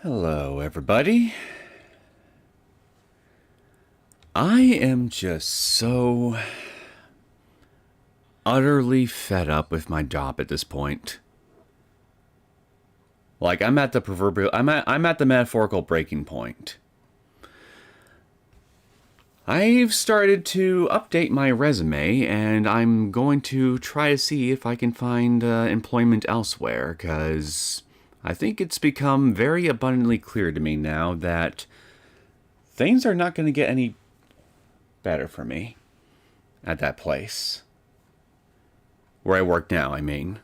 Hello, everybody. I am just so utterly fed up with my job at this point. Like, I'm at the proverbial, I'm at the metaphorical breaking point. I've started to update my resume, and I'm going to try to see if I can find employment elsewhere, because I think it's become very abundantly clear to me now that things are not going to get any better for me at that place. Where I work now, I mean.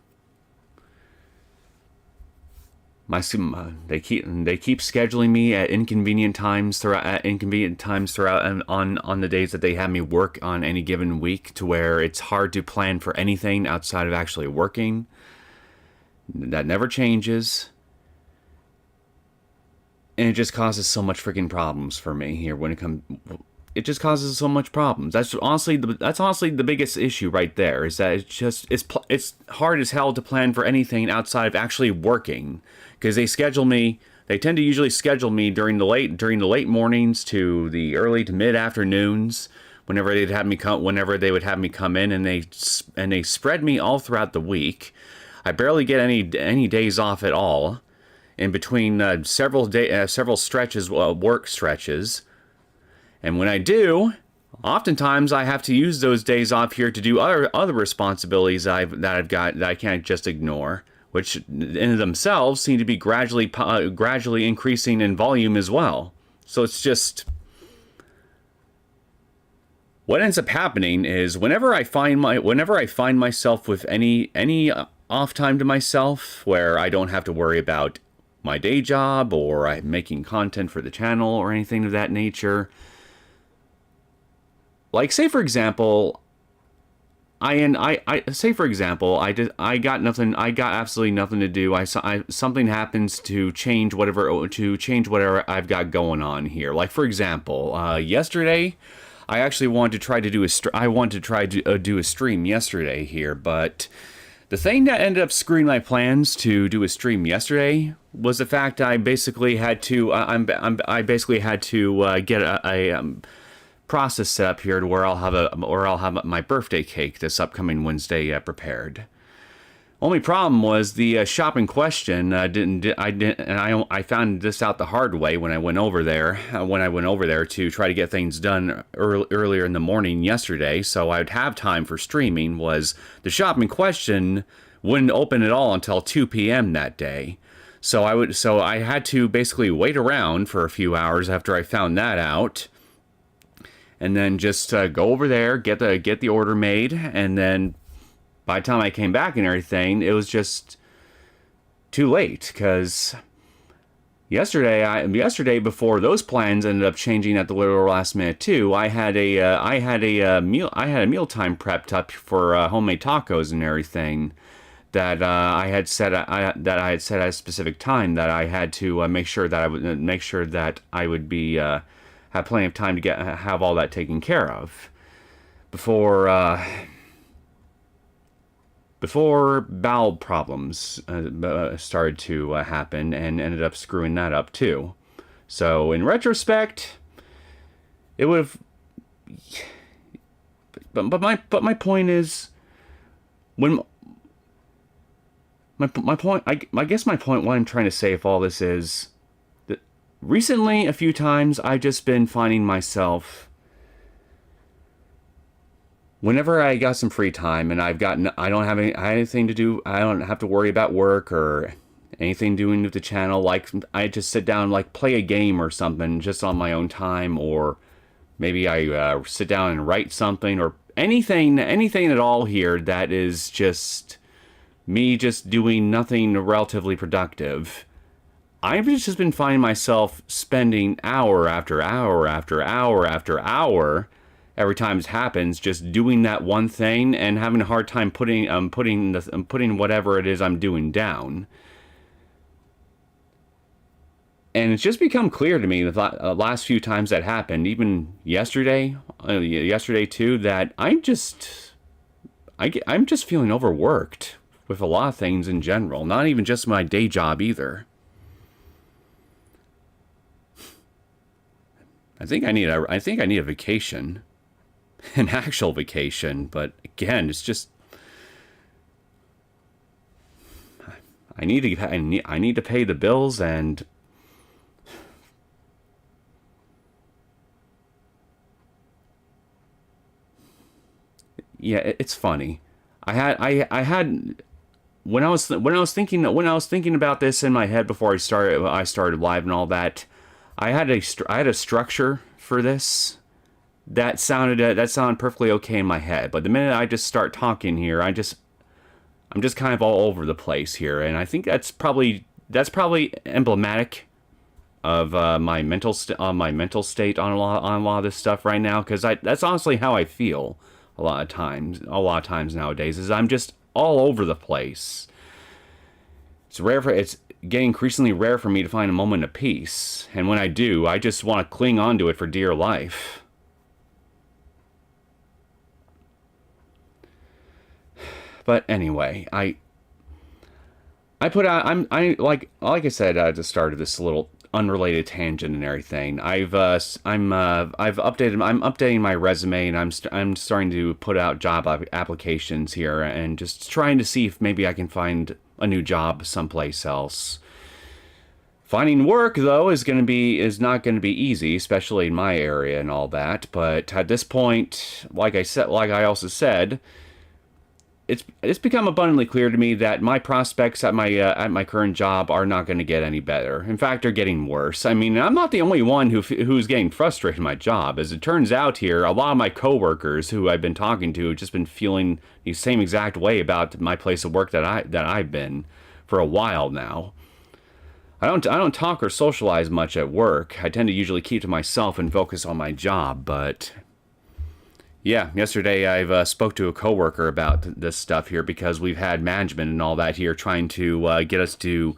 They keep scheduling me at inconvenient times throughout and on the days that they have me work on any given week, to where it's hard to plan for anything outside of actually working. That never changes. And it just causes so much freaking problems for me here when it comes. It just causes so much problems. That's honestly the biggest issue right there. Is that it's hard as hell to plan for anything outside of actually working, because they tend to usually schedule me during the late mornings to the early to mid afternoons, whenever they would have me come in, and they spread me all throughout the week. I barely get any days off at all in between several work stretches. And when I do, oftentimes I have to use those days off here to do other responsibilities that I've got that I can't just ignore, which in themselves seem to be gradually increasing in volume as well. So it's just, what ends up happening is whenever I find myself with any off time to myself, where I don't have to worry about my day job or I'm making content for the channel or anything of that nature. Like, say for example, I got absolutely nothing to do. Something happens to change whatever I've got going on here. Like, for example, yesterday, I actually wanted to try to do a stream yesterday here, but the thing that ended up screwing my plans to do a stream yesterday was the fact I basically had to get a process set up here to where I'll have my birthday cake this upcoming Wednesday prepared. Only problem was the shop in question I found this out the hard way when I went over there to try to get things done earlier in the morning yesterday, so I'd have time for streaming. Was the shop in question wouldn't open at all until 2 p.m. that day. So I had to basically wait around for a few hours after I found that out, and then just go over there, get the order made, and then by the time I came back and everything, it was just too late, because yesterday before those plans ended up changing at the literal last minute too, I had a mealtime prepped up for homemade tacos and everything that I had set at a specific time that I had to make sure that I would be have plenty of time to have all that taken care of before bowel problems started to happen and ended up screwing that up too. So in retrospect, it would have. But my point is, when my point, I guess my point, what I'm trying to say with all this is that recently, a few times, I've just been finding myself, whenever I got some free time and I don't have anything to do, I don't have to worry about work or anything doing with the channel, like I just sit down, like play a game or something just on my own time, or maybe I sit down and write something, or anything at all here that is just me just doing nothing relatively productive. I've just been finding myself spending hour after hour after hour after hour every time it happens, just doing that one thing and having a hard time putting whatever it is I'm doing down. And it's just become clear to me the last few times that happened, even yesterday too, that I'm just feeling overworked with a lot of things in general, not even just my day job either. I think I need a vacation, an actual vacation. But again, it's just I need to pay the bills, and yeah, it's funny. I had when I was thinking about this in my head before I started live and all that. I had a structure for this that sounded perfectly okay in my head. But the minute I just start talking here, I'm just kind of all over the place here, and I think that's probably emblematic of my mental state on a lot of this stuff right now, because that's honestly how I feel a lot of times nowadays, is I'm just all over the place. It's getting increasingly rare for me to find a moment of peace, and when I do, I just want to cling on to it for dear life. But anyway, I put out like I said at the start of this little unrelated tangent and everything. I'm updating my resume, and I'm starting to put out job applications here, and just trying to see if maybe I can find a new job someplace else. Finding work though is not going to be easy, especially in my area and all that. But at this point, like I also said, it's become abundantly clear to me that my prospects at my current job are not going to get any better. In fact, they're getting worse. I mean, I'm not the only one who's getting frustrated in my job. As it turns out here, a lot of my coworkers who I've been talking to have just been feeling the same exact way about my place of work that I've been for a while now. I don't talk or socialize much at work. I tend to usually keep to myself and focus on my job, but yeah, yesterday I've spoke to a coworker about this stuff here, because we've had management and all that here trying to get us to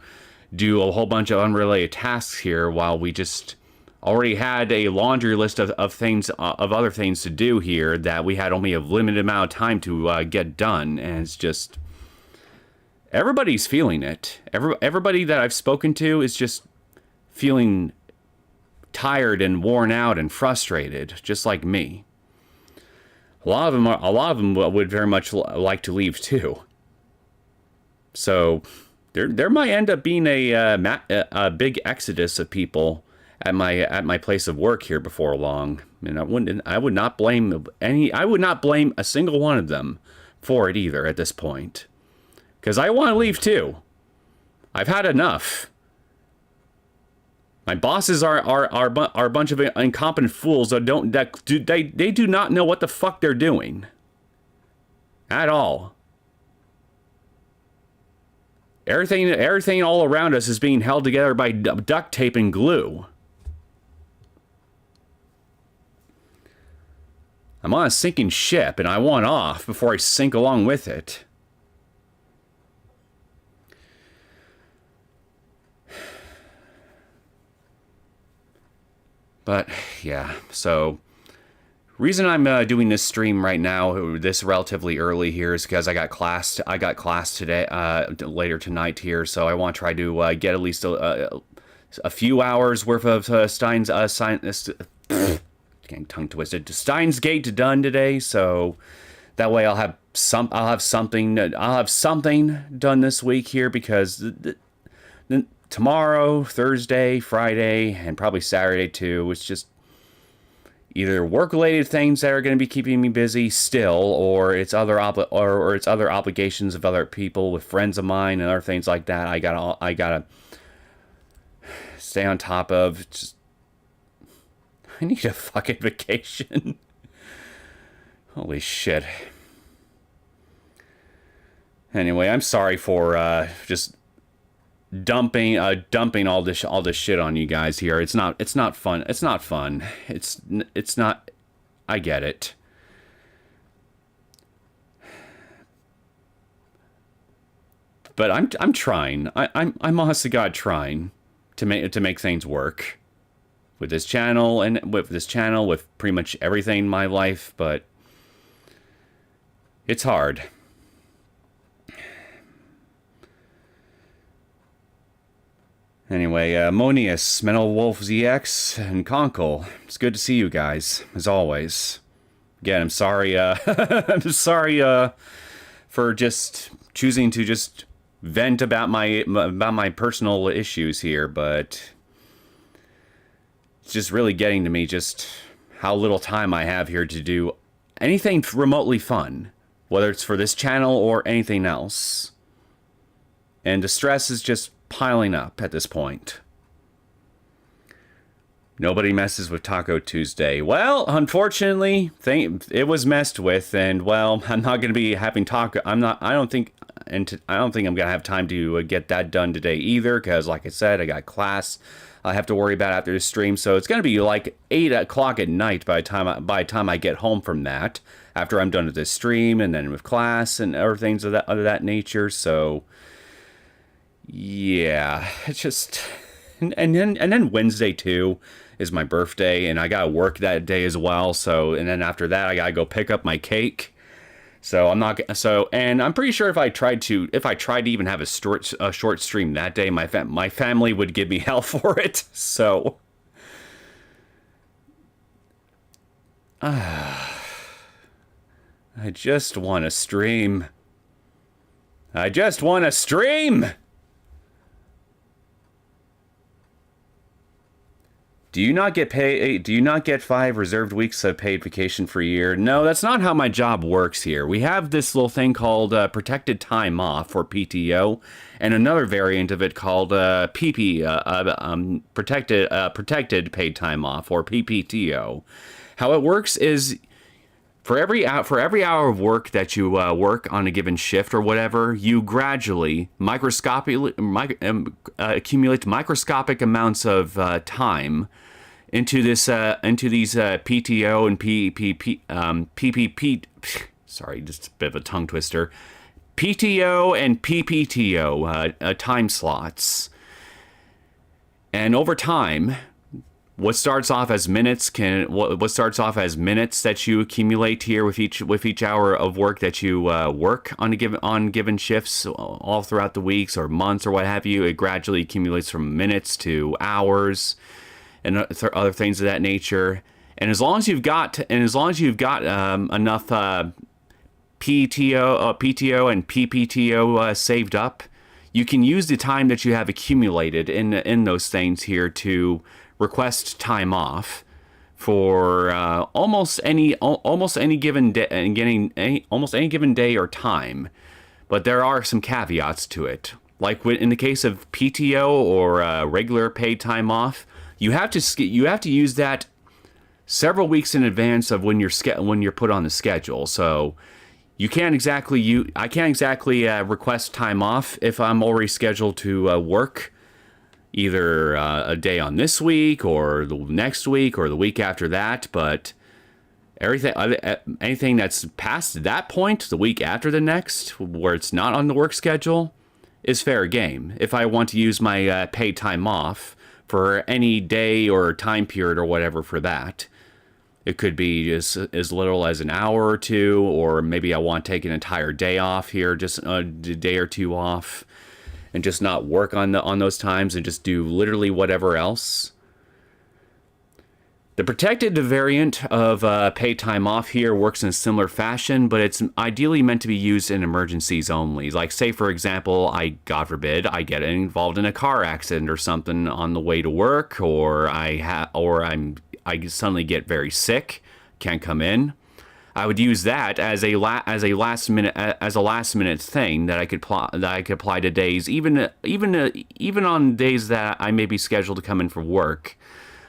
do a whole bunch of unrelated tasks here, while we just already had a laundry list of other things to do here that we had only a limited amount of time to get done. And it's just, everybody's feeling it. Everybody that I've spoken to is just feeling tired and worn out and frustrated, just like me. A lot of them would very much like to leave too. So there might end up being a big exodus of people at my place of work here before long. And I would not blame a single one of them for it either at this point, because I want to leave too. I've had enough. My bosses are a bunch of incompetent fools that they do not know what the fuck they're doing at all. Everything all around us is being held together by duct tape and glue. I'm on a sinking ship, and I want off before I sink along with it. But yeah, so reason I'm doing this stream right now, this relatively early here, is because I got class today, later tonight here, so I want to try to get at least a few hours worth of Steins getting tongue twisted, Steins Gate done today, so that way I'll have something done this week here, because tomorrow, Thursday, Friday, and probably Saturday too, it's just either work-related things that are going to be keeping me busy still, or it's other obligations of other people with friends of mine and other things like that. I gotta stay on top of. Just, I need a fucking vacation. Holy shit. Anyway, I'm sorry for just dumping all this shit on you guys here. It's not fun. It's not fun. It's not. I get it. But I'm trying. I'm honest to God trying to make things work with this channel, with pretty much everything in my life, but it's hard. Anyway, Monius, Mental Wolf ZX, and Conkle. It's good to see you guys, as always. Again, I'm sorry, I'm sorry, for just choosing to just vent about my personal issues here, but it's just really getting to me just how little time I have here to do anything remotely fun, whether it's for this channel or anything else. And the stress is just piling up at this point. Nobody messes with Taco Tuesday. Well, unfortunately, it was messed with, and well, I'm not going to be having taco. I don't think I'm going to have time to get that done today either, because like I said, I got class I have to worry about after the stream, so it's going to be like 8 o'clock at night by the time I get home from that, after I'm done with this stream and then with class and other things of that nature. So yeah, it's just, and then Wednesday too is my birthday, and I gotta work that day as well. So, and then after that, I gotta go pick up my cake. So and I'm pretty sure if I tried to even have a short stream that day, my family would give me hell for it. So, I just want to stream. I just want to stream. Do you not get 5 reserved weeks of paid vacation for a year? No, that's not how my job works here. We have this little thing called protected time off, or PTO, and another variant of it called protected paid time off, or PPTO. How it works is for every hour of work that you work on a given shift or whatever, you gradually accumulate microscopic amounts of time into these PTO and PPP. Sorry, just a bit of a tongue twister. PTO and PPTO time slots, and over time, what starts off as minutes that you accumulate here with each hour of work that you work on given shifts all throughout the weeks or months or what have you. It gradually accumulates from minutes to hours and other things of that nature. And as long as you've got enough PTO and PPTO saved up, you can use the time that you have accumulated in those things here to request time off for almost any given day or time. But there are some caveats to it. Like in the case of PTO or regular paid time off, you have to use that several weeks in advance of when you're put on the schedule. So I can't exactly request time off if I'm already scheduled to work either a day on this week or the next week or the week after that. But anything that's past that point, the week after the next, where it's not on the work schedule, is fair game. If I want to use my paid time off for any day or time period or whatever for that, it could be as little as an hour or two, or maybe I want to take an entire day off here, just a day or two off, and just not work on those times and just do literally whatever else. The protected variant of paid time off here works in a similar fashion, but it's ideally meant to be used in emergencies only. Like, say for example, God forbid, I get involved in a car accident or something on the way to work, or I suddenly get very sick, can't come in. I would use that as a last minute thing that I could apply to days, even on days that I may be scheduled to come in for work.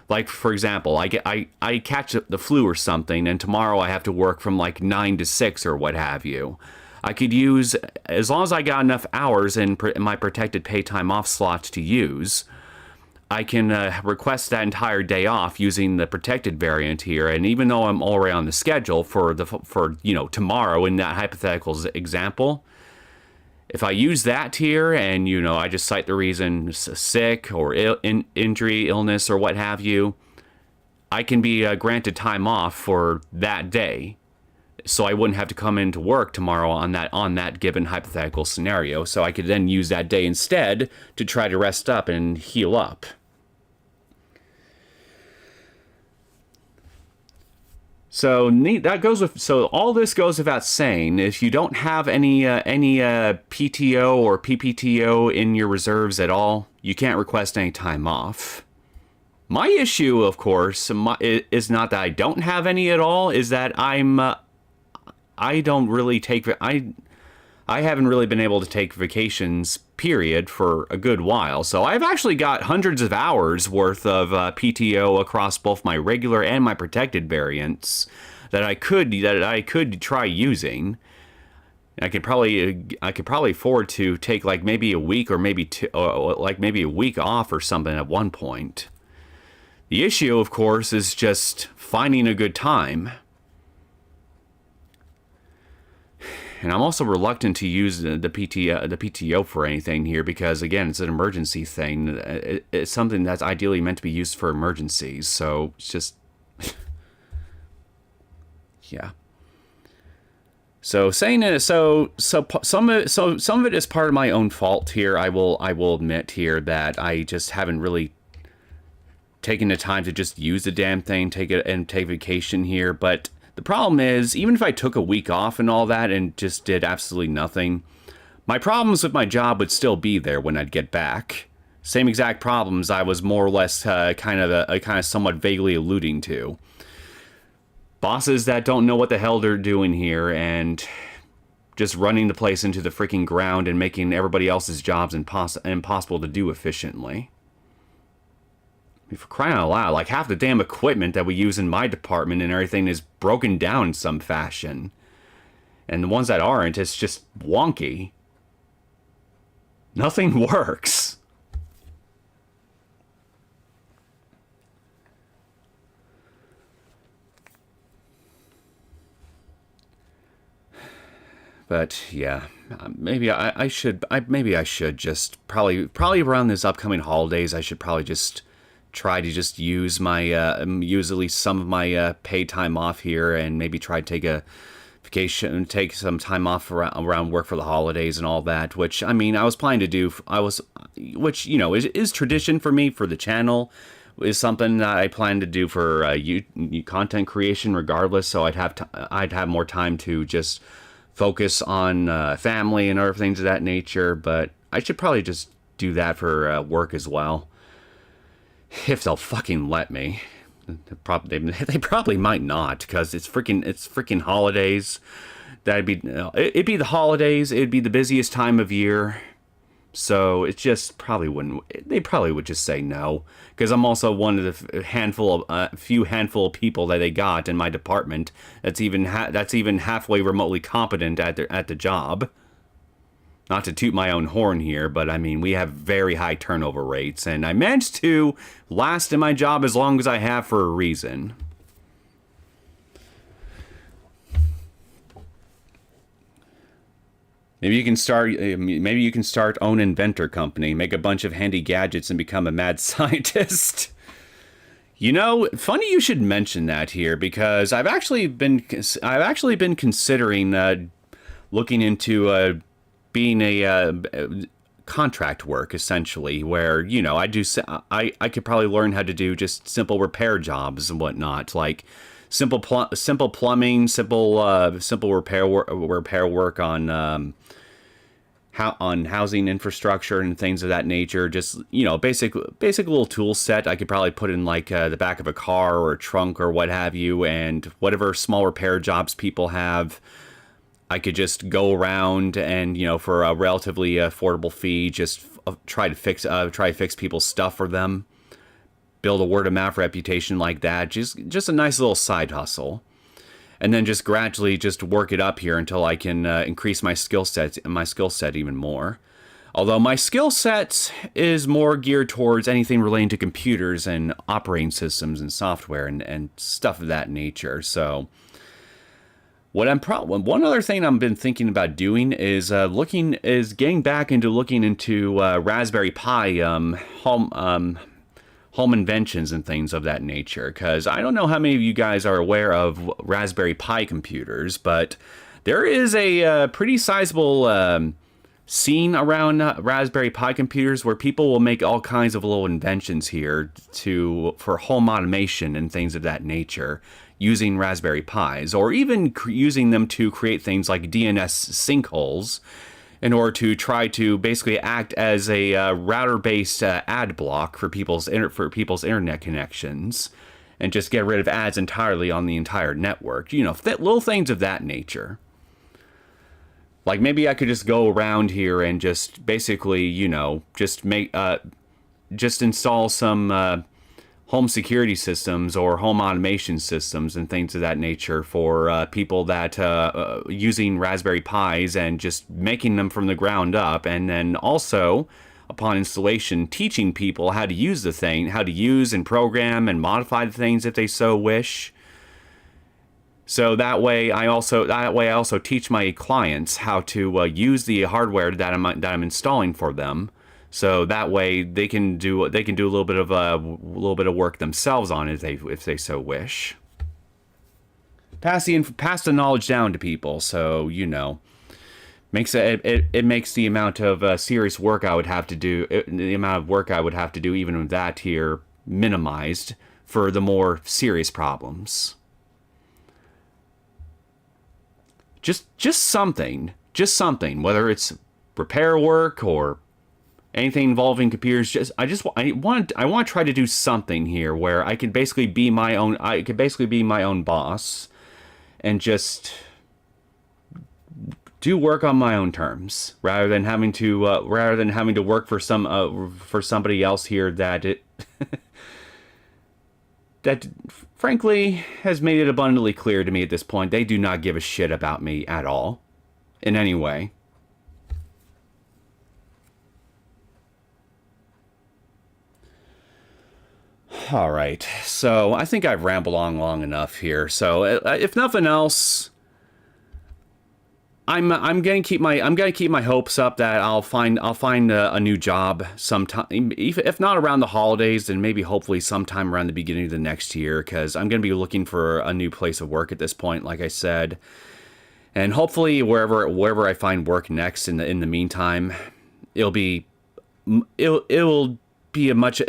Like, for example, I catch the flu or something, and tomorrow I have to work from like 9 to 6 or what have you. I could use, as long as I got enough hours in my protected pay time off slot to use, I can request that entire day off using the protected variant here. And even though I'm already on the schedule for tomorrow in that hypothetical example, if I use that here and I just cite the reason sick or injury, illness, or what have you, I can be granted time off for that day so I wouldn't have to come into work tomorrow on that given hypothetical scenario. So I could then use that day instead to try to rest up and heal up. So so all this goes without saying. If you don't have any PTO or PPTO in your reserves at all, you can't request any time off. My issue, of course, is not that I don't have any at all. Is that I don't really take I haven't really been able to take vacations, period, for a good while. So I've actually got hundreds of hours worth of PTO across both my regular and my protected variants that I could try using. I could probably afford to take like maybe a week or maybe maybe a week off or something at one point. The issue, of course, is just finding a good time. And I'm also reluctant to use the PTO for anything here because, again, it's an emergency thing. It's something that's ideally meant to be used for emergencies. So it's just, yeah. So saying it, so some of it is part of my own fault here. I will admit here that I just haven't really taken the time to just use the damn thing, take vacation here, but. The problem is, even if I took a week off and all that and just did absolutely nothing, my problems with my job would still be there when I'd get back. Same exact problems I was more or less kind of somewhat vaguely alluding to. Bosses that don't know what the hell they're doing here and just running the place into the freaking ground and making everybody else's jobs impossible to do efficiently. For crying out loud, like half the damn equipment that we use in my department and everything is broken down in some fashion. And the ones that aren't, it's just wonky. Nothing works. But yeah, maybe I should just probably around this upcoming holidays, I should probably just try to just use at least some of my paid time off here and maybe try to take a vacation, take some time off around work for the holidays and all that, which, I mean, I was planning to do, which, you know, is tradition for me for the channel, is something that I plan to do for content creation regardless, so I'd have more time to just focus on family and other things of that nature, but I should probably just do that for work as well. If they'll fucking let me. They probably might not, because it's freaking holidays. It'd be the holidays. It'd be the busiest time of year. So it just probably wouldn't. They probably would just say no, because I'm also one of the few handful of people that they got in my department that's even halfway remotely competent at the job. Not to toot my own horn here, but I mean, we have very high turnover rates, and I managed to last in my job as long as I have for a reason. Maybe you can start own inventor company, make a bunch of handy gadgets, and become a mad scientist. You know, funny you should mention that here, because I've actually been considering looking into being a contract work, essentially, where, you know, I could probably learn how to do just simple repair jobs and whatnot, like simple plumbing, simple repair work on housing infrastructure and things of that nature. Just, you know, basic little tool set I could probably put in like the back of a car or a trunk or what have you, and whatever small repair jobs people have, I could just go around and, you know, for a relatively affordable fee, just try to fix people's stuff for them, build a word of mouth reputation like that. Just a nice little side hustle, and then just gradually just work it up here until I can increase my skill set even more. Although my skill set is more geared towards anything relating to computers and operating systems and software and stuff of that nature. So. One other thing I've been thinking about doing is getting back into looking into Raspberry Pi home home inventions and things of that nature. Because I don't know how many of you guys are aware of Raspberry Pi computers, but there is a pretty sizable scene around Raspberry Pi computers where people will make all kinds of little inventions here for home automation and things of that nature using Raspberry Pis, or even using them to create things like DNS sinkholes in order to try to basically act as a router-based ad block for people's internet connections and just get rid of ads entirely on the entire network. You know, little things of that nature. Like, maybe I could just go around here and just basically, you know, just install some home security systems or home automation systems and things of that nature for people that using Raspberry Pis, and just making them from the ground up, and then also upon installation teaching people how to use the thing, how to use and program and modify the things if they so wish. So that way I also teach my clients how to use the hardware that I'm installing for them. So that way they can do a little bit of work themselves on it if they so wish. Pass the knowledge down to people, so you know, it makes the amount of serious work I would have to do, even with that here, minimized for the more serious problems. Just something, whether it's repair work or anything involving computers. I want to try to do something here where I could basically be my own boss and just do work on my own terms, rather than having to work for somebody else here that frankly has made it abundantly clear to me at this point they do not give a shit about me at all in any way. All right, so I think I've rambled on long enough here. So if nothing else, I'm gonna keep my hopes up that I'll find a new job sometime, if not around the holidays, then maybe hopefully sometime around the beginning of the next year, because I'm gonna be looking for a new place of work at this point, like I said, and hopefully wherever I find work next in the meantime, it'll be a much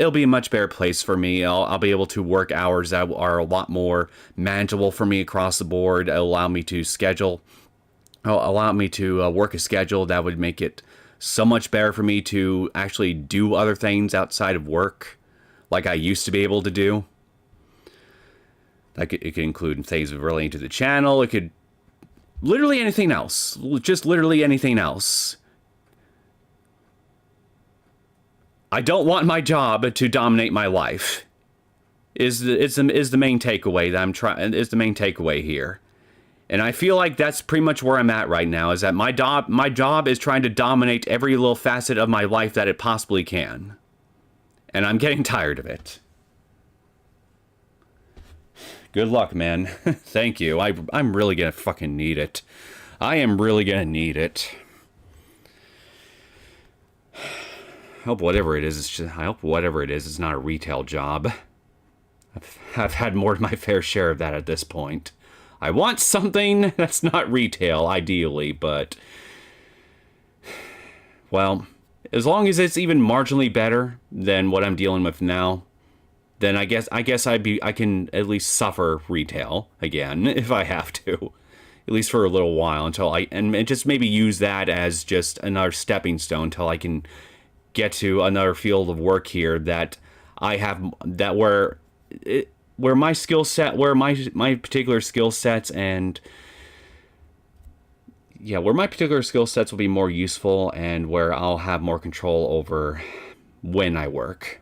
better place for me. I'll be able to work hours that are a lot more manageable for me across the board. It'll allow me to work a schedule that would make it so much better for me to actually do other things outside of work, like I used to be able to do. Like it could include things relating to the channel. It could literally anything else. Just literally anything else. I don't want my job to dominate my life. Is the main takeaway here. And I feel like that's pretty much where I'm at right now, is that my job is trying to dominate every little facet of my life that it possibly can. And I'm getting tired of it. Good luck, man. Thank you. I'm really gonna fucking need it. I am really gonna need it. I hope whatever it is, it's not a retail job. I've had more than my fair share of that at this point. I want something that's not retail, ideally, but well, as long as it's even marginally better than what I'm dealing with now, then I guess I can at least suffer retail again if I have to, at least for a little while, and just maybe use that as just another stepping stone until I can get to another field of work here that I have, that where my skill set, where my particular skill sets and where my particular skill sets will be more useful, and where I'll have more control over when I work.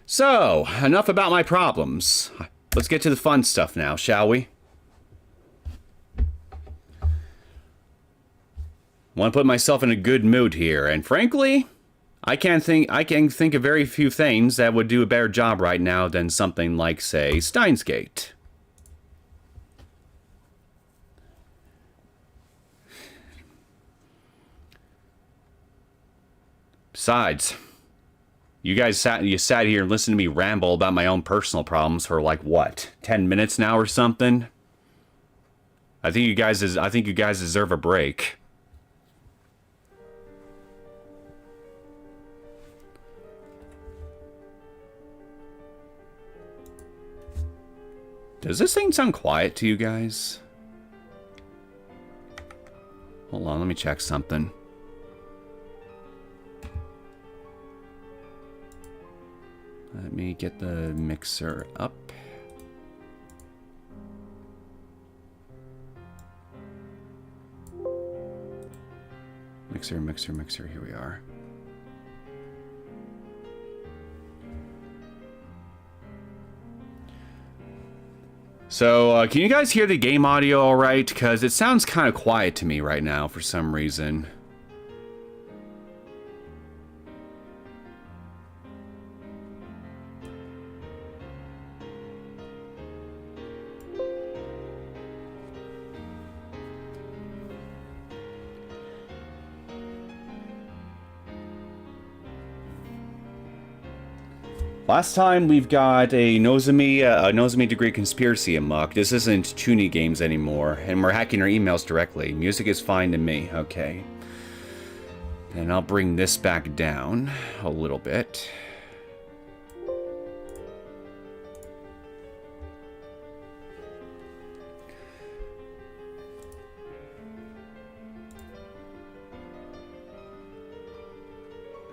So, enough about my problems. Let's get to the fun stuff now, shall we? I want to put myself in a good mood here, and frankly, I can think of very few things that would do a better job right now than something like, say, Steins Gate. Besides, you guys sat here and listened to me ramble about my own personal problems for like what, 10 minutes now or something? I think you guys deserve a break. Does this thing sound quiet to you guys? Hold on, let me check something. Let me get the mixer up. Mixer, here we are. So, can you guys hear the game audio all right? Because it sounds kind of quiet to me right now for some reason. Last time we've got a Nozomi degree conspiracy amok. This isn't Chuny games anymore, and we're hacking our emails directly. Music is fine to me. Okay. And I'll bring this back down a little bit.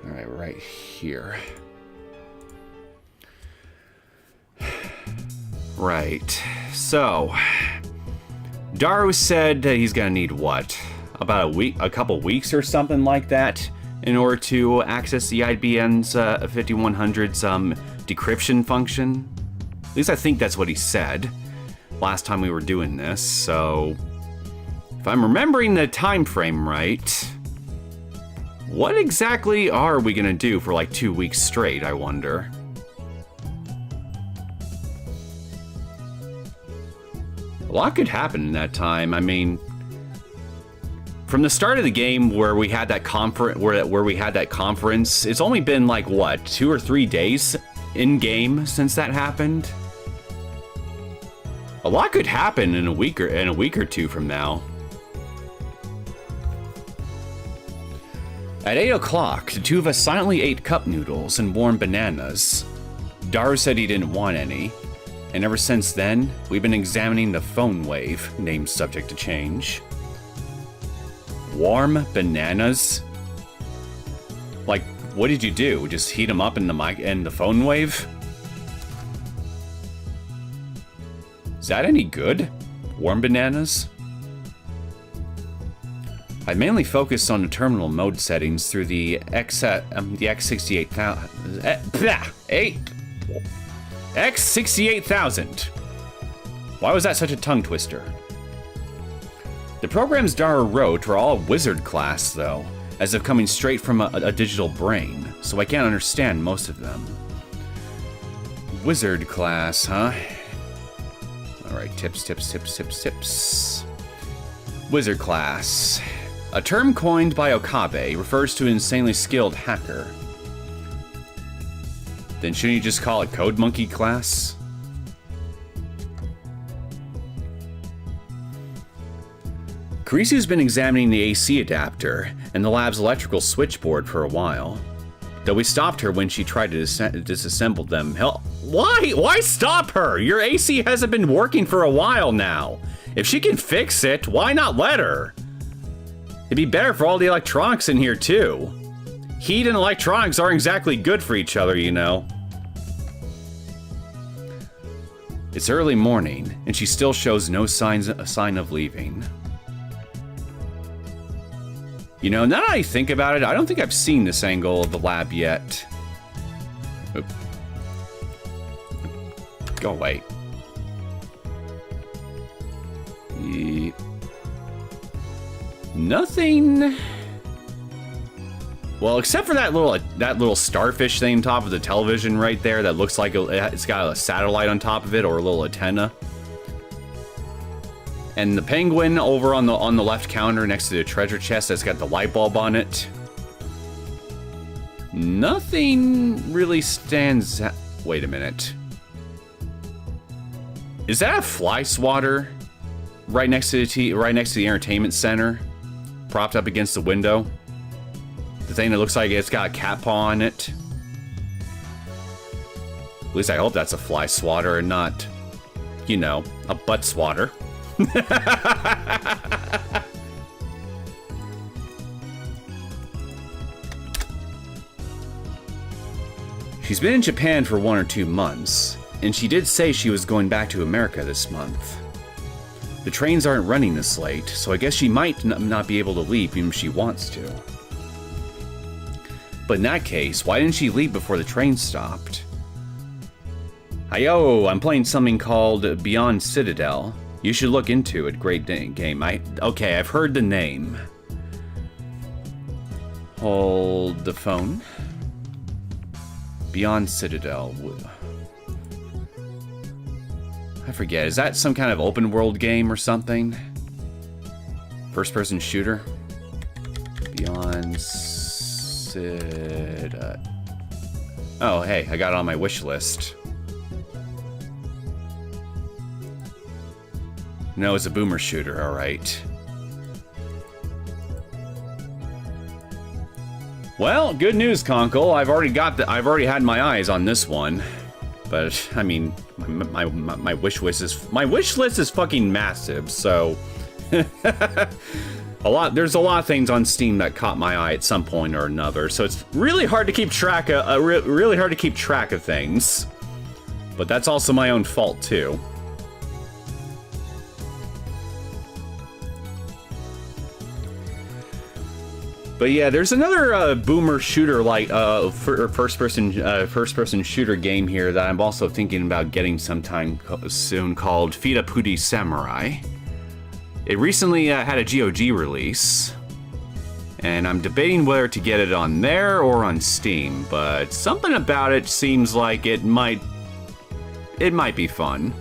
All right, right here. Right, so Daru said that he's gonna need what? About a couple weeks or something like that in order to access the IBN's 5100's decryption function. At least I think that's what he said last time we were doing this, so if I'm remembering the time frame right, what exactly are we gonna do for like 2 weeks straight, I wonder? A lot could happen in that time. I mean, from the start of the game where we had that conference, it's only been like what, 2 or 3 days in game since that happened. A lot could happen in a week or two from now. At 8 o'clock, the two of us silently ate cup noodles and warm bananas. Daru said he didn't want any. And ever since then, we've been examining the phone wave, named subject to change. Warm bananas? Like, what did you do? Just heat them up in the phone wave? Is that any good? Warm bananas? I mainly focused on the terminal mode settings through the X68000. Why was that such a tongue twister? The programs Daru wrote were all wizard class, though, as if coming straight from a digital brain, so I can't understand most of them. Wizard class, huh? Alright, tips. Wizard class. A term coined by Okabe refers to an insanely skilled hacker. Then shouldn't you just call it Code Monkey class? Karisu's been examining the AC adapter and the lab's electrical switchboard for a while. Though we stopped her when she tried to disassemble them. Hell, why? Why stop her? Your AC hasn't been working for a while now. If she can fix it, why not let her? It'd be better for all the electronics in here too. Heat and electronics aren't exactly good for each other, you know. It's early morning, and she still shows no sign of leaving. You know, now that I think about it, I don't think I've seen this angle of the lab yet. Oop. Go away. Nothing. Well, except for that little starfish thing on top of the television right there that looks like it's got a satellite on top of it or a little antenna. And the penguin over on the left counter next to the treasure chest that's got the light bulb on it. Nothing really stands out. Wait a minute. Is that a fly swatter right next to the entertainment center, propped up against the window? The thing that looks like it's got a cat paw on it. At least I hope that's a fly swatter and not, you know, a butt swatter. She's been in Japan for 1 or 2 months, and she did say she was going back to America this month. The trains aren't running this late, so I guess she might not be able to leave even if she wants to. But in that case, why didn't she leave before the train stopped? Hiyo, I'm playing something called Beyond Citadel. You should look into it. Great game. Okay, I've heard the name. Hold the phone. Beyond Citadel. I forget. Is that some kind of open world game or something? First person shooter? Beyond Citadel. Oh, hey, I got it on my wish list. No, it's a boomer shooter, alright. Well, good news, Conkle. I've already had my eyes on this one. But I mean, my wish list is fucking massive, so there's a lot of things on Steam that caught my eye at some point or another, so it's really hard to keep track of things. But that's also my own fault too. But yeah, there's another boomer shooter like first person shooter game here that I'm also thinking about getting sometime soon called Fidapudi Samurai. It recently had a GOG release, and I'm debating whether to get it on there or on Steam. But something about it seems like it might be fun.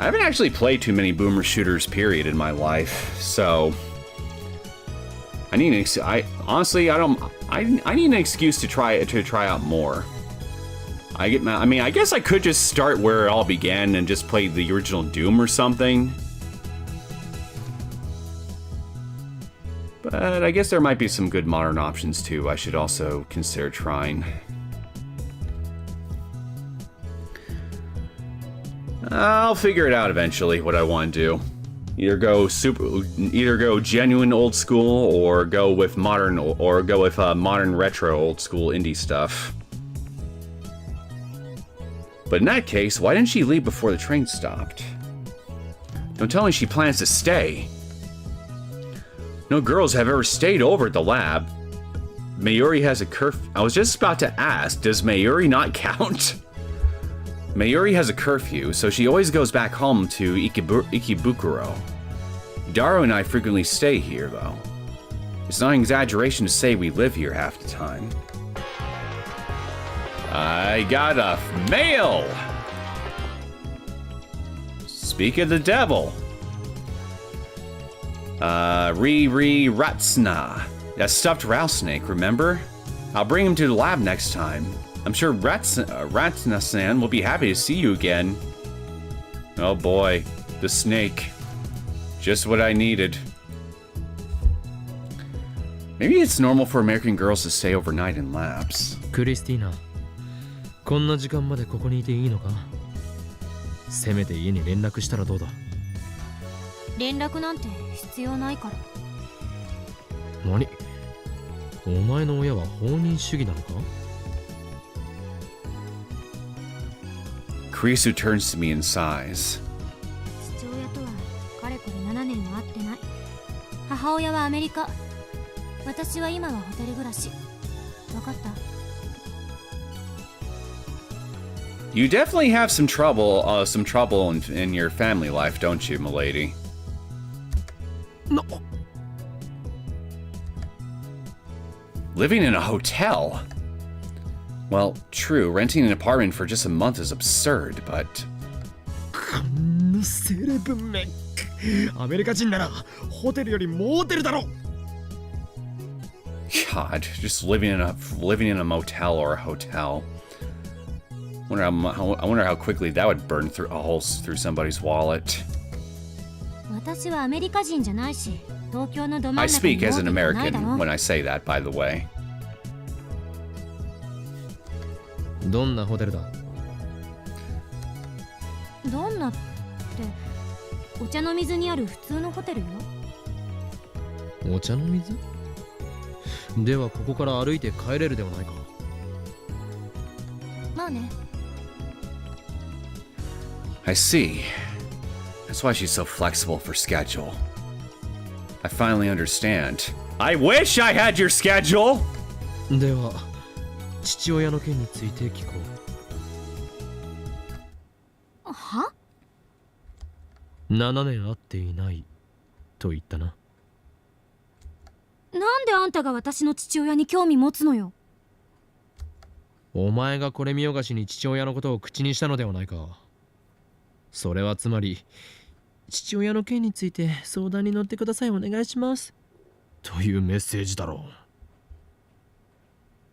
I haven't actually played too many boomer shooters, period, in my life, so I need an I need an excuse to try out more. I mean, I guess I could just start where it all began and just play the original Doom or something. But I guess there might be some good modern options too I should also consider trying. I'll figure it out eventually what I want to do. Either go genuine old school or go with modern retro old school indie stuff. But in that case, why didn't she leave before the train stopped? Don't tell me she plans to stay. No girls have ever stayed over at the lab. Mayuri has a curfew. I was just about to ask, does Mayuri not count? Mayuri has a curfew, so she always goes back home to Ikebukuro. Daru and I frequently stay here, though. It's not an exaggeration to say we live here half the time. I got a mail! Speak of the devil. Riri Ratsna. That stuffed rattlesnake, remember? I'll bring him to the lab next time. I'm sure Ratsna-san will be happy to see you again. Oh boy, the snake. Just what I needed. Maybe it's normal for American girls to stay overnight in labs. Christina, こんな時間までここにいていいのか? せめて家に連絡したらどうだ? 連絡なんて必要ないから。何? お前の親は放任主義なのか? Kurisu turns to me and sighs. 父親とはかれこれ7年も会ってない。母親はアメリカ。私は今はホテル暮らし。わかった? You definitely have some trouble in your family life, don't you, milady? No. Living in a hotel? Well, true, renting an apartment for just a month is absurd, but... アメリカ人ならホテルよりモーテルだろ。 God, just living in a motel or a hotel. I wonder how quickly that would burn through a hole through somebody's wallet. 私はアメリカ人じゃないし、東京のど真 I ん中に speak as an モーテルはないだろ。 American when I say that, by the way. どんなホテルだ。どんなってお茶の水にある普通のホテルよ。お茶の水ではここから歩いて帰れるではないか。まあね。 I see. That's why she's so flexible for schedule. I finally understand. I wish I had your schedule! では父親の件について聞こう。は7年会っていないと言ったな。なんであんたが私の父親に興味持つのよ。お前がこれ見よがしに父親のことを口にしたのではないか。それはつまり父親の件について相談に乗ってくださいお願いしますというメッセージだろ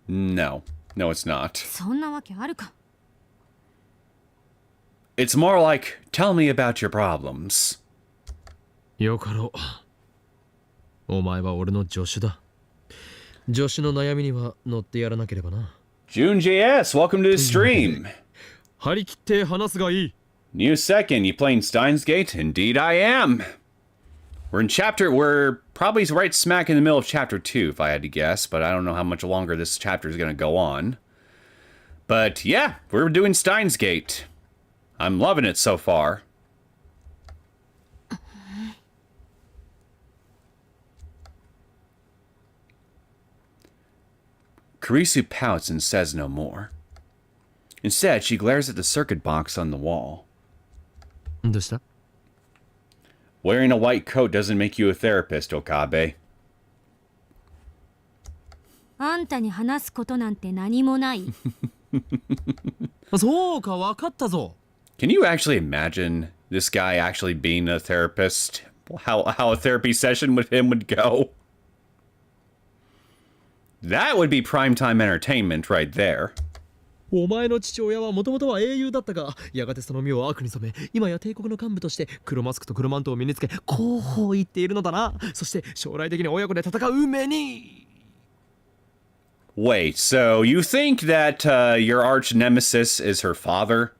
う。 No. No, it's not. そんなわけあるか。 It's more like, tell me about your problems. よかろう。お前は俺の助手だ。助手の悩みには乗ってやらなければな。 June.js, welcome to the stream. 張り切って話すがいい。 Neosekken, you playing Steins Gate? Indeed I am. We're probably right smack in the middle of chapter 2, if I had to guess, but I don't know how much longer this chapter is going to go on. But yeah, we're doing Steins Gate. I'm loving it so far. Kurisu pouts and says no more. Instead, she glares at the circuit box on the wall. どうした？ Wearing a white coat doesn't make you a therapist, Okabe. あんたに話すことなんて何もない。そうか、わかったぞ。 Can you actually imagine this guy actually being a therapist? How a therapy session with him would go? That would be primetime entertainment right there. お前の父親はもともとは英雄だったが、やがてその身を悪に染め、今や帝国の幹部として黒マスクと黒マントを身につけ、広報言っているのだな。そして将来的に親子で戦う目に。 Wait, so you think that your arch nemesis is her father?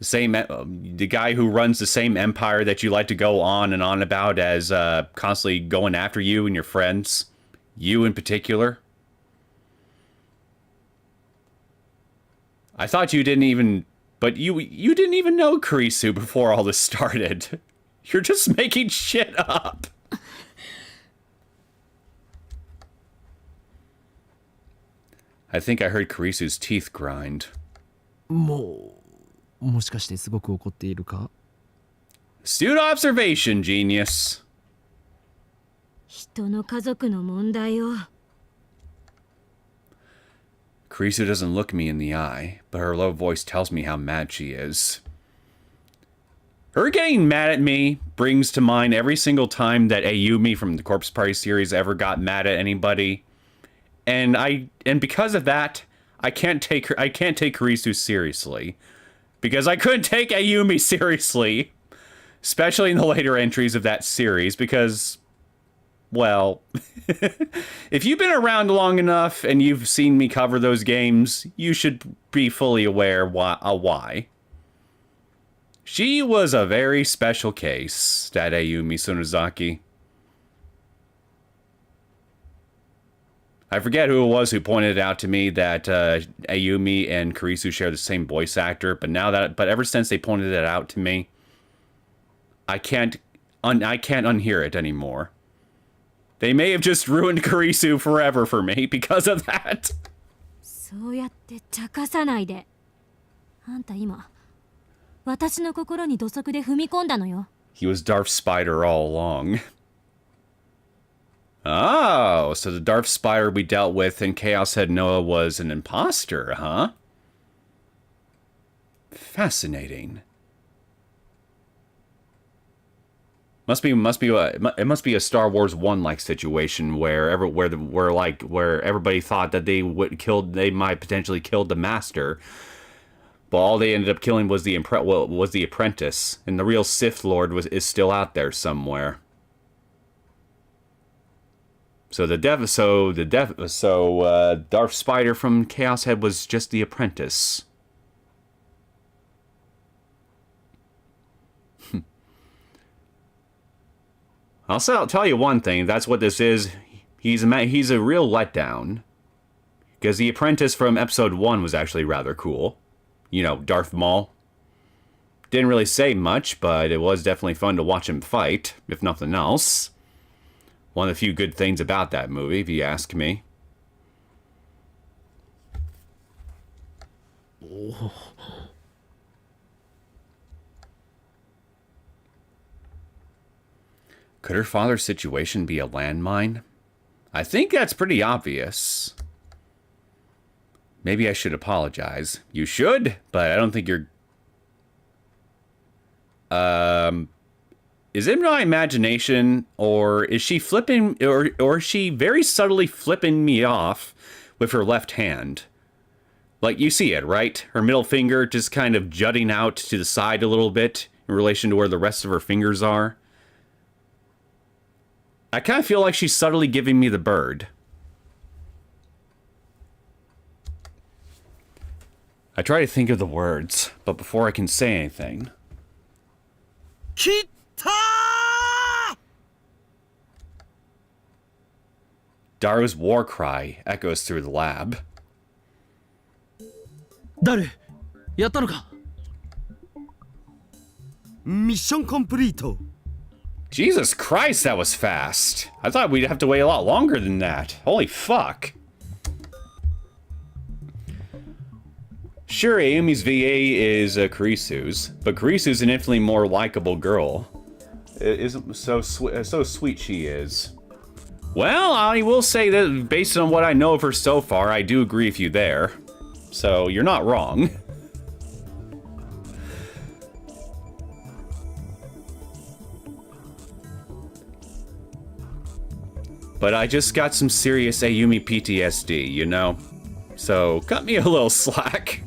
The guy who runs the same empire that you like to go on and on about as constantly going after you and your friends? You in particular? I thought you didn't even... But you didn't even know Kurisu before all this started. You're just making shit up. I think I heard Kurisu's teeth grind. もしかしてすごく怒っているか？ Astute observation, genius. 人の家族の問題を。 Kurisu doesn't look me in the eye, but her low voice tells me how mad she is. Her getting mad at me brings to mind every single time that Ayumi from the Corpse Party series ever got mad at anybody. And because of that, I can't take Kurisu seriously. Because I couldn't take Ayumi seriously. Especially in the later entries of that series, because, well, if you've been around long enough and you've seen me cover those games, you should be fully aware why. She was a very special case, that Ayumi Tsunezaki. I forget who it was who pointed out to me that Ayumi and Kurisu share the same voice actor, but ever since they pointed it out to me, I can't unhear it anymore. They may have just ruined Kurisu forever for me because of that. そうやって茶化さないで。あんた今、私の心に土足で踏み込んだのよ。He was Darth Spider all along. Oh, so the Darth Spider we dealt with in Chaos Head Noah was an imposter, huh? Fascinating. It must be a Star Wars 1 like situation where everybody thought that they might potentially killed the master, but all they ended up killing was the apprentice, and the real Sith Lord is still out there somewhere. So Darth Spider from Chaos Head was just the apprentice. I'll tell you one thing. That's what this is. He's a real letdown. Because the apprentice from episode 1 was actually rather cool. You know, Darth Maul. Didn't really say much, but it was definitely fun to watch him fight, if nothing else. One of the few good things about that movie, if you ask me. Oh. Could her father's situation be a landmine? I think that's pretty obvious. Maybe I should apologize. You should, but I don't think you're... Is it my imagination, or is she flipping, or is she very subtly flipping me off with her left hand? Like, you see it, right? Her middle finger just kind of jutting out to the side a little bit in relation to where the rest of her fingers are. I kind of feel like she's subtly giving me the bird. I try to think of the words, but before I can say anything... Kita! Daru's war cry echoes through the lab. Daru, やったのか? Mission complete. Jesus Christ, that was fast. I thought we'd have to wait a lot longer than that. Holy fuck. Sure, Ayumi's VA is Kurisu's, but Kurisu's an infinitely more likable girl. So sweet she is. Well, I will say that based on what I know of her so far, I do agree with you there. So, you're not wrong. But I just got some serious Ayumi PTSD, you know? So, cut me a little slack.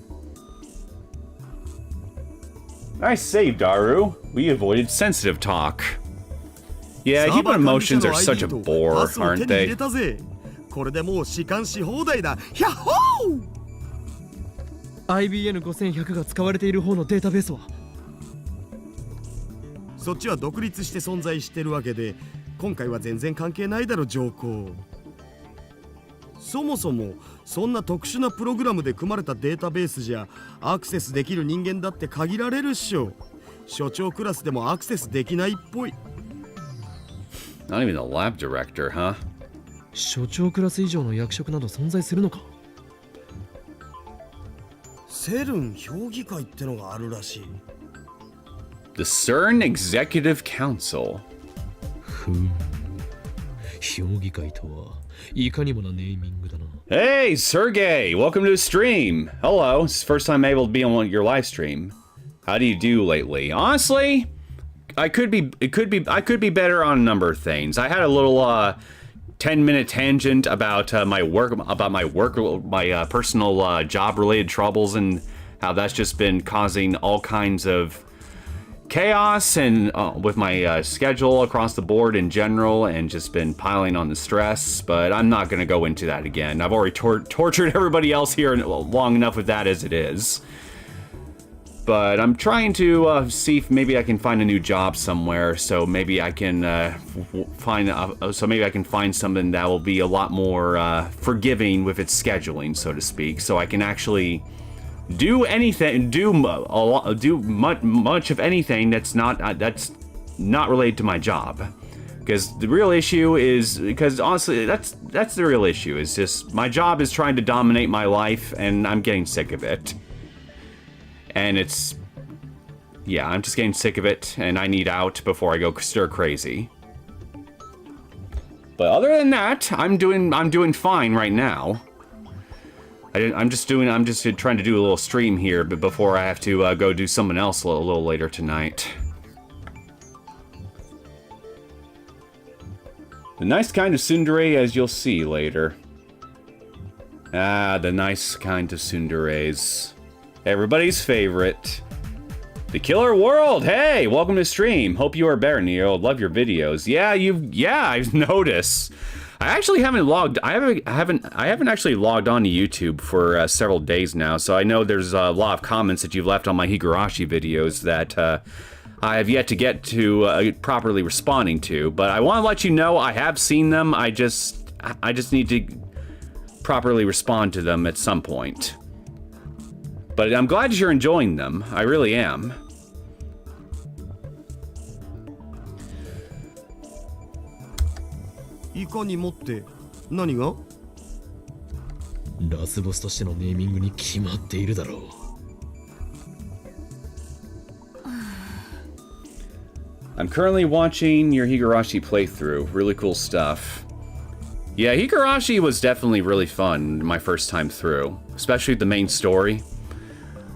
Nice save, Daru. We avoided sensitive talk. Yeah, human emotions are such a bore, aren't they? これでもう士官し放題だ。ヒャッホー! IBN 5100が使われている方のデータベースは? そっちは独立して存在してるわけで、今回は全然関係ないだろ上皇。そもそもそんな特殊なプログラムで組まれたデータベースじゃアクセスできる人間だって限られるっしょ。所長クラスでもアクセスできないっぽい。Not even the lab director, huh? 所長クラス以上の役職など存在するのか? セルン評議会ってのがあるらしい。The SERN Executive Council. 評議会とはいかにもなネーミングだな。Hey, Sergey! Welcome to the stream. Hello. It's the first time I'm able to be on your live stream. How do you do lately? Honestly, I could be better on a number of things. I had a little 10-minute tangent about my personal job-related troubles and how that's just been causing all kinds of chaos and with my schedule across the board in general, and just been piling on the stress. But I'm not going to go into that again. I've already tortured everybody else here long enough with that as it is. But I'm trying to see if maybe I can find a new job somewhere, so maybe I can find something that will be a lot more forgiving with its scheduling, so to speak, so I can actually do anything, do much of anything that's not related to my job. Because the real issue is, because honestly, that's the real issue. Is just my job is trying to dominate my life, and I'm getting sick of it. And I'm just getting sick of it, and I need out before I go stir crazy. But other than that, I'm doing fine right now. I'm just trying to do a little stream here, but before I have to go do something else a little later tonight. The nice kind of tsundere, as you'll see later. Ah, the nice kind of tsunderes. Everybody's favorite. The Killer World! Hey, welcome to stream. Hope you are better, Neo. Love your videos. Yeah, I've noticed. I actually haven't logged. I haven't actually logged on to YouTube for several days now. So I know there's a lot of comments that you've left on my Higurashi videos that I have yet to get to properly responding to. But I want to let you know I have seen them. I just need to properly respond to them at some point. But I'm glad you're enjoying them. I really am.ラスボスとしてのネーミングに決まっているだろう。I'm currently watching your Higurashi playthrough. Really cool stuff. Yeah, Higurashi was definitely really fun my first time through, especially the main story.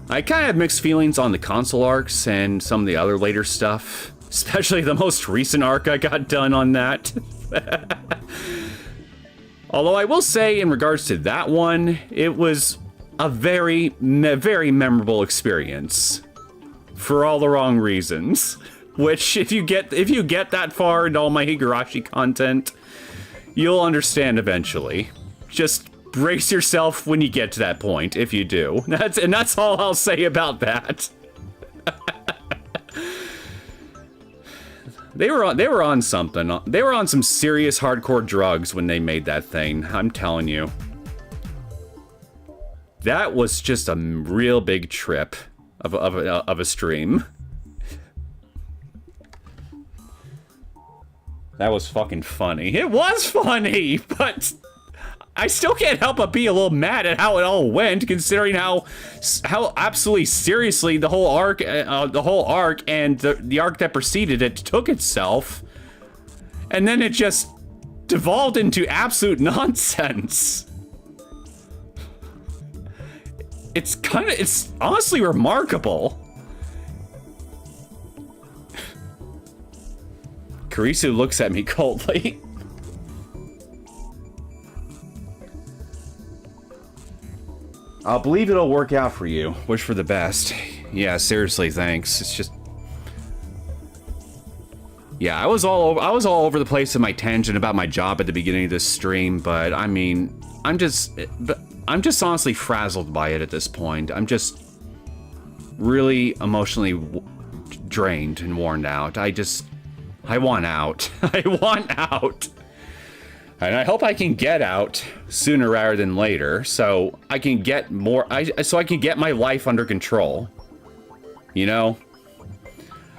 I kind of have mixed feelings on the console arcs and some of the other later stuff, especially the most recent arc I got done on that. Although I will say, in regards to that one, it was a very, very memorable experience for all the wrong reasons. Which, if you get that far into all my Higurashi content, you'll understand eventually. Just brace yourself when you get to that point, if you do. That's all I'll say about that. They were on something. They were on some serious hardcore drugs when they made that thing. I'm telling you. That was just a real big trip of a stream. That was fucking funny. It was funny, but I still can't help but be a little mad at how it all went, considering how absolutely seriously the whole arc and the arc that preceded it took itself, and then it just devolved into absolute nonsense. It's honestly remarkable. Kurisu looks at me coldly. I'll believe it'll work out for you. Wish for the best. Yeah, seriously, thanks. It's just... Yeah, I was all over the place in my tangent about my job at the beginning of this stream, but I mean, I'm just honestly frazzled by it at this point. I'm just really emotionally drained and worn out. I want out. I want out. And I hope I can get out sooner rather than later, so I can get so I can get my life under control. You know?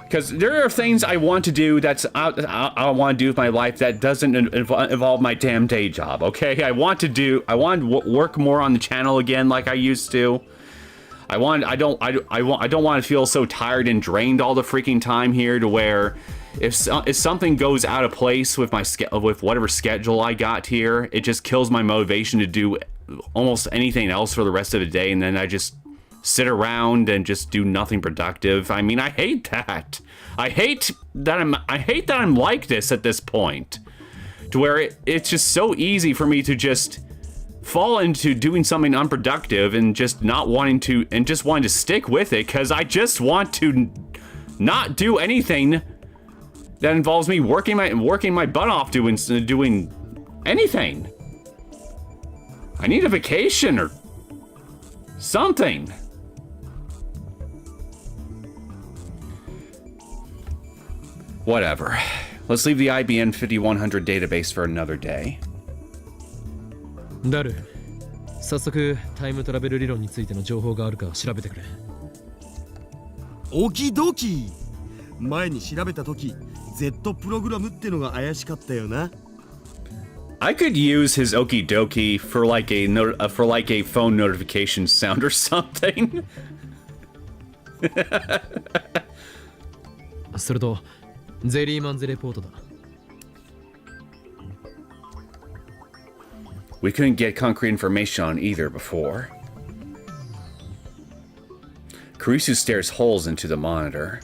Because there are things I want to do I want to do with my life that doesn't involve my damn day job, okay? I want to work more on the channel again like I used to. I don't want to feel so tired and drained all the freaking time here to where if something goes out of place with with whatever schedule I got here, it just kills my motivation to do almost anything else for the rest of the day, and then I just sit around and just do nothing productive. I mean, I hate that. I hate that I'm like this at this point, to where it's just so easy for me to just fall into doing something unproductive and just wanting to stick with it, because I just want to not do anything that involves me working my butt off doing anything. I need a vacation or something. Whatever. Let's leave the IBN 5100 database for another day. ダル、早速タイムトラベル理論についての情報があるか調べてくれ。オキドキ。前に調べた時 Z プログラムってのが怪しかったよな。I could use his okie dokie for like a phone notification sound or something. それとゼリーマンズレポートだ。We couldn't get concrete information on either before. Kurisu stares holes into the monitor.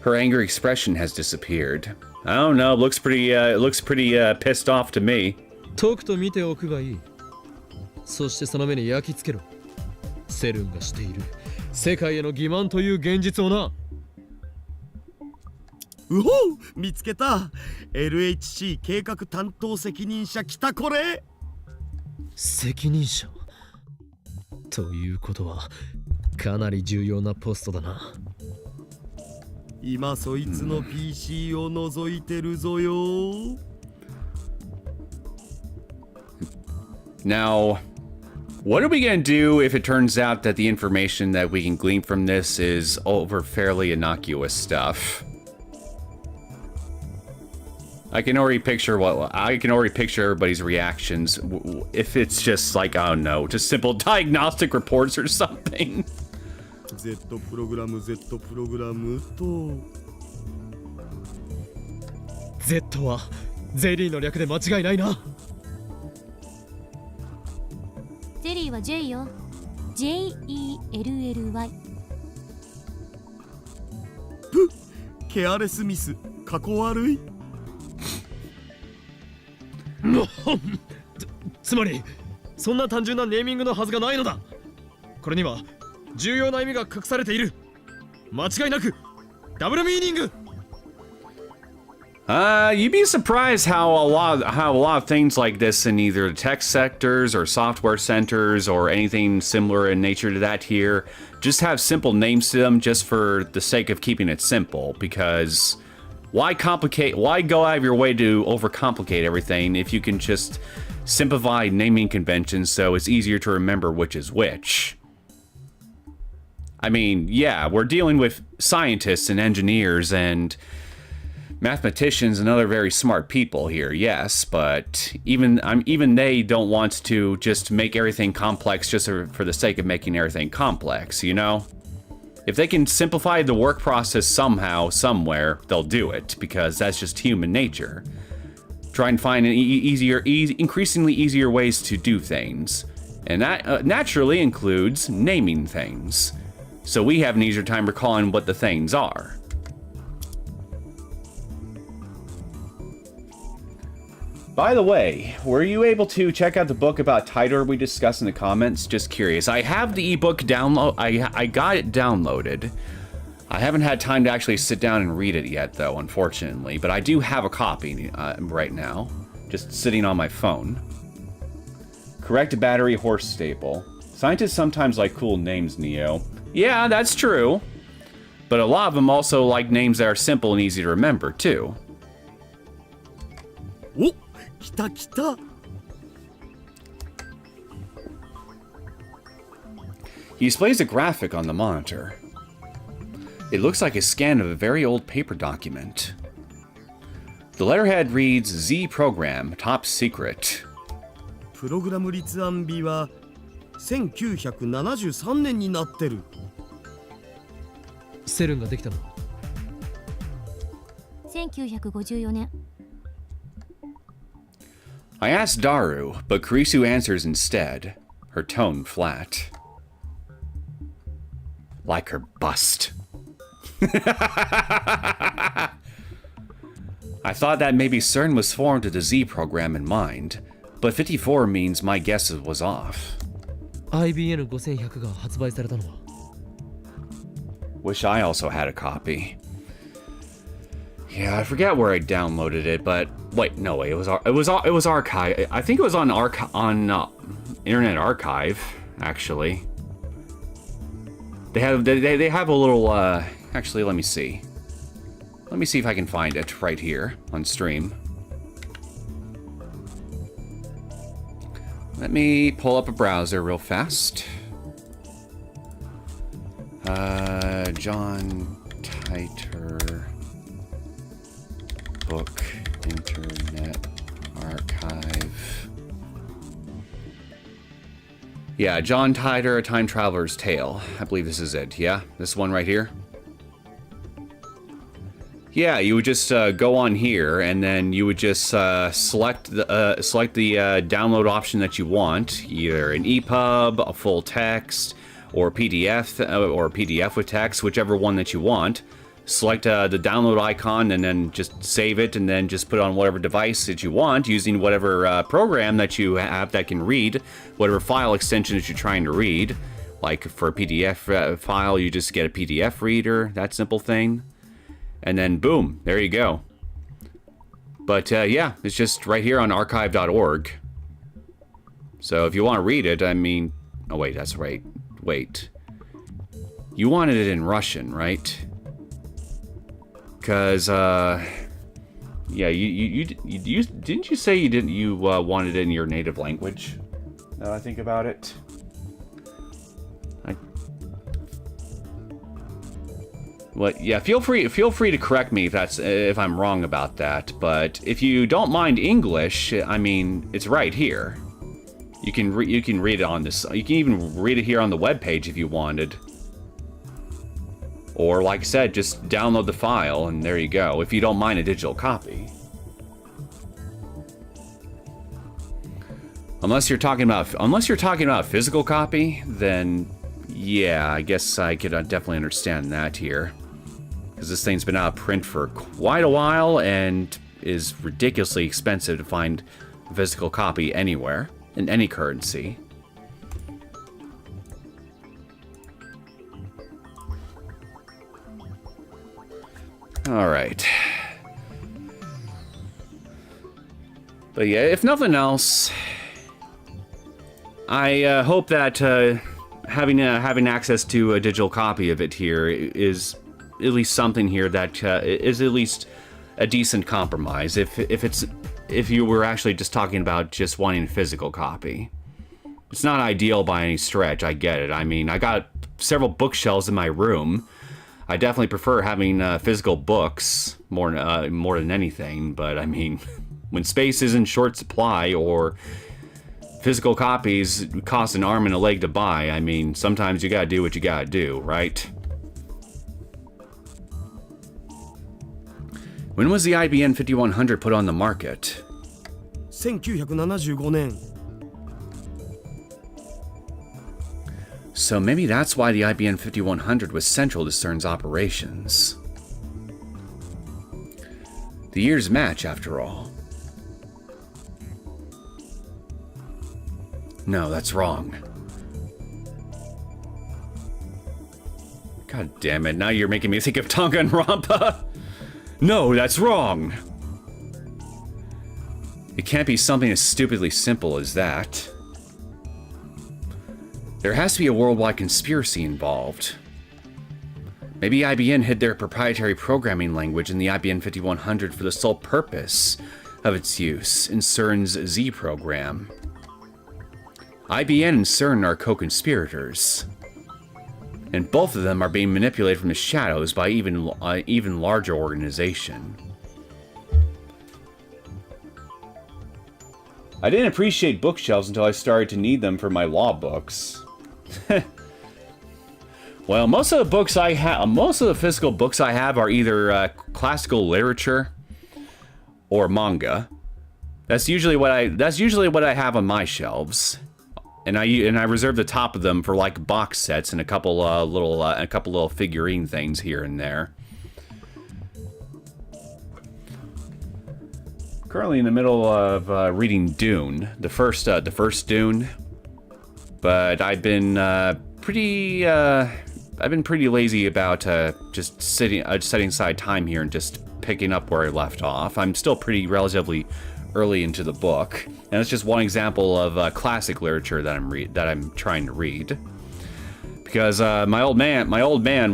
Her angry expression has disappeared. I don't know. Looks pretty. It looks pretty pissed off to me. とくと見ておくがいい。そしてその目に焼き付けろ。セルンがしている世界への欺瞞という現実をな。うほう、見つけた。 LHC 計画担当責任者来たこれ。責任者ということはかなり重要なポストだな。今そいつの PC を覗いてるぞよ。Now, what are we gonna do if it turns out that the information that we can glean from this is over fairly innocuous stuff? I can already picture everybody's reactions if it's just like, oh no, just simple diagnostic reports or something. Z プログラム Z プログラムと Z はゼリーの略で間違いないな。ゼリーは J よ。 JELLY。 ケアレスミス、過去悪い。つまりそんな単純なネーミングのはずがないのだ。これには重要な意味が隠されている。間違いなくダブルミーニング。You'd be surprised how a lot of things like this in either tech sectors or software centers or anything similar in nature to that here just have simple names to them just for the sake of keeping it simple. Because why go out of your way to overcomplicate everything if you can just simplify naming conventions so it's easier to remember which is which? I mean, yeah, we're dealing with scientists and engineers and mathematicians and other very smart people here, yes, but even they don't want to just make everything complex just for the sake of making everything complex, you know? If they can simplify the work process somehow, somewhere, they'll do it, because that's just human nature. Try and find increasingly easier ways to do things, and that naturally includes naming things, so we have an easier time recalling what the things are. By the way, were you able to check out the book about Titor we discussed in the comments? Just curious. I have the ebook download. I got it downloaded. I haven't had time to actually sit down and read it yet, though, unfortunately. But I do have a copy right now, just sitting on my phone. Correct battery horse staple. Scientists sometimes like cool names, Neo. Yeah, that's true. But a lot of them also like names that are simple and easy to remember, too. Oh! 来た来た。 He displays a graphic on the monitor. It looks like a scan of a very old paper document. The letterhead reads Z Program, Top Secret. プログラム立案日は1973年になってる。セルンができたの1954年。 I asked Daru, but Kurisu answers instead, her tone flat. Like her bust. I thought that maybe CERN was formed with the Z program in mind, but 54 means my guess was off. IBN 5100が発売されたのは Wish I also had a copy. Yeah, I forget where I downloaded it, but wait, no way, it was archive. I think it was on Internet Archive, actually. They have a little actually, let me see. Let me see if I can find it right here on stream. Let me pull up a browser real fast. John Titor book Internet Archive. Yeah, John Titor, A Time Traveler's Tale. I believe this is it. Yeah, this one right here. Yeah, you would just go on here, and then you would just select the download option that you want, either an EPUB, a full text, or PDF with text, whichever one that you want. select the download icon and then just save it and then just put it on whatever device that you want using whatever program that you have that can read whatever file extension that you're trying to read. Like for a PDF file, you just get a PDF reader, that simple thing. And then boom, there you go. But yeah, it's just right here on archive.org. So if you want to read it, I mean... Oh wait, that's right. Wait. You wanted it in Russian, right? Because, yeah, you didn't you say you wanted it in your native language? Now I think about it. Well, yeah, feel free to correct me if I'm wrong about that. But if you don't mind English, I mean, it's right here. You can read it on this. You can even read it here on the webpage if you wanted. Or, like I said, just download the file, and there you go, if you don't mind a digital copy. Unless you're talking about a physical copy, then yeah, I guess I could definitely understand that here. Because this thing's been out of print for quite a while, and is ridiculously expensive to find a physical copy anywhere, in any currency. Alright. But yeah, if nothing else, I hope that having access to a digital copy of it here is at least something here that is at least a decent compromise. If you were actually just talking about just wanting a physical copy. It's not ideal by any stretch, I get it. I mean, I got several bookshelves in my room. I definitely prefer having physical books more than anything, but I mean, when space is in short supply or physical copies cost an arm and a leg to buy, I mean, sometimes you gotta do what you gotta do, right? When was the IBN 5100 put on the market? 1975年 So maybe that's why the IBN 5100 was central to CERN's operations. The years match, after all. No, that's wrong. God damn it, now you're making me think of Danganronpa. No, that's wrong. It can't be something as stupidly simple as that. There has to be a worldwide conspiracy involved. Maybe IBN hid their proprietary programming language in the IBN 5100 for the sole purpose of its use in CERN's Z program. IBN and CERN are co-conspirators, and both of them are being manipulated from the shadows by even larger organization. I didn't appreciate bookshelves until I started to need them for my law books. Well, most of the physical books I have are either classical literature or manga. That's usually what I have on my shelves, and I reserve the top of them for like box sets and a couple little figurine things here and there. Currently in the middle of reading Dune, the first Dune, but I've been pretty lazy about just setting aside time here and just picking up where I left off. I'm still relatively early into the book, and it's just one example of classic literature that I'm trying to read. Because my old man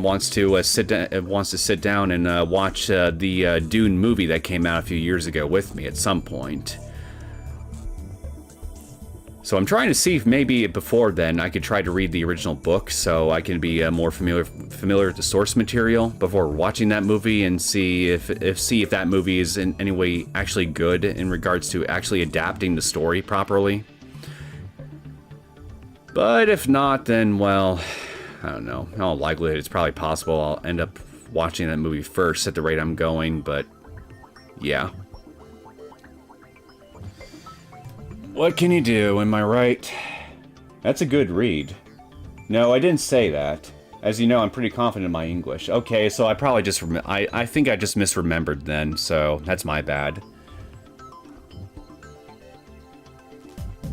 wants to sit down and watch the Dune movie that came out a few years ago with me at some point. So I'm trying to see if maybe before then I could try to read the original book so I can be more familiar with the source material before watching that movie, and see if that movie is in any way actually good in regards to actually adapting the story properly. But if not, then, well, I don't know. In all likelihood, it's probably possible I'll end up watching that movie first at the rate I'm going, but yeah. What can you do, am I right? That's a good read. No, I didn't say that. As you know, I'm pretty confident in my English. Okay, so I probably just... I think I just misremembered then, so that's my bad.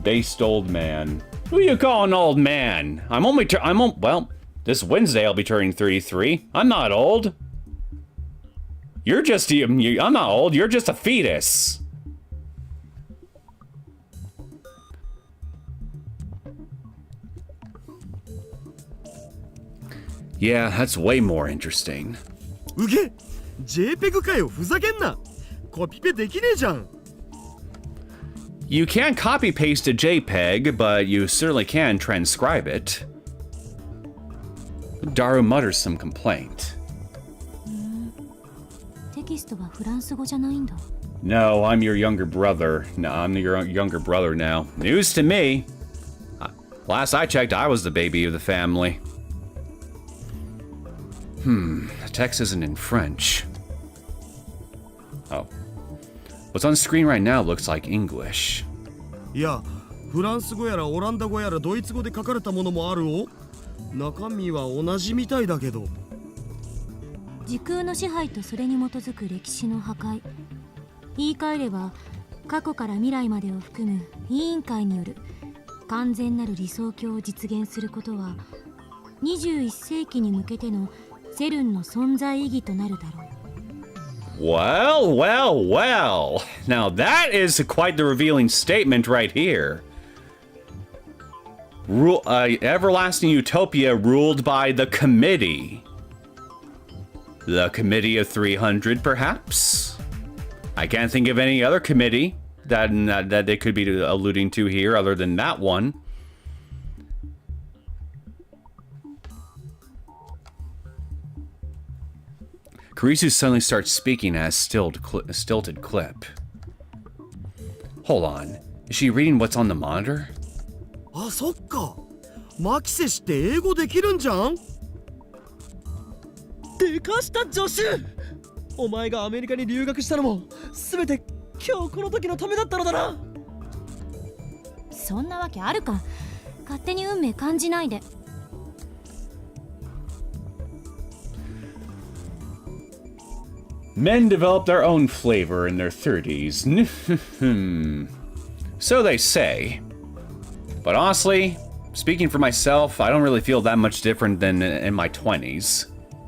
Based old man. Who you call an old man? Well, this Wednesday I'll be turning 33. I'm not old. You're just... I'm not old, you're just a fetus. Yeah, that's way more interesting. うげ JPEG かよふざけんなコピペできねえじゃん You can't copy paste a JPEG, but you certainly can transcribe it. Daru mutters some complaint. テキストはフランス語じゃないんだ。 No, I'm your younger brother. No, I'm your younger brother now. News to me. Last I checked, I was the baby of the family. The text isn't in French. Oh. What's on screen right now looks like English. いやフランス語やらオランダ語やらドイツ語で書かれたものもあるお中身は同じみたいだけど時空の支配とそれに基づく歴史の破壊。言い換えれば過去から未来までを含む委員会による完全なる理想郷を実現することは21世紀に向けてのセルンの存在意義となるだろう。 Well, well, well. Now that is quite the revealing statement right here. Everlasting utopia ruled by the committee. The committee of 300, perhaps? I can't think of any other committee that they could be alluding to here other than that one. Kurisu suddenly starts speaking at a stilted clip. Hold on. Is she reading what's on the monitor? あそっかマキセ氏って英語できるんじゃんでかした助手お前がアメリカに留学したのも全て今日この時のためだったのだなそんなわけあるか。勝手に運命感じないで。 Men develop their own flavor in their 30s. So they say. But honestly, speaking for myself, I don't really feel that much different than in my 20s.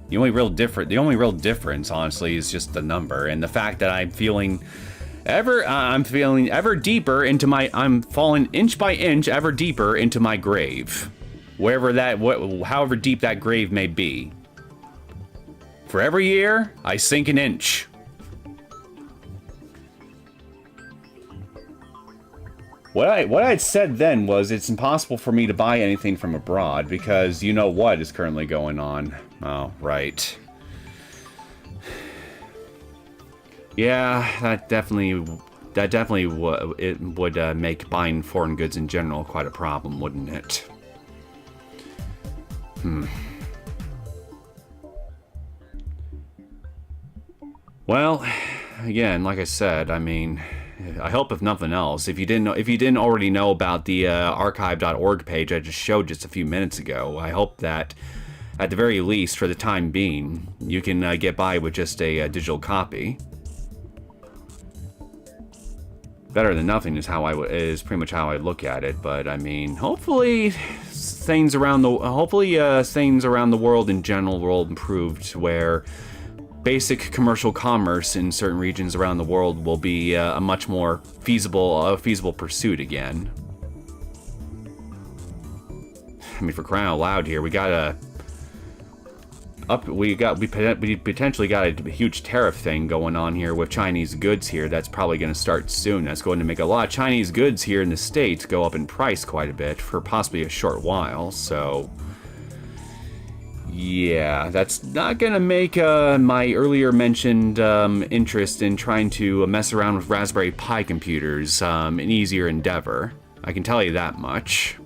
The only real difference, honestly, is just the number and the fact that I'm feeling ever deeper into I'm falling inch by inch ever deeper into my grave. However deep that grave may be. For every year, I sink an inch. What I'd said then was it's impossible for me to buy anything from abroad because you know what is currently going on. Oh, right. Yeah, that definitely would make buying foreign goods in general quite a problem, wouldn't it? Well, again, like I said, I mean, I hope if nothing else, if you didn't already know about the archive.org page I just showed just a few minutes ago, I hope that at the very least, for the time being, you can get by with just a digital copy. Better than nothing is pretty much how I look at it, but I mean, hopefully things around the world in general will improve to where basic commercial commerce in certain regions around the world will be a much more feasible pursuit again. I mean, for crying out loud here, we potentially got a huge tariff thing going on here with Chinese goods here. That's probably going to start soon. That's going to make a lot of Chinese goods here in the States go up in price quite a bit for possibly a short while. So yeah, that's not going to make my earlier mentioned interest in trying to mess around with Raspberry Pi computers an easier endeavor. I can tell you that much.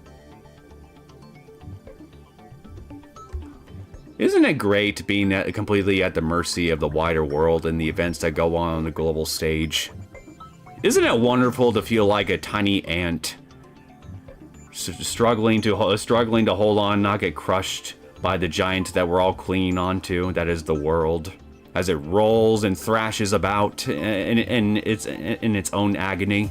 Isn't it great being completely at the mercy of the wider world and the events that go on the global stage? Isn't it wonderful to feel like a tiny ant, struggling to hold on, not get crushed by the giant that we're all clinging onto, that is the world, as it rolls and thrashes about in its own agony.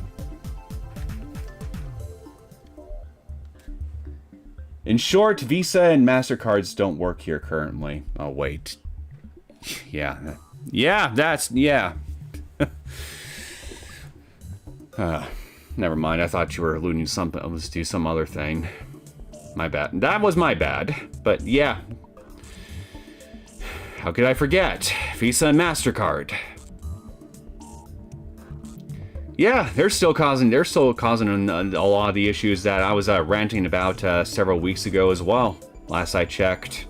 In short, Visa and MasterCards don't work here currently. Oh, wait. Yeah. Yeah, that's... Yeah. Never mind. I thought you were alluding to some other thing. My bad. That was my bad. But, yeah. How could I forget? Visa and MasterCard. Yeah, they're still causing a lot of the issues that I was ranting about several weeks ago as well. Last I checked,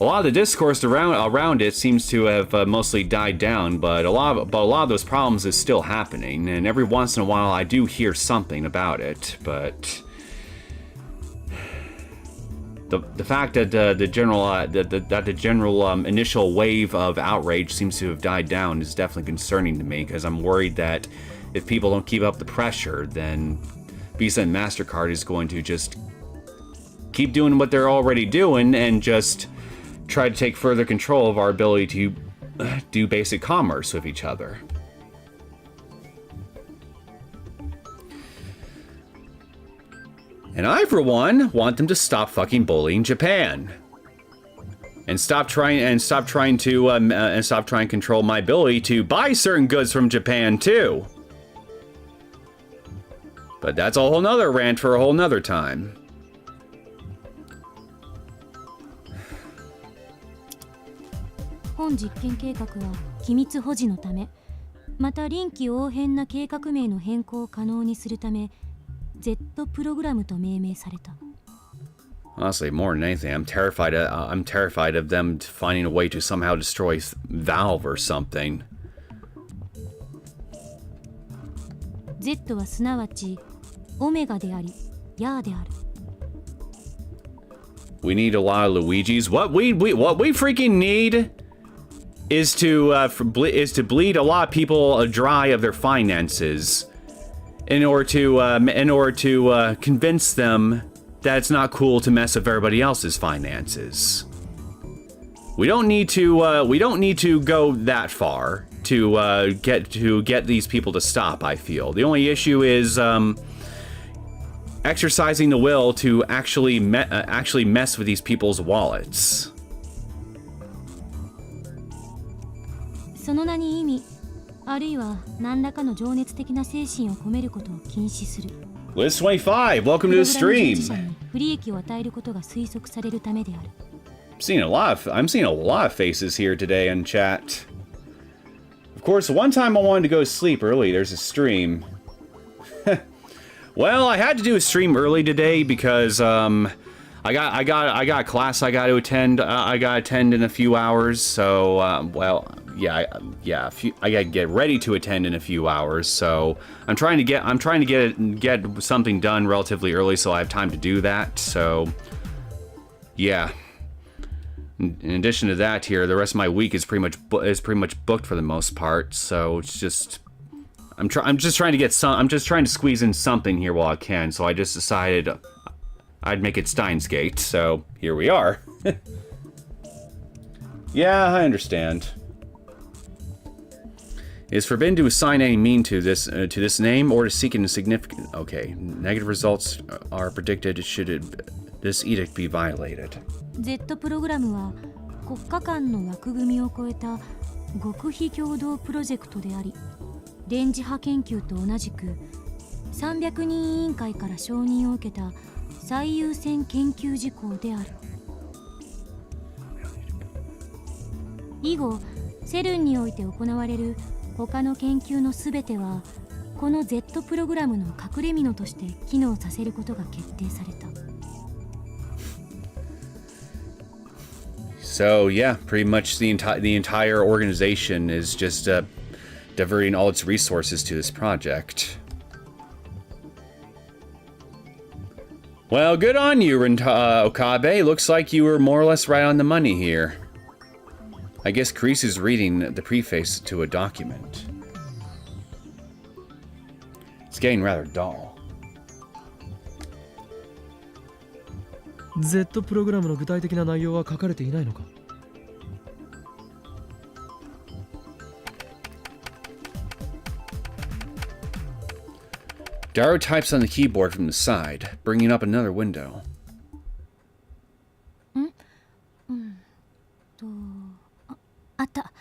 a lot of the discourse around it seems to have mostly died down, but a lot of those problems is still happening, and every once in a while I do hear something about it. But the fact that the general initial wave of outrage seems to have died down is definitely concerning to me, because I'm worried that if people don't keep up the pressure, then Visa and MasterCard is going to just keep doing what they're already doing and just try to take further control of our ability to do basic commerce with each other. And I, for one, want them to stop fucking bullying Japan, and stop trying to control my ability to buy certain goods from Japan too. But that's a whole nother rant for a whole nother time. This 実験計画は機密保持のため、また臨機応変な計画名の変更を可能にするため。Z プログラムと命名された。 Honestly, more than anything, I'm terrified of them finding a way to somehow destroy Valve or something. Z はすなわちオメガであり、ヤーである。 We need a lot of Luigis. What we freaking need is to bleed a lot of people dry of their finances. In order to convince them that it's not cool to mess with everybody else's finances. We don't need to go that far to get these people to stop. I feel the only issue is exercising the will to actually mess with these people's wallets. その名に意味。 あるいは何らかの情熱的な精神を込めることを禁止する。Liz25, welcome to the stream. 不利益を与えることが推測されるためである。I'm seeing a lot of faces here today in chat. Of course, one time I wanted to go to sleep early. There's a stream. Well, I had to do a stream early today because I got a class I got to attend. I got to attend in a few hours. So I gotta get ready to attend in a few hours. So I'm trying to get something done relatively early, so I have time to do that. So yeah. In addition to that, here the rest of my week is pretty much booked for the most part. So it's just I'm just trying to squeeze in something here while I can. So I just decided I'd make it Steins Gate. So here we are. Yeah, I understand. It is forbidden to assign any meaning to this name or to seek an insignificant. Okay, negative results are predicted should this edict be violated. Z プログラムは国家間の枠組みを超えた極秘共同プロジェクトであり、電磁波研究と同じく300人委員会から承認を受けた最優先研究事項である。以後、セルンにおいて行われる他の研究のすべてはこの Z プログラムの隠れ蓑として機能させることが決定された。 So yeah, pretty much the entire organization is just diverting all its resources to this project. Well, good on you, Okabe. Looks like you were more or less right on the money here. I guess Kreese is reading the preface to a document. It's getting rather dull. Z プログラムの具体的な内容は書かれていないのか。Daru types on the keyboard from the side, bringing up another window. あった。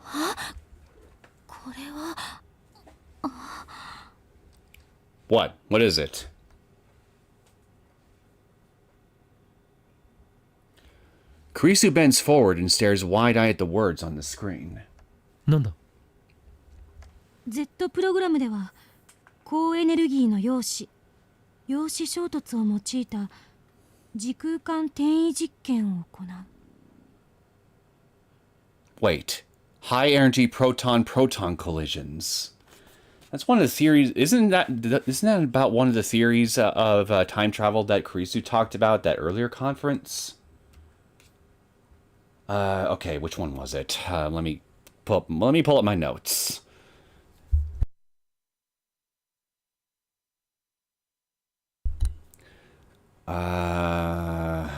あ、これは。What? What is it? Kurisu bends forward and stares wide-eyed at the words on the screen. なんだ。Z プログラムでは高エネルギーの陽子衝突を用いた時空間転移実験を行う。Wait, high energy proton-proton collisions. That's one of the theories. Isn't that about one of the theories of time travel that Kurisu talked about at that earlier conference? Okay, which one was it? Let me pull up my notes.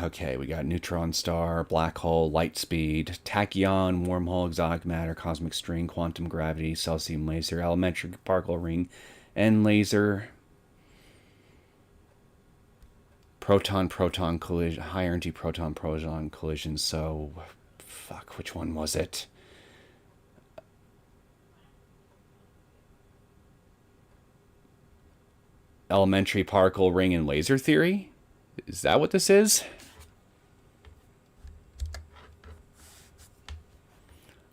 Okay, we got neutron star, black hole, light speed, tachyon, wormhole, exotic matter, cosmic string, quantum gravity, Celsius laser, elementary particle ring, N laser, proton-proton collision, high energy proton-proton collision. So, fuck, which one was it? Elementary particle ring and laser theory? Is that what this is?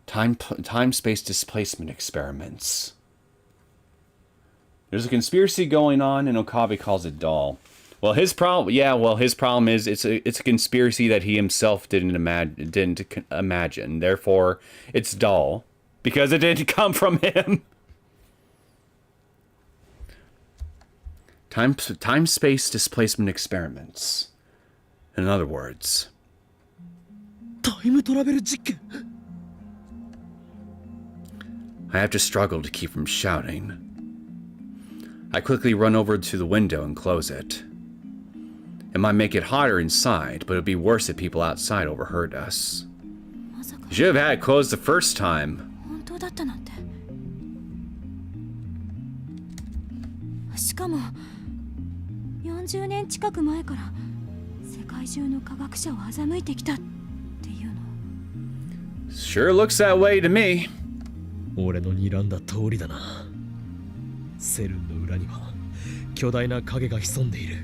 Time-space displacement experiments. There's a conspiracy going on, and Okabe calls it dull. Well, his problem is it's a conspiracy that he himself didn't imagine. Therefore, it's dull because it didn't come from him. Time-space displacement experiments. In other words. タイムトラベル実験。 I have to struggle to keep from shouting. I quickly run over to the window and close it. It might make it hotter inside, but it would be worse if people outside overheard us. You should have had it closed the first time. 本当だったなんて。しかも40年近く前から世界中の科学者を欺いてきたっていうの。 Sure looks that way to me. 俺の睨んだ通りだな。セルンの裏には巨大な影が潜んでいる。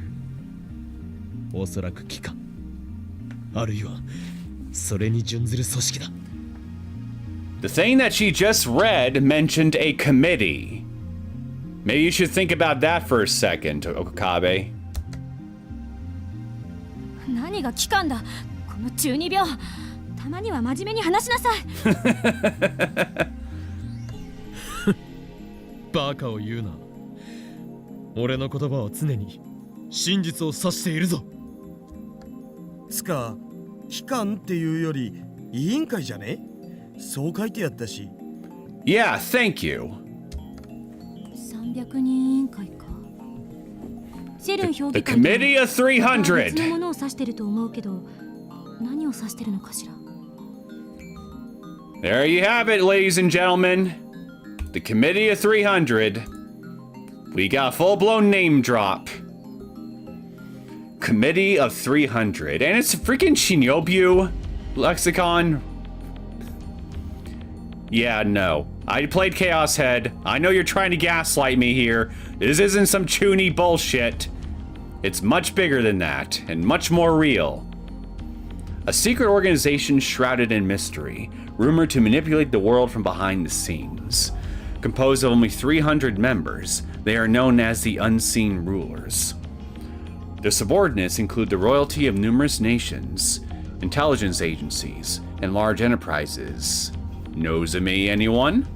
おそらく機関、あるいはそれに準ずる組織だ。The thing that she just read mentioned a committee. Maybe you should think about that for a second, Okabe. 何が機関だ、この中二病。たまには真面目に話しなさい。バカを言うな。俺の言葉は常に真実を指しているぞ。つか、機関っていうより委員会じゃね？そう書いてあったし。Yeah, thank you. 300人委員会か。セルン評議 The 会 Committee of 別のも300. のを指してると思うけど、何を指してるのかしら。There you have it, ladies and gentlemen. The Committee of 300. We got a full-blown name drop. Committee of 300. And it's a freaking Shinobu lexicon. Yeah, no. I played Chaos Head. I know you're trying to gaslight me here. This isn't some chuny bullshit. It's much bigger than that, and much more real. A secret organization shrouded in mystery, rumored to manipulate the world from behind the scenes. Composed of only 300 members, they are known as the Unseen Rulers. Their subordinates include the royalty of numerous nations, intelligence agencies, and large enterprises. Knows of me, anyone?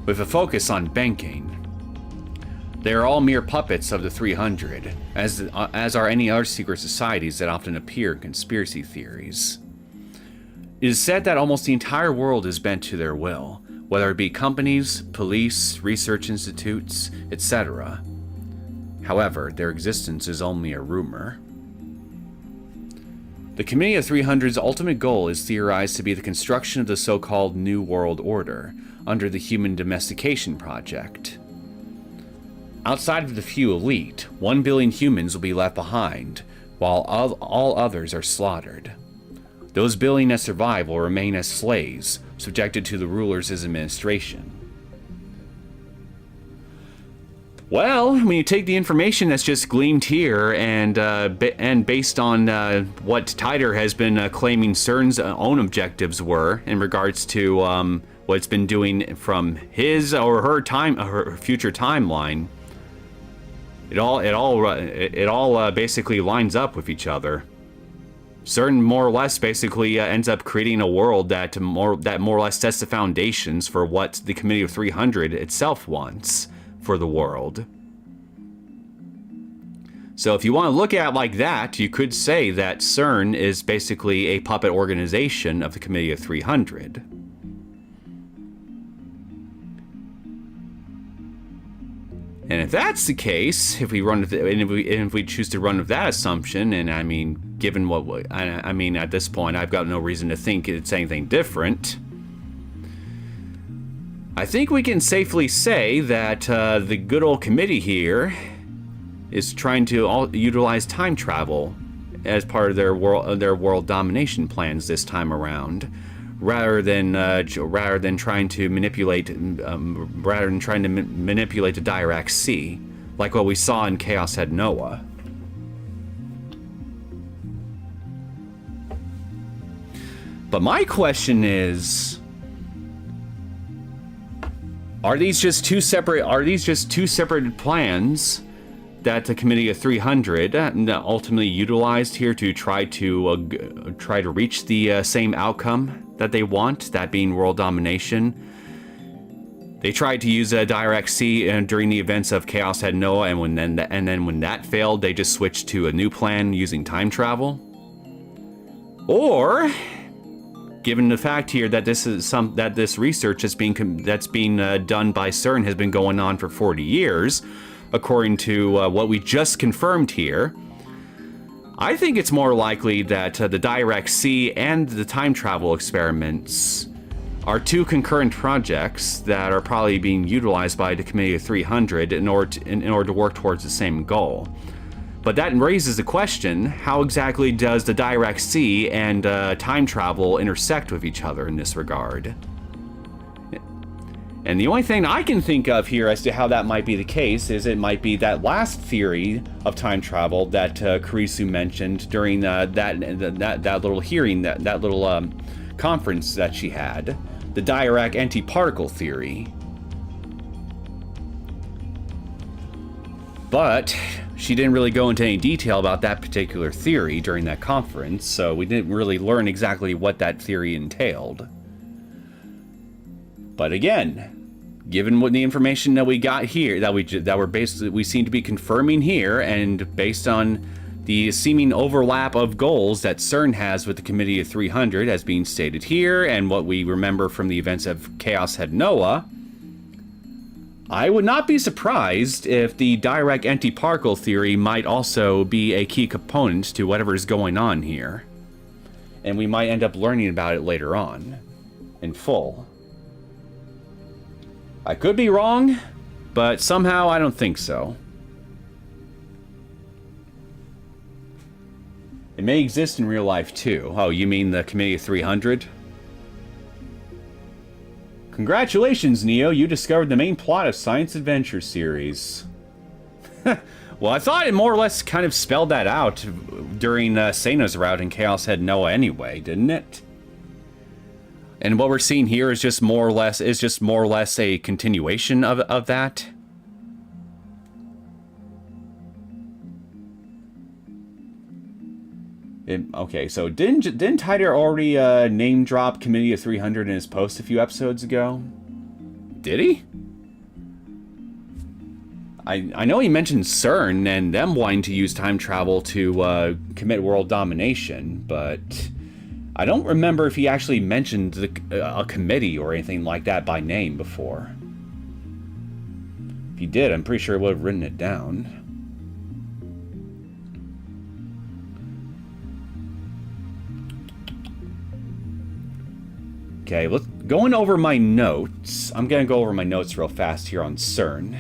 With a focus on banking. They are all mere puppets of the 300, as are any other secret societies that often appear in conspiracy theories. It is said that almost the entire world is bent to their will, whether it be companies, police, research institutes, etc. However, their existence is only a rumor. The Committee of 300's ultimate goal is theorized to be the construction of the so-called New World Order under the Human Domestication Project. Outside of the few elite, 1 billion humans will be left behind, while all others are slaughtered. Those billion that survive will remain as slaves, subjected to the rulers' administration. Well, when you take the information that's just gleamed here and based on what Tider has been claiming CERN's own objectives were in regards to what it's been doing from his or her future timeline, it all basically lines up with each other. CERN more or less basically ends up creating a world that more or less sets the foundations for what the Committee of 300 itself wants for the world. So if you want to look at it like that, you could say that CERN is basically a puppet organization of the Committee of 300. And if that's the case, if we choose to run with that assumption, and I mean, given what I mean at this point, I've got no reason to think it's anything different. I think we can safely say that the good old committee here is trying to utilize time travel as part of their world domination plans this time around, rather than trying to manipulate the Dirac Sea, like what we saw in Chaos Head Noah. But my question is, Are these just two separate plans that the Committee of 300 ultimately utilized here to try to reach the same outcome that they want, that being world domination? They tried to use Dirac Sea during the events of Chaos Head Noah, and when that failed, they just switched to a new plan using time travel. Or, given the fact here that this research that's being done by CERN has been going on for 40 years, according to what we just confirmed here, I think it's more likely that the Dirac Sea and the time travel experiments are two concurrent projects that are probably being utilized by the Committee of 300 in order to work towards the same goal. But that raises the question, how exactly does the Dirac Sea and time travel intersect with each other in this regard? And the only thing I can think of here as to how that might be the case is it might be that last theory of time travel that Kurisu mentioned during that little hearing, that little conference that she had, the Dirac antiparticle theory. But she didn't really go into any detail about that particular theory during that conference, so we didn't really learn exactly what that theory entailed. But again, given what the information that we got here, we seem to be confirming here, and based on the seeming overlap of goals that CERN has with the Committee of 300 as being stated here, and what we remember from the events of Chaos Head Noah, I would not be surprised if the Dirac antiparticle theory might also be a key component to whatever is going on here. And we might end up learning about it later on, in full. I could be wrong, but somehow I don't think so. It may exist in real life too. Oh, you mean the Committee of 300? Congratulations, Neo, you discovered the main plot of Science Adventure series. Well, I thought it more or less kind of spelled that out during Seina's route in Chaos Head Noah anyway, didn't it? And what we're seeing here is just more or less a continuation of that. Okay, so didn't Tider already name drop Committee of 300 in his post a few episodes ago? Did he? I know he mentioned CERN and them wanting to use time travel to commit world domination, but I don't remember if he actually mentioned a committee or anything like that by name before. If he did, I'm pretty sure he would have written it down. Okay, going over my notes. I'm gonna go over my notes real fast here on CERN.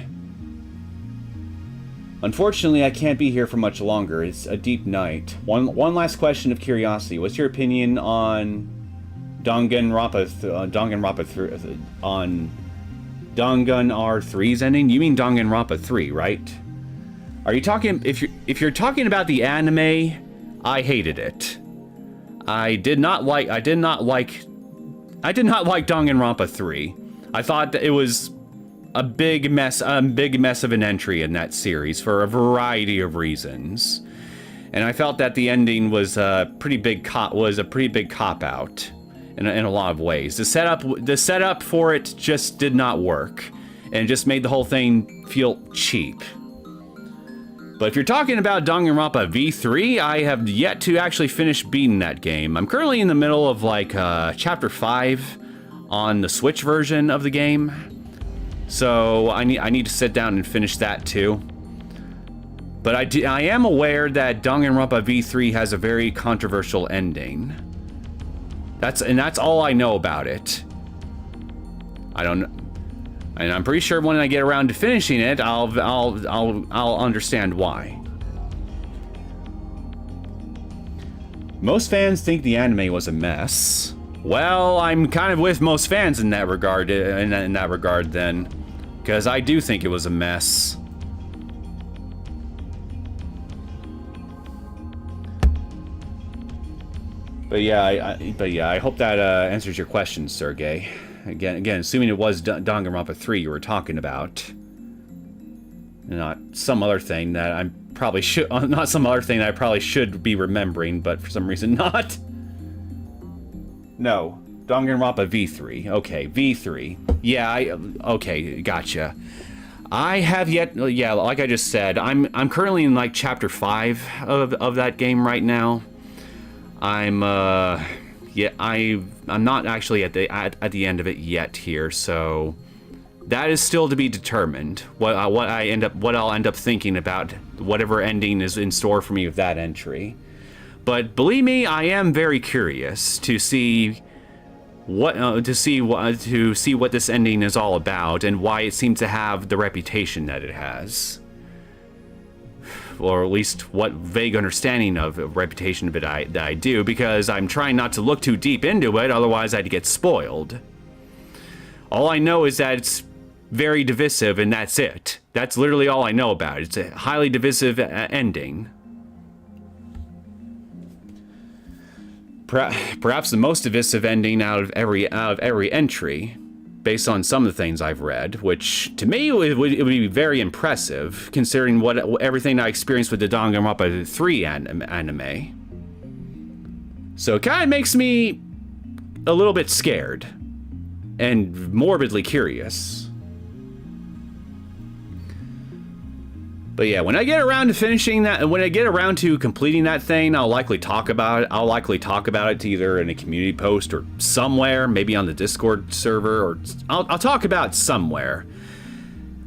Unfortunately, I can't be here for much longer. It's a deep night. One last question of curiosity. What's your opinion on Danganronpa R3's ending? You mean Danganronpa 3, right? Are you talking? If you're talking about the anime, I hated it. I did not like Danganronpa 3. I thought that it was a big mess of an entry in that series for a variety of reasons, and I felt that the ending was a pretty big cop out in a lot of ways. The setup for it just did not work, and it just made the whole thing feel cheap. But if you're talking about Danganronpa V3, I have yet to actually finish beating that game. I'm currently in the middle of like chapter 5 on the Switch version of the game. So I need to sit down and finish that too. But I am aware that Danganronpa V3 has a very controversial ending. That's all I know about it. I don't know. And I'm pretty sure when I get around to finishing it, I'll understand why. Most fans think the anime was a mess. Well, I'm kind of with most fans in that regard. In that regard, then, because I do think it was a mess. But yeah, I hope that answers your question, Sergey. Again, assuming it was Danganronpa 3 you were talking about, not some other thing that I probably should be remembering, but for some reason not. No, Danganronpa V3. Okay, V3. Yeah, okay, gotcha. I have yet, yeah, like I just said, I'm currently in like chapter 5 of that game right now. I'm not actually at the end of it yet here, so that is still to be determined. What I'll end up thinking about whatever ending is in store for me with that entry. But believe me, I am very curious to see what this ending is all about and why it seems to have the reputation that it has. Or at least what vague understanding of reputation of it that I do, because I'm trying not to look too deep into it, otherwise I'd get spoiled. All I know is that it's very divisive, and that's it. That's literally all I know about it. It's a highly divisive ending. Perhaps the most divisive ending out of every entry, based on some of the things I've read, which to me it would be very impressive, considering everything I experienced with the Danganronpa 3 anime. So it kind of makes me a little bit scared and morbidly curious. But yeah, when I get around to finishing that, when I get around to completing that thing, I'll likely talk about it. I'll likely talk about it either in a community post or somewhere, maybe on the Discord server, or I'll talk about it somewhere.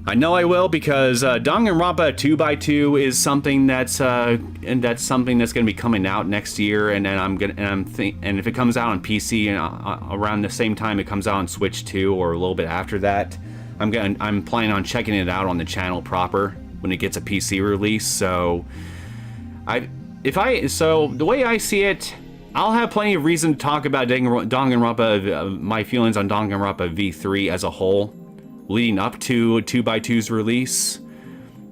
I know I will, because Danganronpa 2x2 is something that's going to be coming out next year, and if it comes out on PC around the same time it comes out on Switch 2 or a little bit after that, I'm planning on checking it out on the channel proper when it gets a PC release. So the way I see it, I'll have plenty of reason to talk about Danganronpa, my feelings on Danganronpa V3 as a whole, leading up to 2x2's release,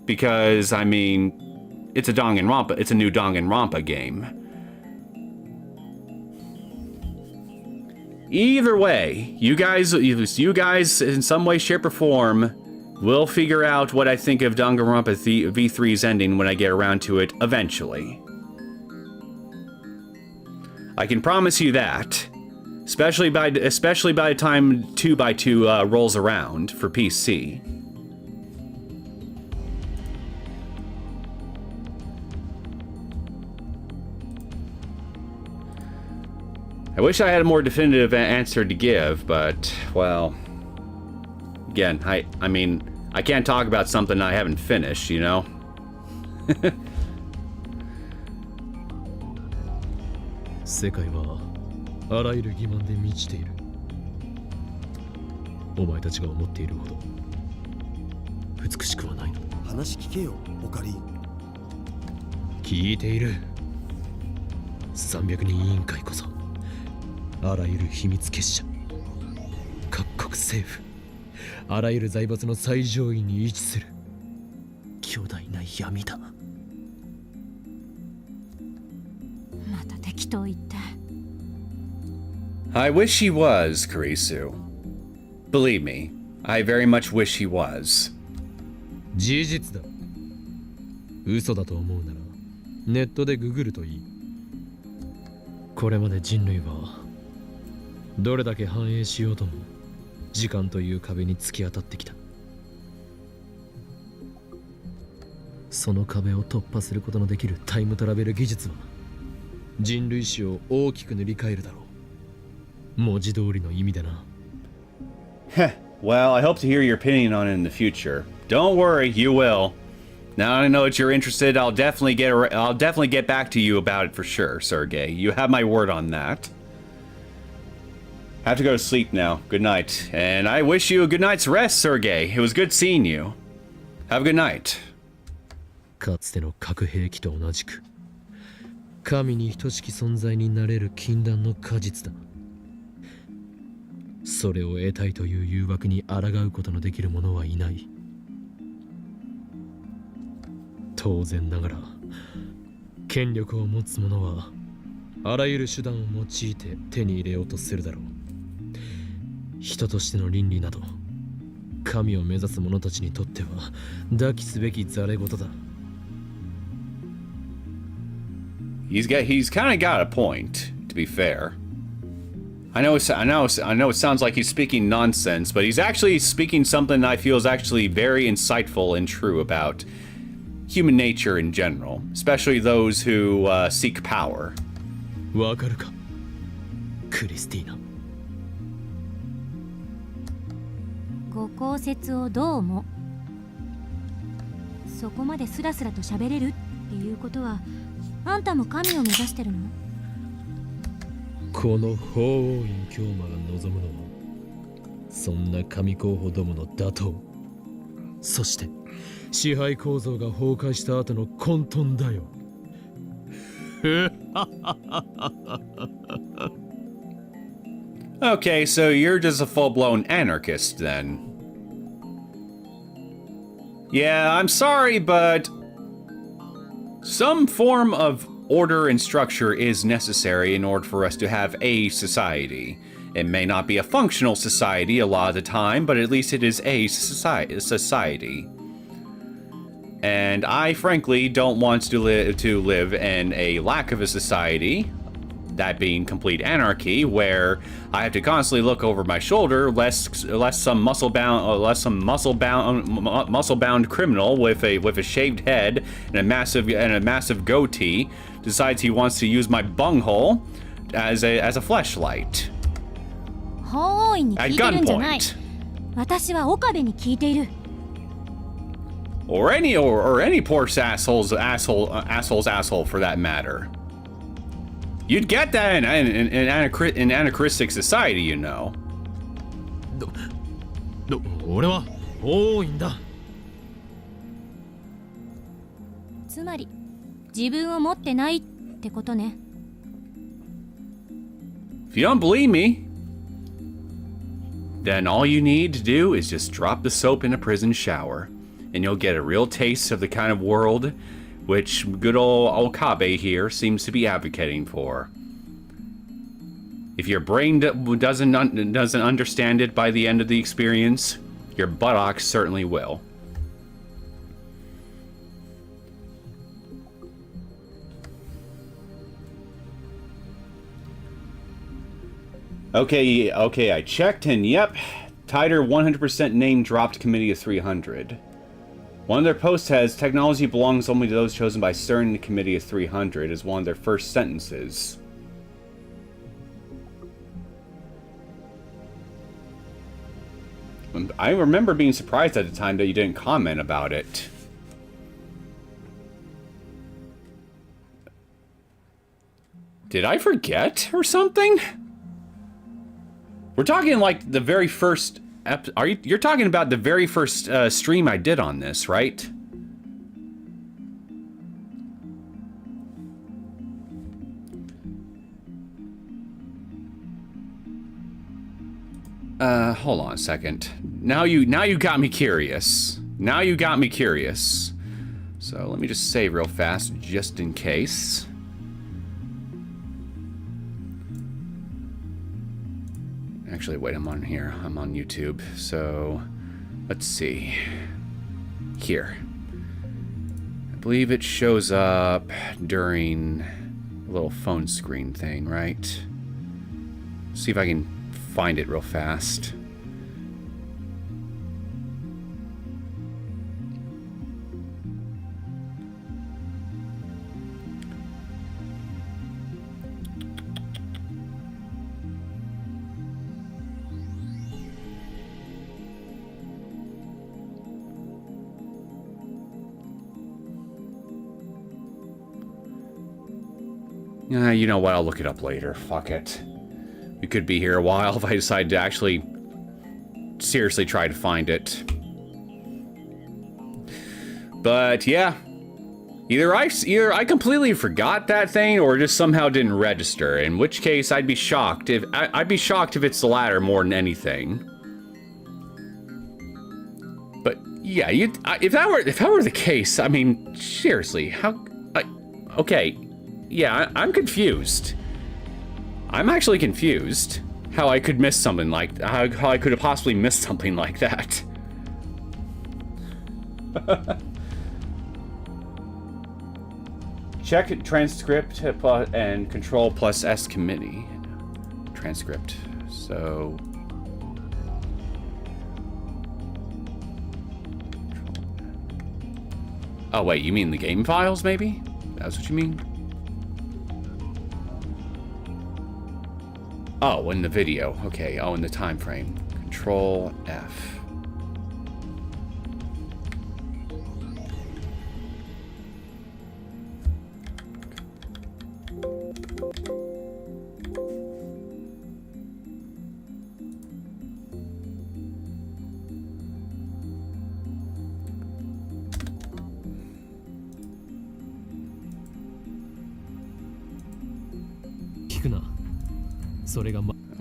because I mean, it's a new Danganronpa game. Either way, you guys in some way, shape, or form we'll figure out what I think of Danganronpa V3's ending when I get around to it eventually. I can promise you that, especially by the time 2x2 rolls around for PC. I wish I had a more definitive answer to give, but well, again, I mean, I can't talk about something I haven't finished, you know? 世界はあらゆる疑問で満ちている。お前たちが思っているほど美しくはないの。話聞けよ、オカリン。聞いている。300人委員会こそあらゆる秘密結社、各国政府、あらゆる財閥の最上位に位置する巨大な闇だ。また適当言って。 I wish he was, Kurisu. Believe me, I very much wish he was. 事実だ。嘘だと思うならネットでググるといい。これまで人類はどれだけ繁栄しようとも時間という壁に突き当たってきた。その壁を突破することのできるタイムトラベル技術は人類史を大きく塗り替えるだろう。文字通りの意味でな。Heh, well, I hope to hear your opinion on it in the future. Don't worry, you will. Now I know that you're interested. I'll definitely get back to you about it for sure, Sergey. You have my word on that. I have to go to sleep now. Good night. And I wish you a good night's rest, Sergey. It was good seeing you. Have a good night. かつての核兵器と同じく神に等しき存在になれる禁断の果実だ。それを得たいという誘惑に抗うことのできる者はいない。当然ながら権力を持つ者はあらゆる手段を用いて手に入れようとするだろう。人としての倫理など神を目指す者たちにとっては抱きすべきざれ言だ。He's kind of got a point, to be fair. I know it sounds like he's speaking nonsense, but he's actually speaking something I feel is actually very insightful and true about human nature in general, especially those who seek power. わかるか、クリスティーナ。ご公説をどう思う？そこまでスラスラと喋れるっていうことはあんたも神を目指してるの？この法王院教魔が望むのはそんな神候補どもの打倒、そして支配構造が崩壊した後の混沌だよ。Okay, so you're just a full-blown anarchist then. Yeah, I'm sorry, but some form of order and structure is necessary in order for us to have a society. It may not be a functional society a lot of the time, but at least it is a society. And I frankly don't want to live in a lack of a society, that being complete anarchy, where I have to constantly look over my shoulder lest some muscle-bound criminal with a shaved head and a massive goatee decides he wants to use my bunghole as a fleshlight. 法王院に聞 At いてるんじゃない。 gunpoint. 私は岡部に聞いている。Or any poor asshole's asshole for that matter. You'd get that in anachristic society, you know. 俺は法王院だ。つまり自分を持ってないってことね。If you don't believe me, then all you need to do is just drop the soap in a prison shower, and you'll get a real taste of the kind of world which good old Okabe here seems to be advocating for. If your brain doesn't understand it by the end of the experience, your buttocks certainly will. Okay, I checked, and yep, Tider 100% name dropped Committee of 300. One of their posts has, technology belongs only to those chosen by SERN the Committee of 300 as one of their first sentences. I remember being surprised at the time that you didn't comment about it. Did I forget or something? We're talking like the very first You're talking about the very first stream I did on this, right? Hold on a second. Now you got me curious. Now you got me curious. So let me just save real fast, just in case. Actually, wait, I'm on here. I'm on YouTube. So, let's see. Here. I believe it shows up during a little phone screen thing, right? See if I can find it real fast. You know what? I'll look it up later. Fuck it. We could be here a while if I decide to actually seriously try to find it. But yeah, either I completely forgot that thing or just somehow didn't register. In which case, I'd be shocked if it's the latter more than anything. But yeah, if that were the case, I mean, seriously, okay. Yeah, I'm confused. I'm actually confused how I could miss something like how I could have possibly missed something like that. Check transcript and control plus S committee. Transcript. So. Oh wait, you mean the game files maybe? That's what you mean? Oh, in the video. Okay. Oh, in the time frame. Control F.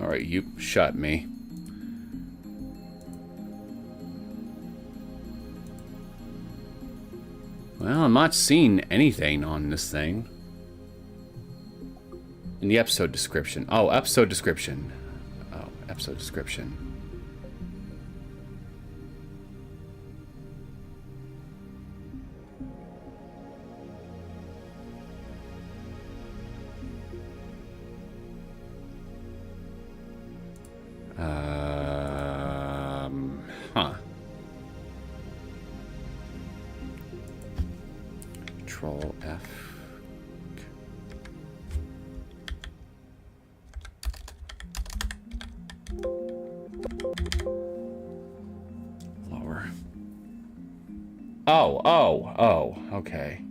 Alright, you shut me. Well, I'm not seeing anything on this thing. In the episode description. Oh, episode description. Oh, episode description. Huh. Control F. Lower. Oh, okay.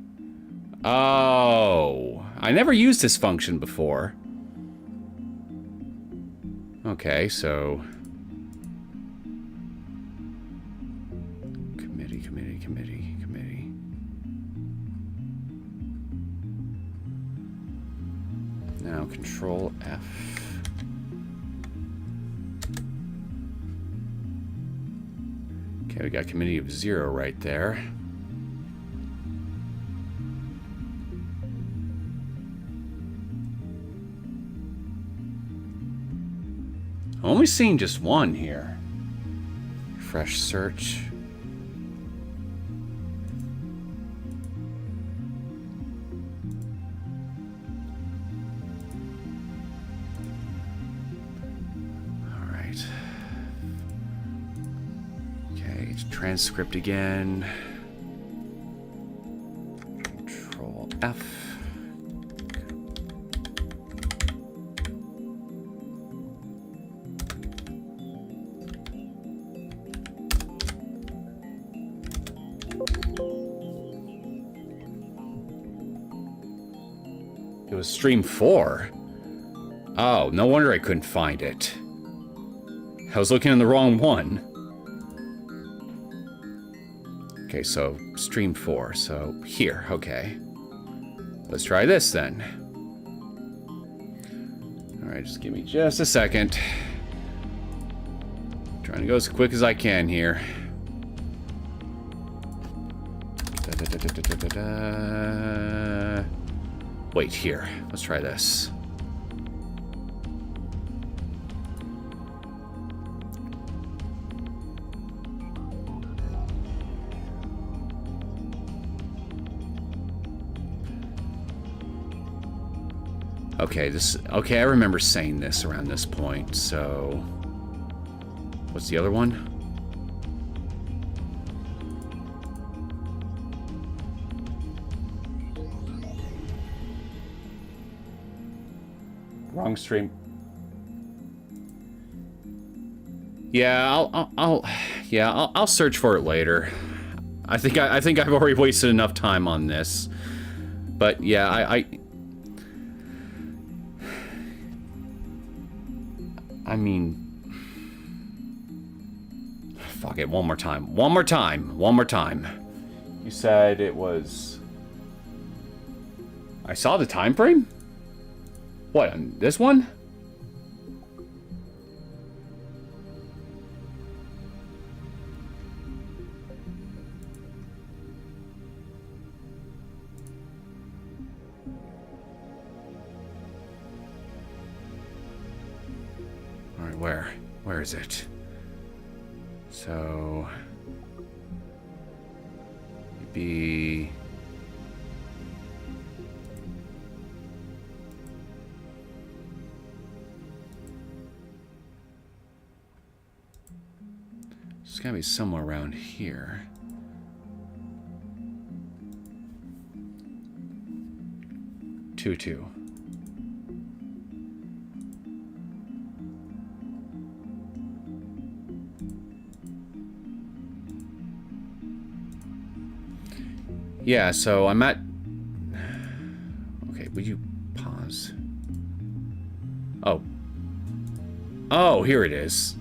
Oh, I never used this function before. Okay, so committee. Now control F. Okay, we got committee of 0 right there. I'm only seeing just one here. Fresh search. All right. Okay, transcript again. Control F. It was stream 4. Oh, no wonder I couldn't find it. I was looking in the wrong one. Okay, so stream 4. So here, okay. Let's try this then. Alright, just give me just a second. Trying to go as quick as I can here. Wait, here. Let's try this. Okay, okay, I remember saying this around this point, so what's the other one? Wrong stream. Yeah, I'll search for it later. I think I've already wasted enough time on this. But yeah, I mean, fuck it, one more time. You said it was... I saw the time frame? What, on this one? Where is it? So maybe it's gotta be somewhere around here. Two. Yeah, so I'm at... Okay, would you pause? Oh. Oh, here it is.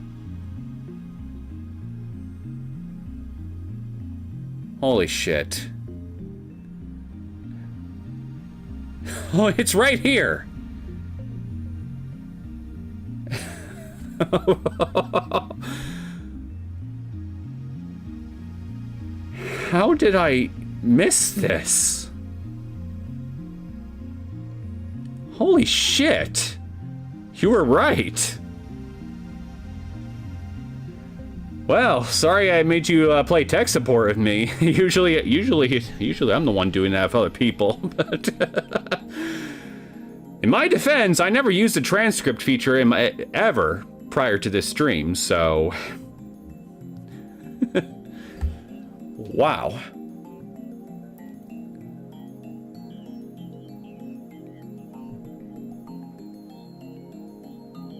Holy shit. Oh, it's right here! How did I... miss this? Holy shit! You were right. Well, sorry I made you play tech support with me. Usually I'm the one doing that with other people. But in my defense, I never used the transcript feature ever prior to this stream, so wow.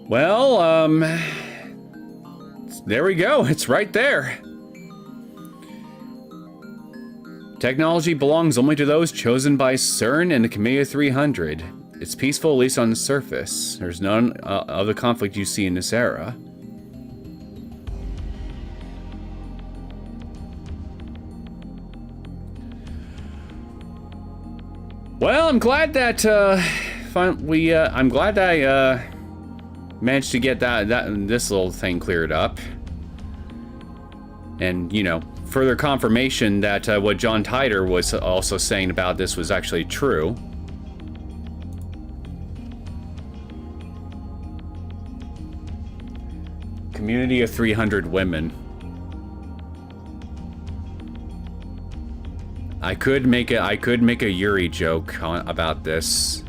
Well, there we go. It's right there. Technology belongs only to those chosen by SERN and the Committee of 300. It's peaceful, at least on the surface. There's none of the conflict you see in this era. Well, I'm glad that I'm glad I managed to get this little thing cleared up, and you know, further confirmation that what John Titor was also saying about this was actually true. Community of 300 women. I could make a Yuri joke about this,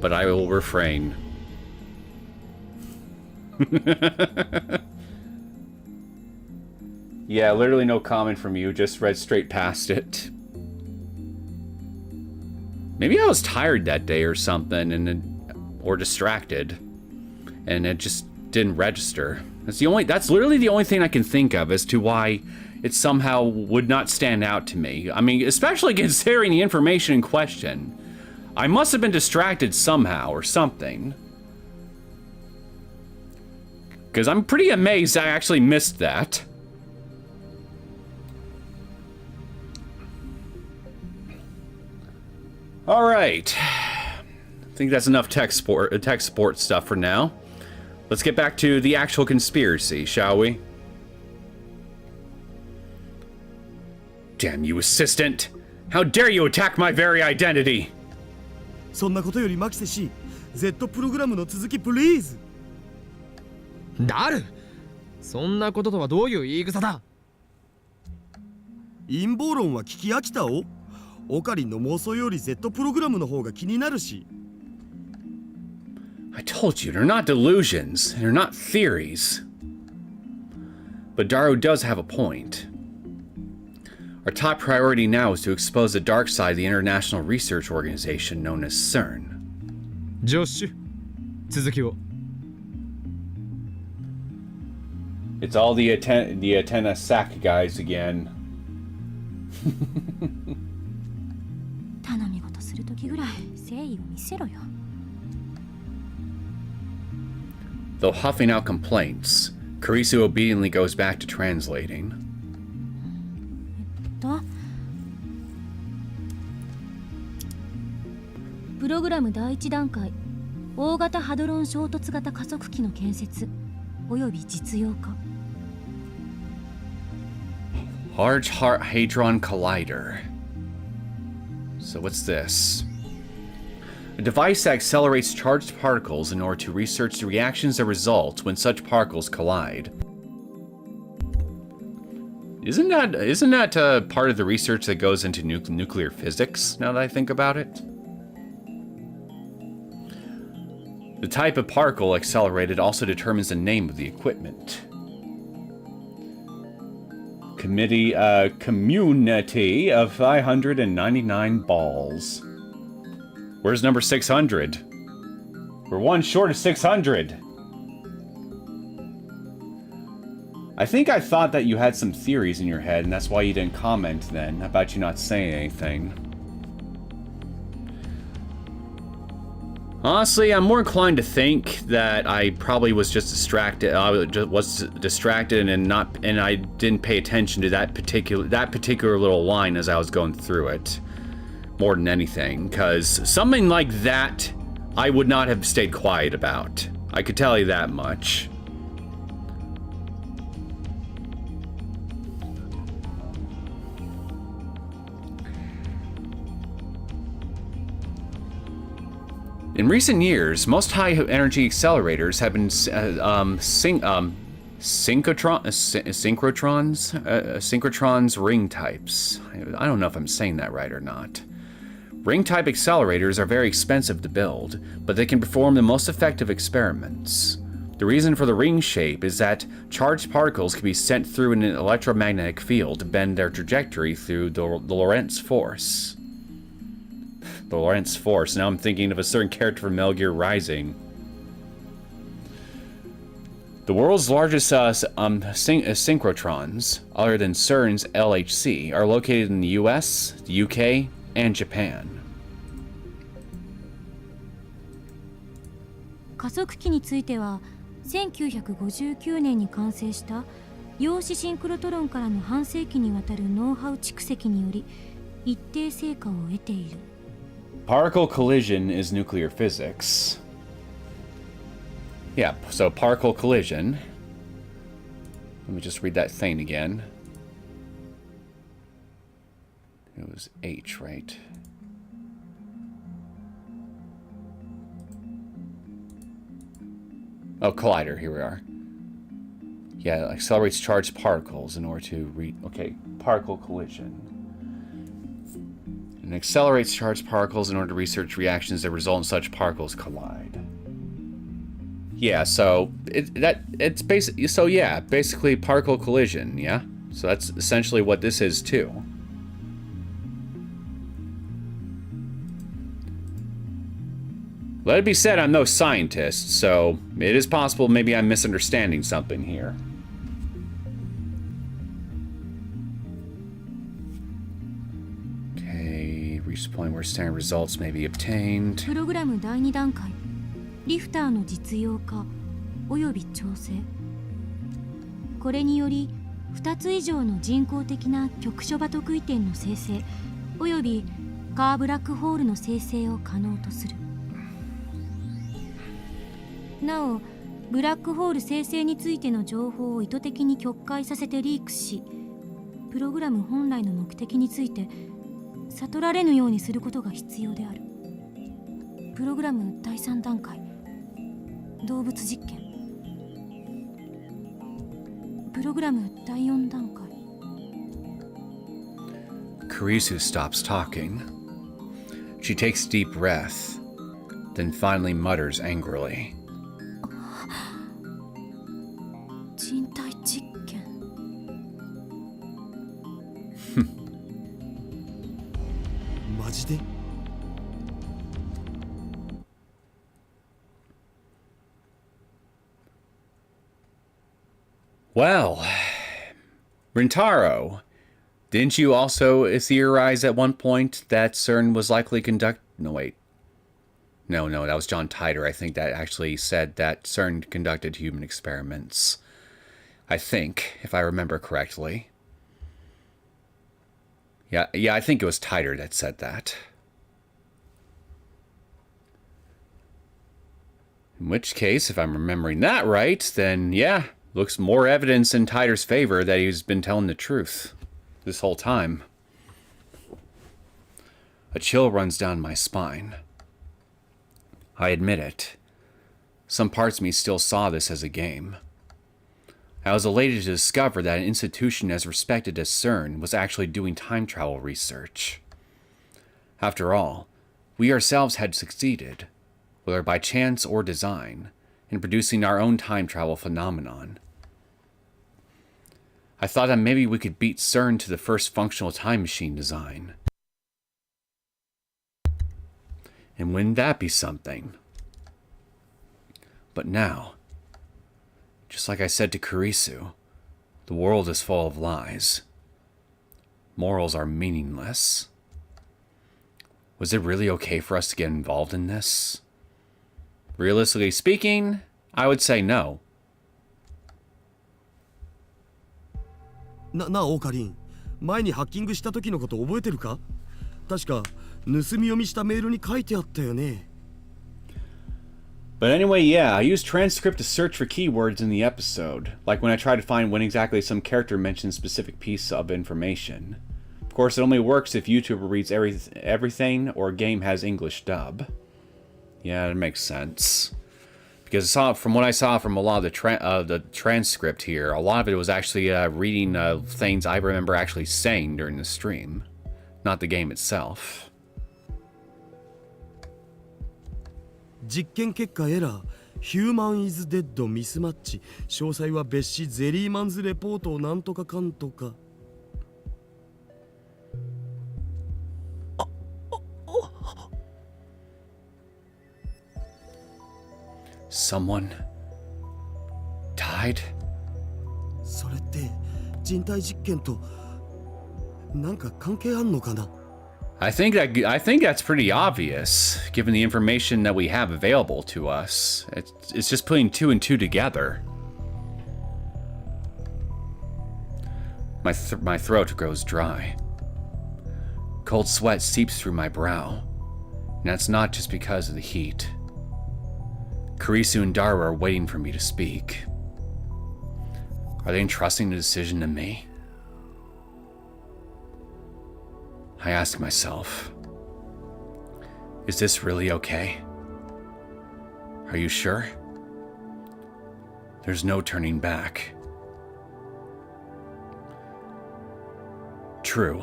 but I will refrain. Yeah, literally no comment from you, just read straight past it. Maybe I was tired that day or something, or distracted, and it just didn't register. That's literally the only thing I can think of as to why it somehow would not stand out to me. I mean, especially considering the information in question. I must have been distracted somehow or something. Because I'm pretty amazed I actually missed that. Alright. I think that's enough tech sport stuff for now. Let's get back to the actual conspiracy, shall we? Damn you, assistant! How dare you attack my very identity! そんなことよりマキセ氏 Z プログラムの続きプリーズ。ダル、そんなこととはどういう言い草だ。陰謀論は聞き飽きたお。オカリンの妄想より Z プログラムの方が気になるし。I told you, they're not delusions, they're not theories. But Daru does have a point. Our top priority now is to expose the dark side of the international research organization known as SERN. ジョッシュ、続きを。It's all the antenna sack guys again. 頼み事するときぐらい誠意を見せろよ。Though huffing out complaints, Karisu obediently goes back to translating. プログラム第一段階、大型ハドロン衝突型加速器の建設および実用化。Large Hadron Collider. So what's this? A device that accelerates charged particles in order to research the reactions that result when such particles collide. Isn't that part of the research that goes into nuclear physics, now that I think about it? The type of particle accelerated also determines the name of the equipment. Community of 599 balls. Where's number 600? We're one short of 600. I think I thought that you had some theories in your head, and that's why you didn't comment then about you not saying anything. Honestly, I'm more inclined to think that I probably was just distracted. I was distracted and I didn't pay attention to that particular little line as I was going through it, more than anything. Because something like that, I would not have stayed quiet about. I could tell you that much. In recent years, most high-energy accelerators have been synchrotrons ring types. I don't know if I'm saying that right or not. Ring-type accelerators are very expensive to build, but they can perform the most effective experiments. The reason for the ring shape is that charged particles can be sent through an electromagnetic field to bend their trajectory through the Lorentz force. The Lorentz force. Now I'm thinking of a certain character from Metal Gear Rising. The world's largest synchrotrons, other than CERN's LHC, are located in the US, the UK, and Japan. 加速器については1959年に完成した陽子シンクロトロンからの半世紀にわたるノウハウ蓄積により一定成果を得ている。Particle collision is nuclear physics. Yeah, so particle collision. Let me just read that thing again. It was H, right? Oh, collider, here we are. Yeah, it accelerates charged particles in order to okay, particle collision. And accelerates charged particles in order to research reactions that result in such particles collide. Yeah, so it's basically basically particle collision, yeah? So that's essentially what this is too. Let it be said, I'm no scientist, so it is possible maybe I'm misunderstanding something here. Reach the point where standard results may be obtained. プログラム第2段階リフターの実用化および調整。これにより2つ以上の人工的な局所場特異点の生成およびカーブラックホールの生成を可能とする。なおブラックホール生成についての情報を意図的に曲解させてリークし、プログラム本来の目的について悟られぬようにすることが必要である。プログラム第3段階、動物実験。プログラム第4段階。Kurisu stops talking. She takes a deep breath, then finally mutters angrily. 人体実験。マジで？ Well, Rintaro, didn't you also theorize at one point that CERN was likely No, wait. No, that was John Titor. I think that actually said that CERN conducted human experiments. I think, if I remember correctly. Yeah, I think it was Titor that said that. In which case, if I'm remembering that right, then yeah, looks more evidence in Titor's favor that he's been telling the truth this whole time. A chill runs down my spine. I admit it. Some parts of me still saw this as a game. I was elated to discover that an institution as respected as CERN was actually doing time travel research. After all, we ourselves had succeeded, whether by chance or design, in producing our own time travel phenomenon. I thought that maybe we could beat CERN to the first functional time machine design. And wouldn't that be something? But now, just like I said to Kurisu, the world is full of lies. Morals are meaningless. Was it really okay for us to get involved in this? Realistically speaking, I would say no. なあオカリン、前にハッキングした時のこと覚えてるか？確か盗み読みしたメールに書いてあったよね。 But anyway, yeah, I used transcript to search for keywords in the episode, like when I try to find when exactly some character mentions a specific piece of information. Of course, it only works if YouTuber reads everything or a game has English dub. Yeah, it makes sense. Because from what I saw from a lot of the transcript here, a lot of it was actually reading things I remember actually saying during the stream, not the game itself. 実験結果エラー、ヒューマンイズデッドミスマッチ、詳細は別紙ゼリーマンズレポートをなんとかかんとか。Someone died? それって人体実験となんか関係あんのかな？ I think that's pretty obvious, given the information that we have available to us. It's just putting two and two together. My throat grows dry. Cold sweat seeps through my brow, and that's not just because of the heat. Kurisu and Daru are waiting for me to speak. Are they entrusting the decision to me? I ask myself, is this really okay? Are you sure? There's no turning back. True,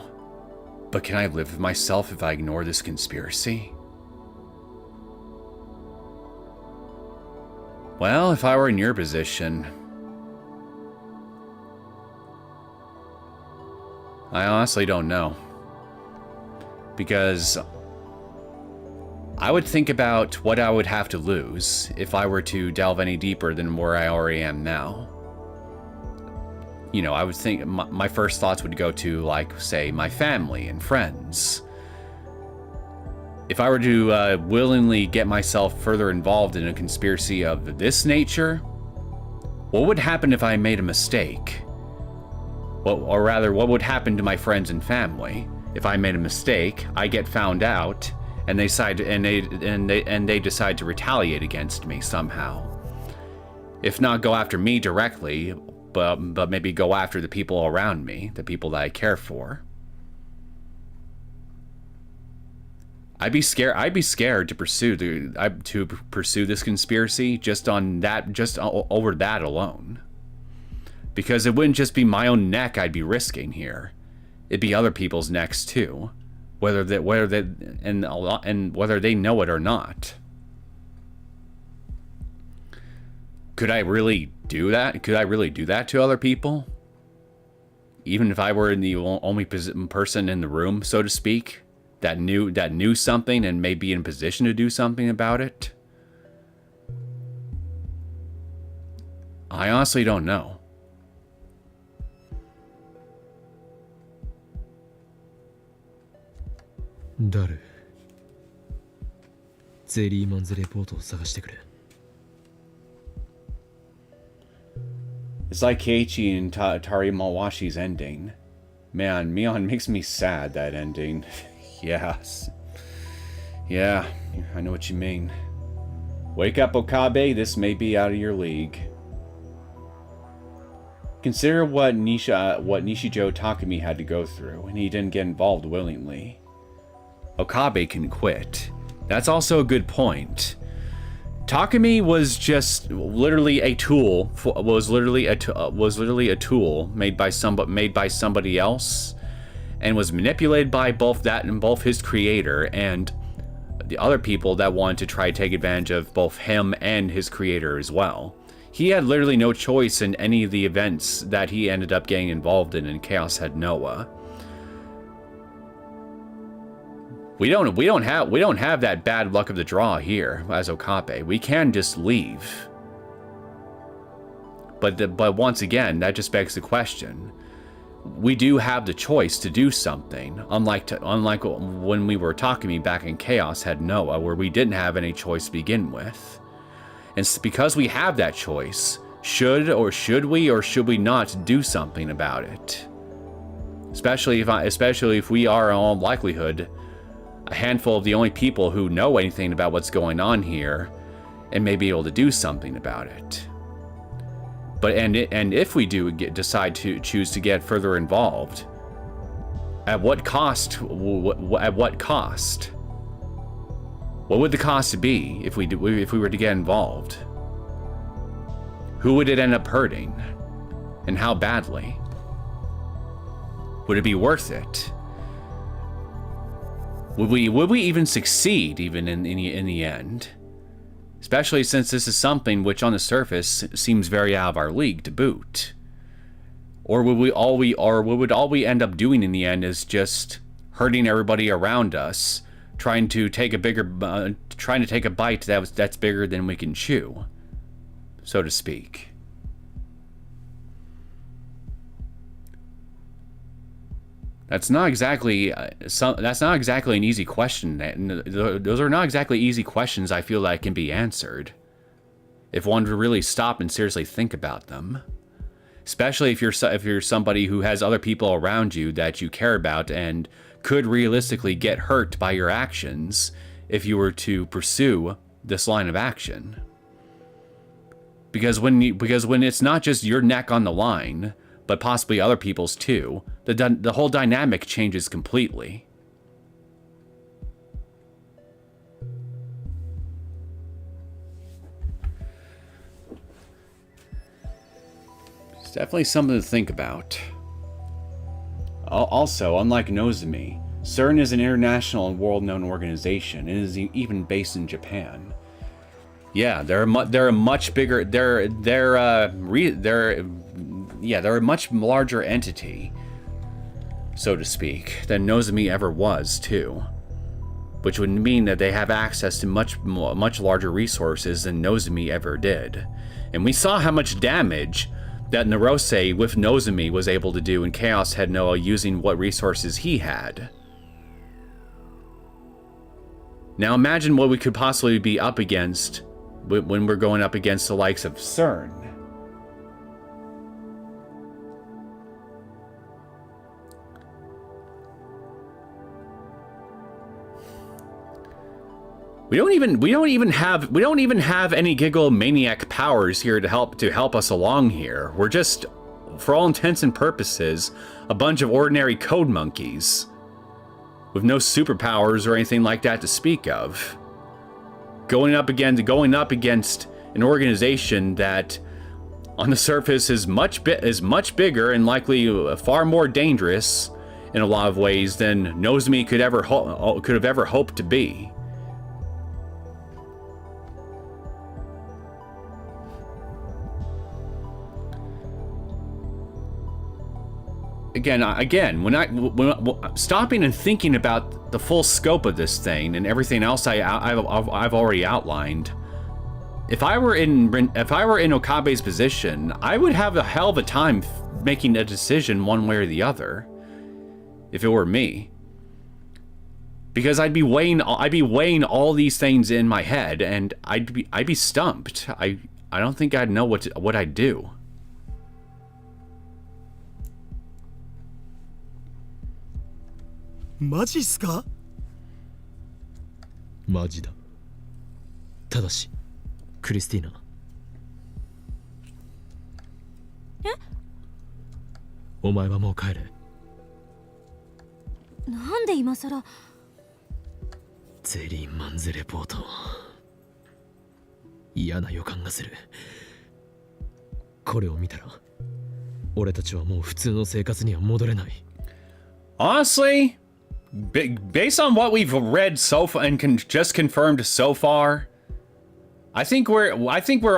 but can I live with myself if I ignore this conspiracy? Well, if I were in your position, I honestly don't know. Because I would think about what I would have to lose if I were to delve any deeper than where I already am now. You know, I would think my first thoughts would go to, like, say, my family and friends. If I were to willingly get myself further involved in a conspiracy of this nature, What would happen if I made a mistake? Or rather, what would happen to my friends and family? If I made a mistake, I get found out, and they decide to retaliate against me somehow. If not go after me directly, but maybe go after the people around me, the people that I care for. I'd be scared to pursue this conspiracy just over that alone. Because it wouldn't just be my own neck I'd be risking here. It'd be other people's necks too, whether they know it or not. Could I really do that? Could I really do that to other people? Even if I were the only person in the room, so to speak, that knew something and may be in position to do something about it? I honestly don't know. Daru, ゼリーマンズレポートを探してくれ。 It's like Keiichi and Tari Mawashi's ending. Man, Mion makes me sad, that ending. Yes. Yeah, I know what you mean. Wake up, Okabe, this may be out of your league. Consider what Nishijo Takumi had to go through, and he didn't get involved willingly. Okabe can quit. That's also a good point. Takumi was just literally a tool. Was literally a tool made by somebody else, and was manipulated by both his creator and the other people that wanted to try to take advantage of both him and his creator as well. He had literally no choice in any of the events that he ended up getting involved in Chaos Head Noah. We don't have that bad luck of the draw here as Okabe. We can just leave. But once again, that just begs the question. We do have the choice to do something, unlike when we were Takumi back in Chaos Head Noah, where we didn't have any choice to begin with. And because we have that choice, should we not do something about it? Especially if we are in all likelihood a handful of the only people who know anything about what's going on here and may be able to do something about it. But if we do decide to choose to get further involved, at what cost? At what cost? What would the cost be if we were to get involved? Who would it end up hurting, and how badly? Would it be worth it? Would we even succeed in the end? Especially since this is something which on the surface seems very out of our league to boot. Or would all we end up doing in the end is just hurting everybody around us, trying to take a bite that's bigger than we can chew, so to speak. That's not exactly an easy question. Those are not exactly easy questions I feel like can be answered if one would really stop and seriously think about them. Especially if you're somebody who has other people around you that you care about and could realistically get hurt by your actions if you were to pursue this line of action. Because when it's not just your neck on the line, but possibly other people's too, the whole dynamic changes completely. It's definitely something to think about. Also, unlike Nozomi, SERN is an international and world-known organization and is even based in Japan. Yeah, they're a much bigger. They're a much larger entity, so to speak, than Nozomi ever was too. Which would mean that they have access to much larger resources than Nozomi ever did. And we saw how much damage that Narose with Nozomi was able to do in Chaos Head Noah using what resources he had. Now imagine what we could possibly be up against when we're going up against the likes of SERN. We don't even have any giggle-maniac powers here to help us along here. We're just, for all intents and purposes, a bunch of ordinary code monkeys with no superpowers or anything like that to speak of. Going up against an organization that, on the surface, is much bigger and likely far more dangerous in a lot of ways than Nozomi could have ever hoped to be. Again, when stopping and thinking about the full scope of this thing and everything else I've already outlined, if I were in Okabe's position, I would have a hell of a time making a decision one way or the other. If it were me, because I'd be weighing all these things in my head, and I'd be stumped. I don't think I'd know what I'd do. Majiっすか? マジだ。ただし、クリスティーナ。え？お前はもう帰れ。なんで今さら。ゼリーマンズレポート。嫌な予感がする。これを見たら、俺たちはもう普通の生活には戻れない。Honestly, based on what we've read so far and just confirmed so far, I think we're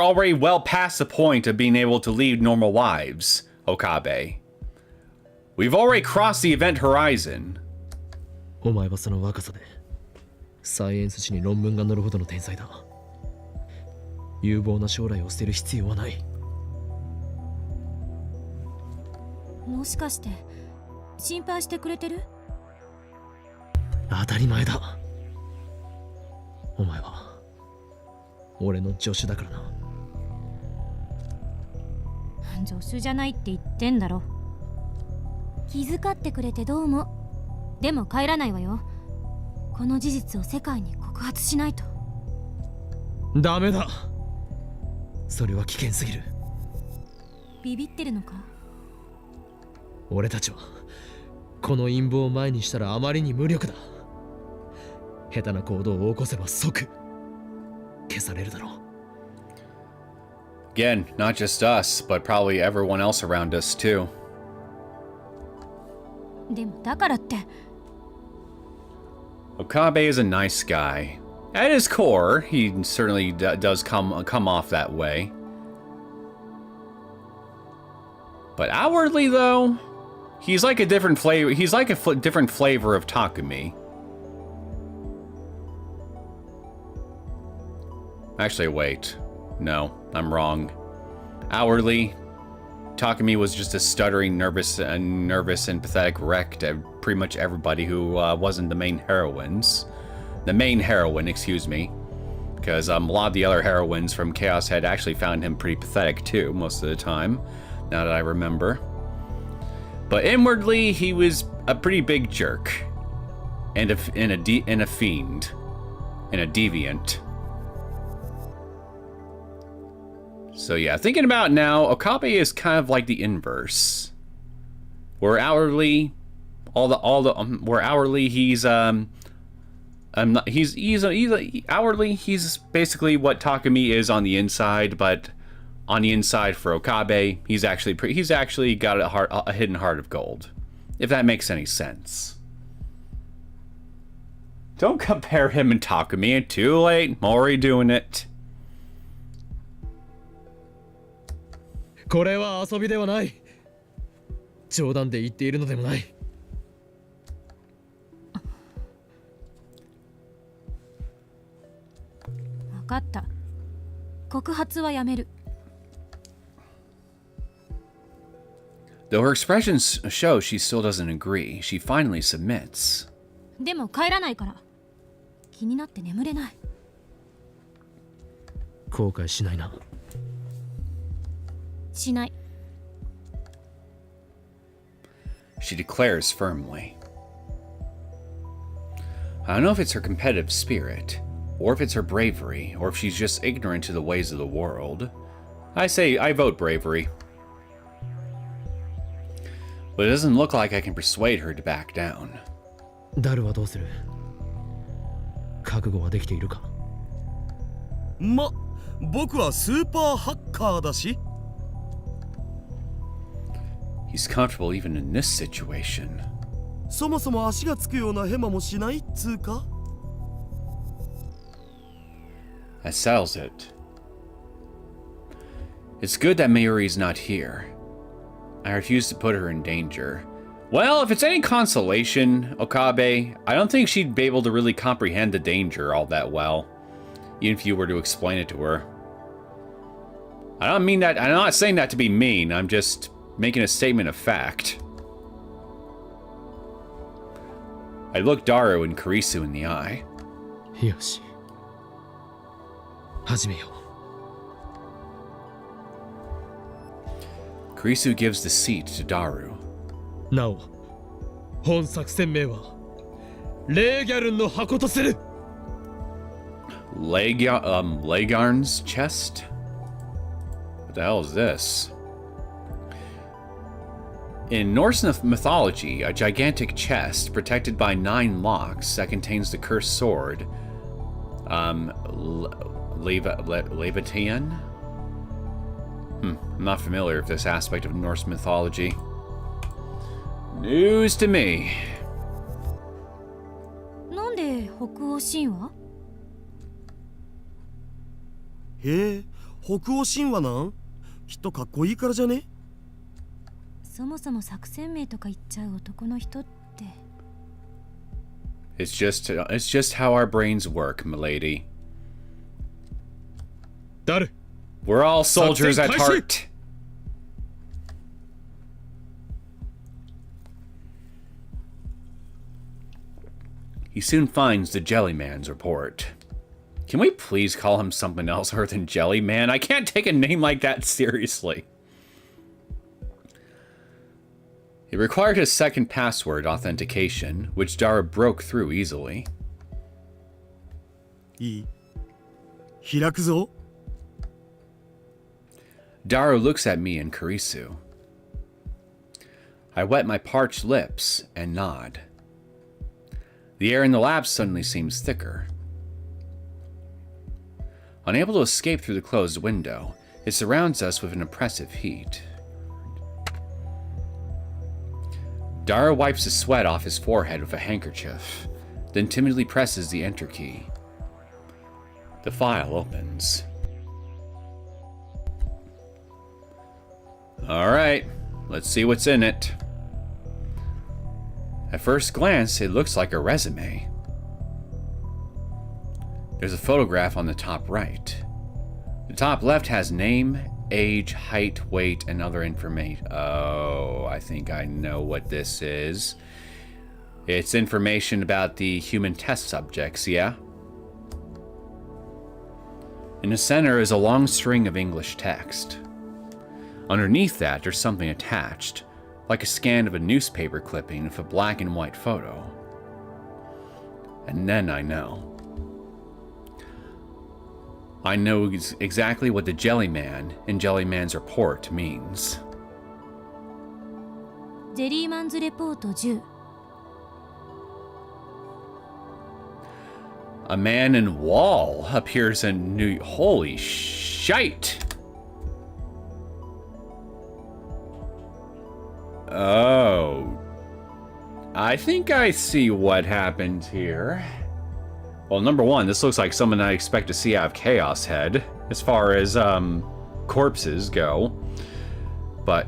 already well past the point of being able to lead normal lives, Okabe. We've already crossed the event horizon. お前はその若さでサイエンス誌に論文が載るほどの天才だ。有望な将来を捨てる必要はない。もしかして心配してくれてる？当たり前だ。お前は俺の助手だからな。助手じゃないって言ってんだろ。気遣ってくれてどうも。でも帰らないわよ。この事実を世界に告発しないと。ダメだ。それは危険すぎる。ビビってるのか？俺たちはこの陰謀を前にしたらあまりに無力だ。下手な行動を起こせば即消されるだろう。Again, not just us, but probably everyone else around us too. でもだからって。Okabe is a nice guy. At his core, he certainly does come off that way. But outwardly, though, he's like a different flavor. He's like a different flavor of Takumi. Actually, wait. No, I'm wrong. Outwardly, Takumi was just a stuttering, nervous and pathetic wreck to pretty much everybody who wasn't the main heroines. The main heroine, excuse me. Because a lot of the other heroines from Chaos had actually found him pretty pathetic too, most of the time, now that I remember. But inwardly, he was a pretty big jerk. And a fiend. And a deviant. So yeah, thinking about it now, Okabe is kind of like the inverse. Where outwardly, he's outwardly he's basically what Takumi is on the inside, but on the inside for Okabe, he's actually got a hidden heart of gold. If that makes any sense. Don't compare him and Takumi. Too late. I'm already doing it. これは遊びではない。冗談で言っているのでもない。分かった。告発はやめる。Though her expressions show she still doesn't agree, she finally submits. でも帰らないから。気になって眠れない。後悔しないな。しない。 She declares firmly. I don't know if it's her competitive spirit, or if it's her bravery, or if she's just ignorant to the ways of the world. I vote bravery. But it doesn't look like I can persuade her to back down. ダルはどうする？覚悟はできているか？僕はスーパーハッカーだし。He's comfortable even in this situation. そもそも足がつくようなヘマもしないっつうか。That settles it. It's good that Mayuri's not here. I refuse to put her in danger. Well, if it's any consolation, Okabe, I don't think she'd be able to really comprehend the danger all that well, even if you were to explain it to her. I don't mean that, I'm not saying that to be mean, I'm just making a statement of fact. I looked Daru and Kurisu in the eye. よし。始めよう。 Kurisu gives the seat to Daru. なお、本作戦名はレーギャルンの箱とする。Legarn's chest? What the hell is this? In Norse mythology, a gigantic chest protected by 9 locks that contains the cursed sword, Levitian? I'm not familiar with this aspect of Norse mythology. News to me. なんで北欧神話？へえ、北欧神話なん？きっとかっこいいからじゃね？そもそも作戦名とか言っちゃう男の人って。It's just how our brains work, milady. 誰？ We're all soldiers at heart. He soon finds the Jellyman's report. Can we please call him something else other than Jellyman? I can't take a name like that seriously. It required a second password authentication, which Daru broke through easily. いい？開くぞ。Daru looks at me and Kurisu. I wet my parched lips and nod. The air in the lab suddenly seems thicker. Unable to escape through the closed window, it surrounds us with an oppressive heat. Daru wipes the sweat off his forehead with a handkerchief, then timidly presses the enter key. The file opens. Alright, let's see what's in it. At first glance, it looks like a resume. There's a photograph on the top right. The top left has name, age, height, weight, and other information. Oh, I think I know what this is. It's information about the human test subjects, yeah? In the center is a long string of English text. Underneath that, there's something attached, like a scan of a newspaper clipping with a black and white photo. And then I know. I know exactly what the Jellyman in Jellyman's report means. ジェリーマンズレポート10。 A man in wall appears in New... Holy shite! Oh. I think I see what happened here. Well, number one, this looks like someone I expect to see out of Chaos Head, as far as, corpses go. But,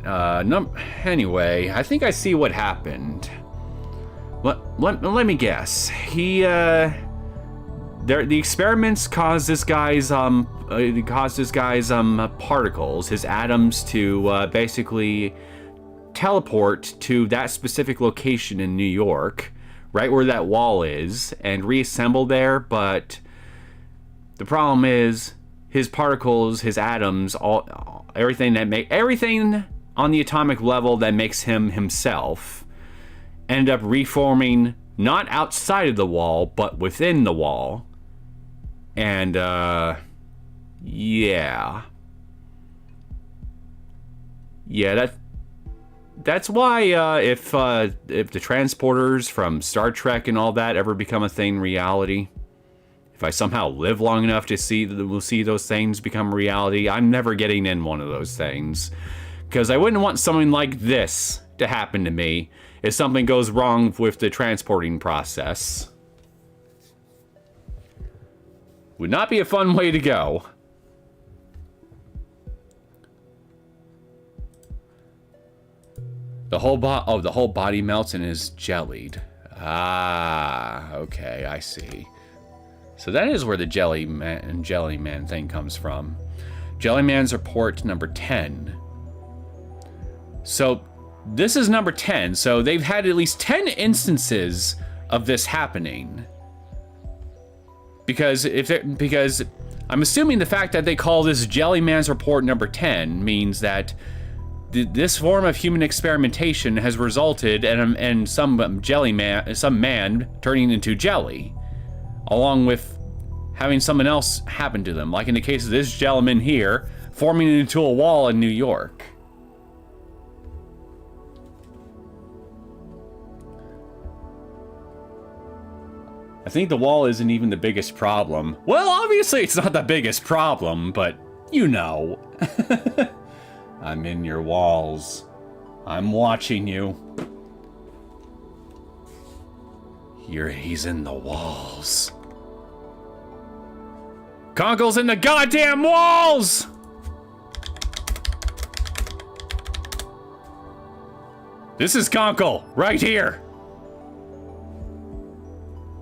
anyway, I think I see what happened. Let me guess. The experiments caused this guy's, particles, his atoms, to, basically teleport to that specific location in New York, right where that wall is, and reassemble there, but the problem is his particles, his atoms, everything on the atomic level that makes him himself end up reforming not outside of the wall, but within the wall. And, yeah. Yeah, that's why, if the transporters from Star Trek and all that ever become a thing in reality, if I somehow live long enough to see those things become reality, I'm never getting in one of those things. Because I wouldn't want something like this to happen to me if something goes wrong with the transporting process. Would not be a fun way to go. The whole body melts and is jellied. Ah, okay, I see. So that is where the jelly man thing comes from. Jellyman's report number 10. So this is number 10. So they've had at least 10 instances of this happening. Because I'm assuming the fact that they call this Jellyman's report number 10 means that this form of human experimentation has resulted in some man turning into jelly, along with having someone else happen to them, like in the case of this gentleman here, forming into a wall in New York. I think the wall isn't even the biggest problem. Well, obviously it's not the biggest problem, but you know. I'm in your walls. I'm watching you. He's in the walls. Conkle's in the goddamn walls! This is Conkle, right here.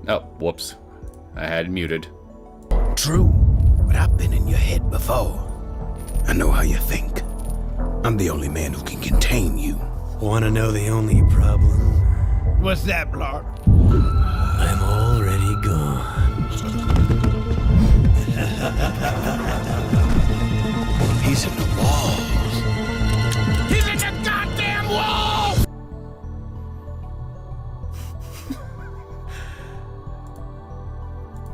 Oh, whoops. I had it muted. True, but I've been in your head before. I know how you think. I'm the only man who can contain you. Want to know the only problem? What's that, Blark? I'm already gone. He's in the walls. He's in the goddamn walls!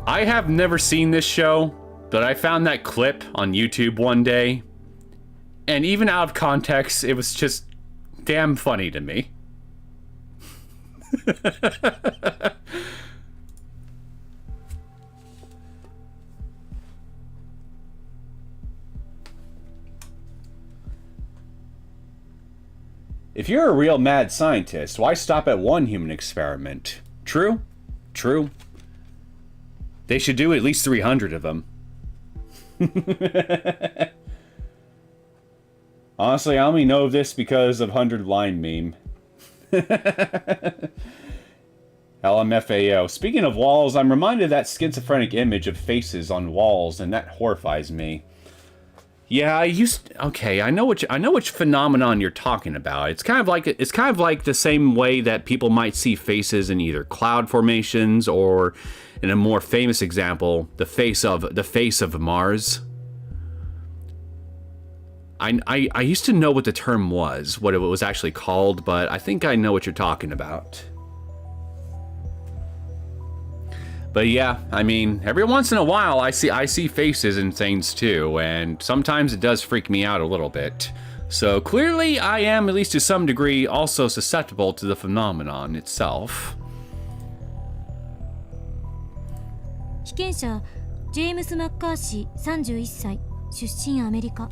I have never seen this show, but I found that clip on YouTube one day. And even out of context, it was just damn funny to me. If you're a real mad scientist, why stop at one human experiment? True? True. They should do at least 300 of them. Honestly, I only know of this because of 100-line meme. LMFAO. Speaking of walls, I'm reminded of that schizophrenic image of faces on walls, and that horrifies me. Yeah, okay, I know which phenomenon you're talking about. It's kind of like the same way that people might see faces in either cloud formations or, in a more famous example, the face of Mars. I used to know what the term was, what it was actually called, but I think I know what you're talking about. But yeah, I mean, every once in a while I see faces and things too, and sometimes it does freak me out a little bit. So clearly I am, at least to some degree, also susceptible to the phenomenon itself. 被験者ジェームス・マッカーシー31歳出身アメリカ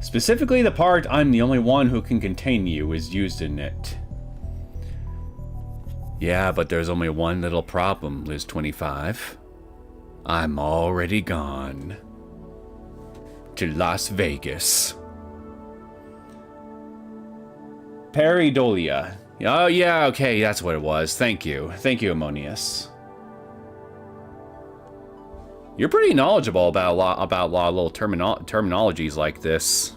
Specifically, the part "I'm the only one who can contain you" is used in it. Yeah, but there's only one little problem, Liz 25. I'm already gone. To Las Vegas. Pareidolia. Oh yeah, okay, that's what it was. Thank you. Thank you, Ammonius. You're pretty knowledgeable about a lot of little terminologies like this.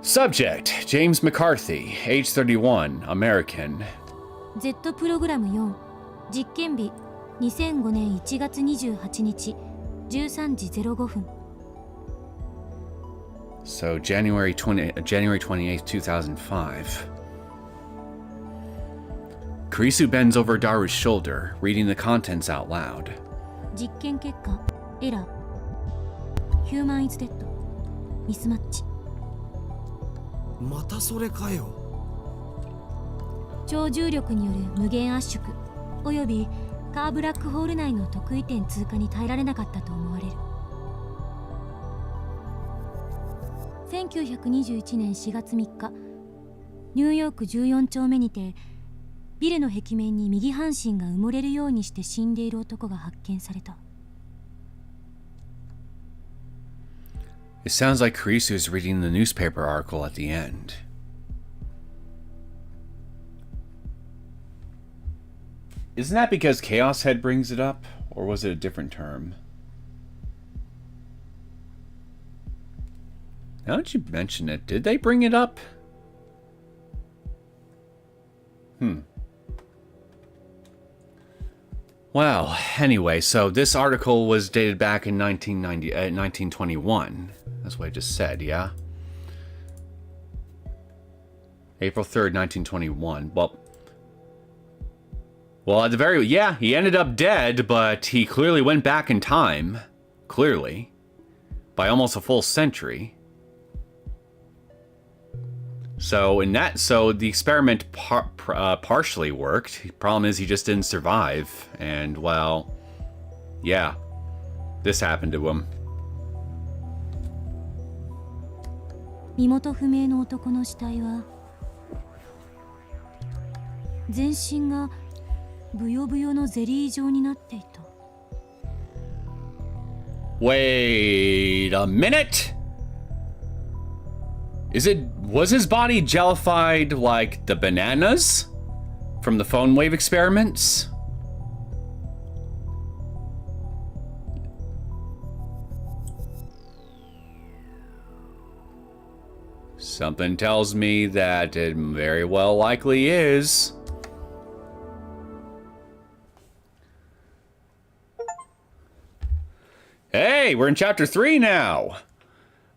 Subject, James McCarthy, age 31, American. Z プログラム4実験日2005年1月28日13時05分 So January 28th, 2005. Kurisu bends over Daru's shoulder, reading the contents out loud. 実験結果エラー Human is dead ミスマッチまたそれかよ。超重力による無限圧縮およびカーブラックホール内の特異点通過に耐えられなかったと思われる。1921年4月3日ニューヨーク14丁目にてビルの壁面に右半身が埋もれるようにして死んでいる男が発見された。 It sounds like Kurisu is reading the newspaper article at the end. Isn't that because Chaos Head brings it up? Or was it a different term? Now that you mention it, did they bring it up? Well, anyway, so this article was dated back in 1921. That's what I just said, yeah? April 3rd, 1921. Well, at the very... Yeah, he ended up dead, but he clearly went back in time. Clearly. By almost a full century. So, the experiment partially worked. The problem is he just didn't survive. And, well... Yeah. This happened to him. 身元不明の男の死体は全身がブヨブヨのゼリー状になっていた。 Wait a minute! Was his body jellified like the bananas from the phone wave experiments? Something tells me that it very well likely is. Hey, we're in chapter 3 now.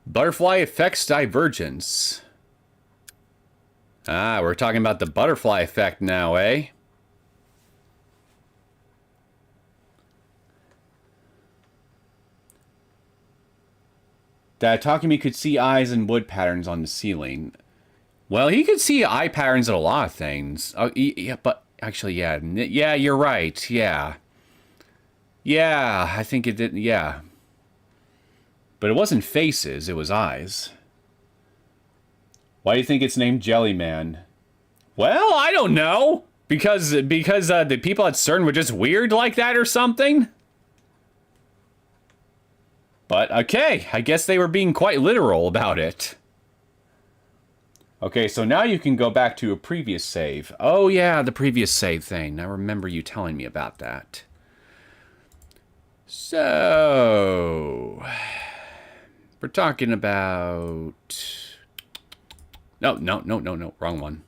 Butterfly effects divergence. Ah, we're talking about the butterfly effect now, eh? That Takumi could see eyes and wood patterns on the ceiling. Well, he could see eye patterns in a lot of things. Oh, yeah, but actually, yeah. Yeah, you're right. Yeah. Yeah, I think it did. Yeah. But it wasn't faces, it was eyes. Why do you think it's named Jellyman? Well, I don't know. Because the people at CERN were just weird like that or something? But, okay, I guess they were being quite literal about it. Okay, so now you can go back to a previous save. Oh yeah, the previous save thing. I remember you telling me about that. So... we're talking about... No, wrong one.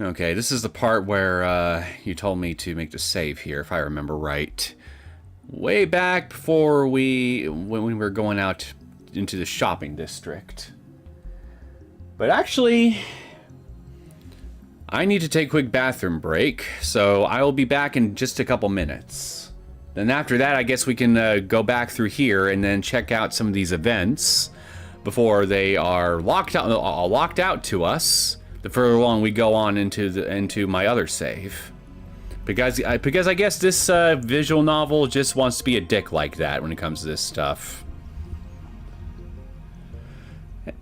Okay, this is the part where you told me to make the save here, if I remember right. Way back before when we were going out into the shopping district. But actually, I need to take a quick bathroom break, so I will be back in just a couple minutes. Then after that, I guess we can go back through here and then check out some of these events before they are locked out to us. The further along we go on into my other save, because I guess this visual novel just wants to be a dick like that when it comes to this stuff.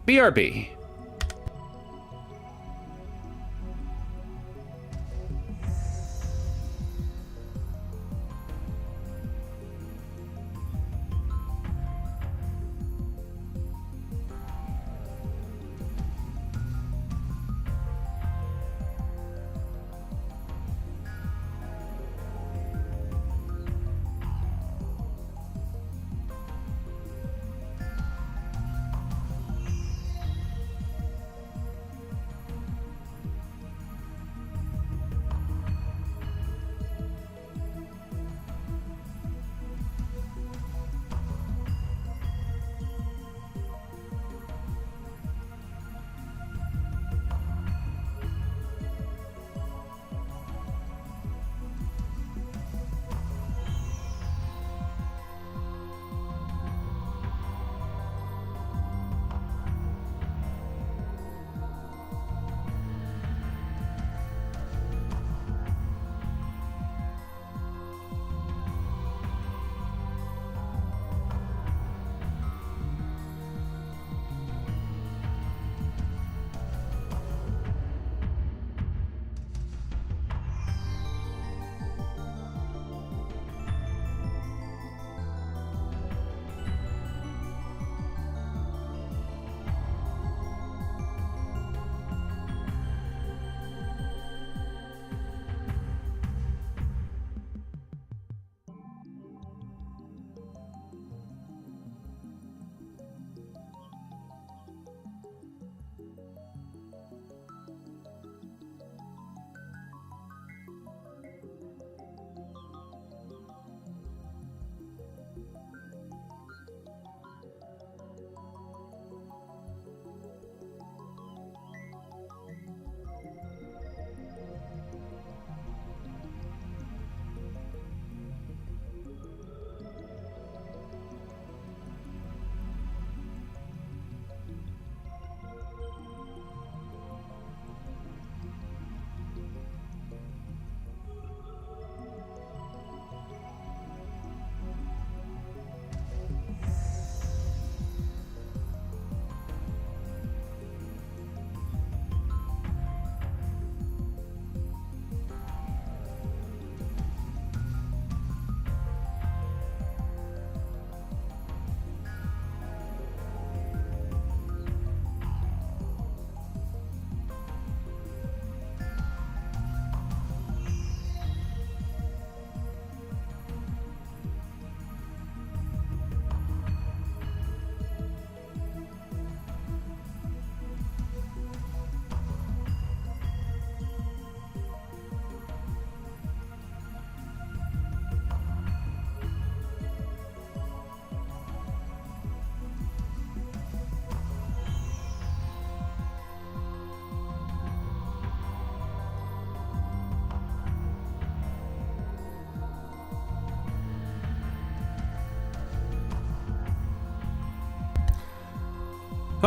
BRB.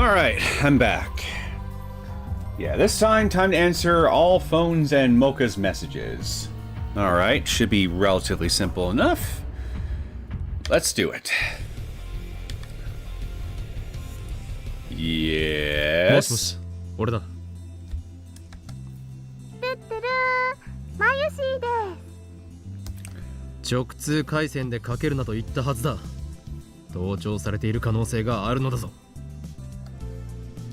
Alright, I'm back. Yeah, this time to answer all phones and Mocha's messages. Alright, should be relatively simple enough. Let's do it. もしも Yes. し俺だ。トゥットゥルーマユシーです。直通回線でかけるなと言ったはずだ。盗聴されている可能性があるのだぞ。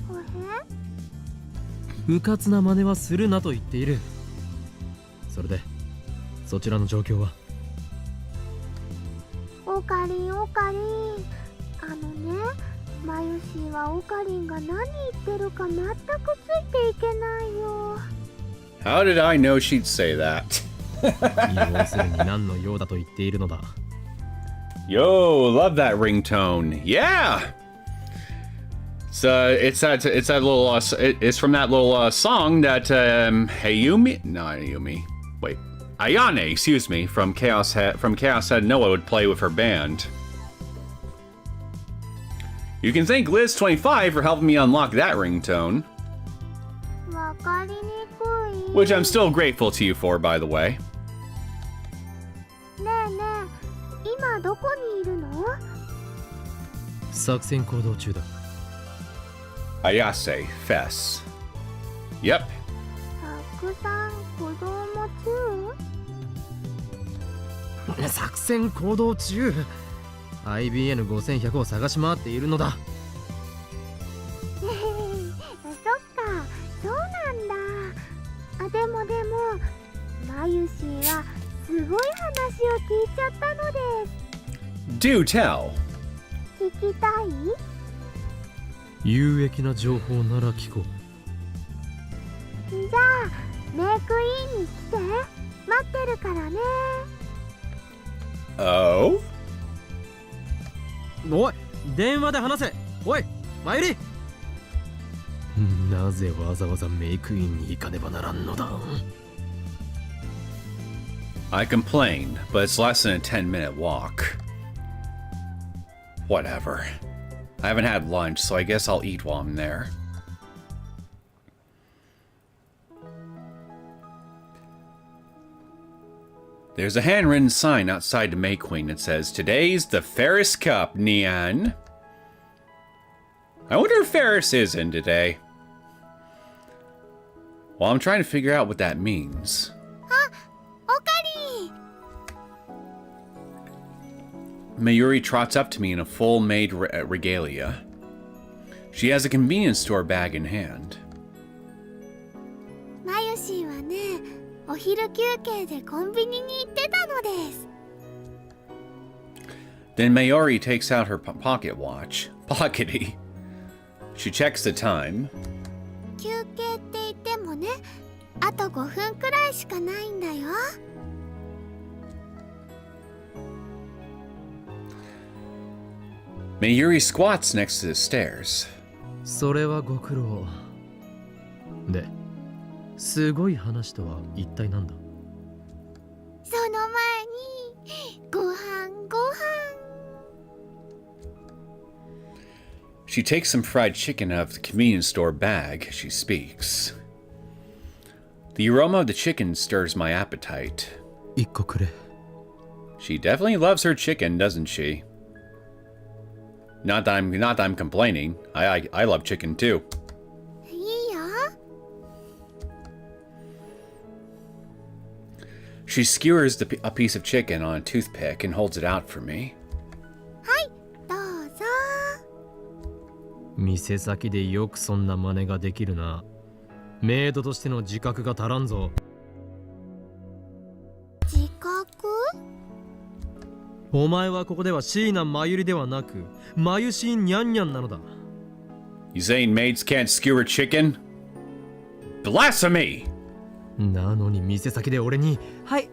おへうかつな真似はするなと言っている。それでそちらの状況は？オカリンオカリン、あのね、マユシーはオカリンが何言ってるか全くついていけないよ。 How did I know she'd say that? 要するに何の用だと言っているのだ。Yo, love that ringtone. Yeah. It's that little it's from that little song that Hayumi, no, Hayumi. Wait. Ayane, excuse me, from Chaos Head Noah would play with her band. You can thank Liz25 for helping me unlock that ringtone, わかりにくい。 which I'm still grateful to you for, by the way. ねえねえ、今どこにいるの？作戦行動中だ。 Ayase, Fess. Yep. たくさん子供中？作戦行動中。IBN 5100を探し回っているのだ。そっか、そうなんだ。あ、でもマユシーはすごい話を聞いちゃったのです。 Do tell. 聞きたい？有益な情報なら聞こう。じゃあメイクインに来て、待ってるからね。 Oh? おい、電話で話せ。おい、マユリ。なぜわざわざメイクインに行かねばならんのだ。 I complained, but it's less than a 10-minute walk. Whatever. I haven't had lunch, so I guess I'll eat while I'm there. There's a handwritten sign outside the May Queen that says, "Today's the Ferris Cup, Neon." I wonder if Ferris is in today. Well, I'm trying to figure out what that means. オカリー。 Mayuri trots up to me in a full maid regalia. She has a convenience store bag in hand. マユシーはね、お昼休憩でコンビニに行ってたのです。 Then Mayuri takes out her pocket watch. Pockety. She checks the time. 休憩って言ってもね、あと5分くらいしかないんだよ。 Mayuri squats next to the stairs. それはご苦労。で、すごい話とは一体なんだ？その前にご飯。 She takes some fried chicken out of the convenience store bag as she speaks. The aroma of the chicken stirs my appetite. 一個くれ。 She definitely loves her chicken, doesn't she? Not that I'm complaining. I love chicken too. いいよ。 She skewers a piece of chicken on a toothpick and holds it out for me. はい、どうぞ。店先でよくそんな真似ができるな。メイドとしての自覚が足らんぞ。自覚？お前はここでは椎名真由里ではなく、マユシーニャンニャンなのだ。You saying maids can't skewer chicken? Blasphemy! なのに店先で俺に「はい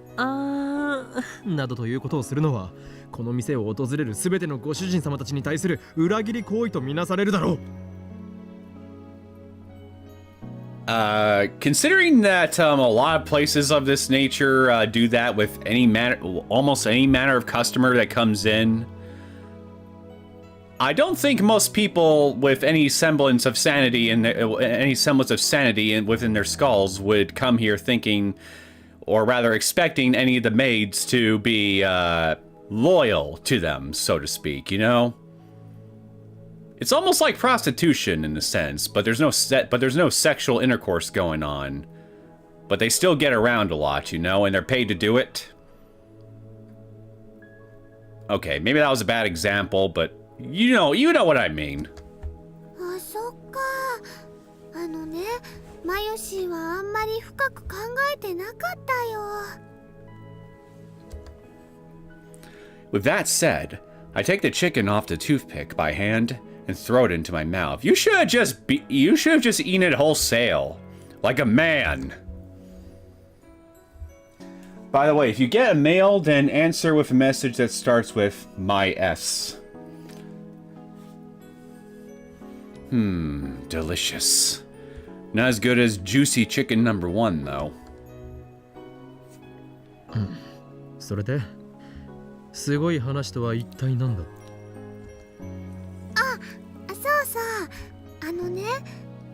などということをするのは、この店を訪れるすべてのご主人様たちに対する裏切り行為とみなされるだろう。 Considering that a lot of places of this nature do that with almost any manner of customer that comes in, I don't think most people with any semblance of sanity within their skulls would come here thinking, or rather expecting, any of the maids to be loyal to them, so to speak. You know, it's almost like prostitution in a sense, but there's no sexual intercourse going on. But they still get around a lot, you know, and they're paid to do it. Okay, maybe that was a bad example, but you know what I mean. あ、そっか。あのね、マヨシーはあんまり深く考えてなかったよ。With that said, I take the chicken off the toothpick by hand and throw it into my mouth. You should have just eaten it wholesale, like a man. By the way, if you get a mail, then answer with a message that starts with my S. Delicious. Not as good as juicy chicken number 1, though. それですごい話とは一体なんだ。そうそう。あのね、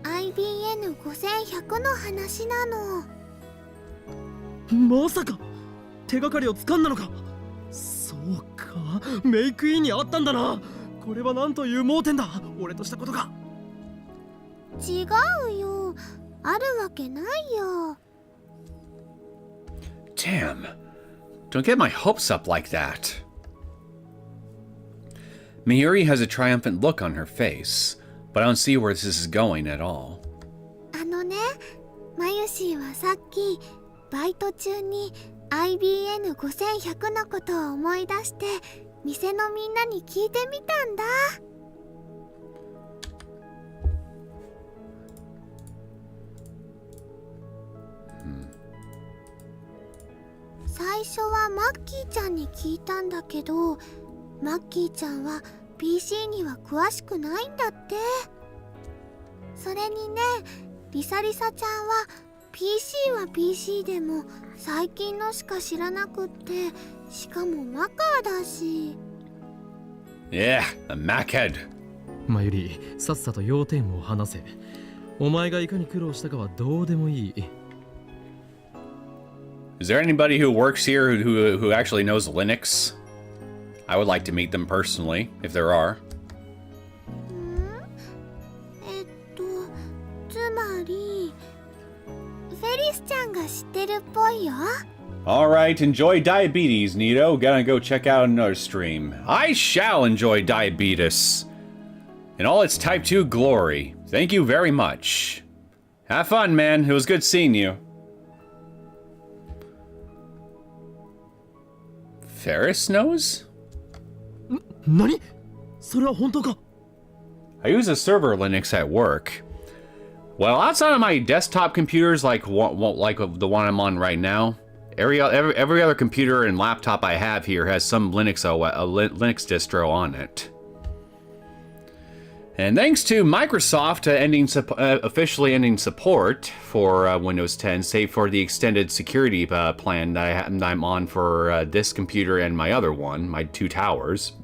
IBN5100 の話なの。まさか手がかりをつかんだのか。そうか、メイクインにあったんだな。これはなんという盲点だ、俺としたことが。違うよ、あるわけないよ。 Damn. Don't get my hopes up like that. Mayuri has a triumphant look on her face, but I don't see where this is going at all. あのね、マユシーはさっきバイト中に IBN5100 のことを思い出して店のみんなに聞いてみたんだ。最初はマッキーちゃんに聞いたんだけど、マッキーちゃんは PC には詳しくないんだって。それにね、リサリサちゃんは PC は PC でも最近のしか知らなくって、しかもマカーだし。Yeah, a Machead. マユリ、さっさと要点を話せ。お前がいかに苦労したかはどうでもいい。Is there anybody who works here who actually knows Linux? I would like to meet them personally, if there are. つまりフェリスちゃんが知ってるっぽいよ。Alright, enjoy diabetes, Nito. Gotta go check out another stream. I shall enjoy diabetes. In all its Type 2 glory. Thank you very much. Have fun, man. It was good seeing you. Ferris nose? 何？それは本当か？ I use a server Linux at work. Well, outside of my desktop computers, like the one I'm on right now, every other computer and laptop I have here has some Linux distro on it. And thanks to Microsoft officially ending support for Windows 10, save for the extended security plan that I'm on for this computer and my other one, my two towers,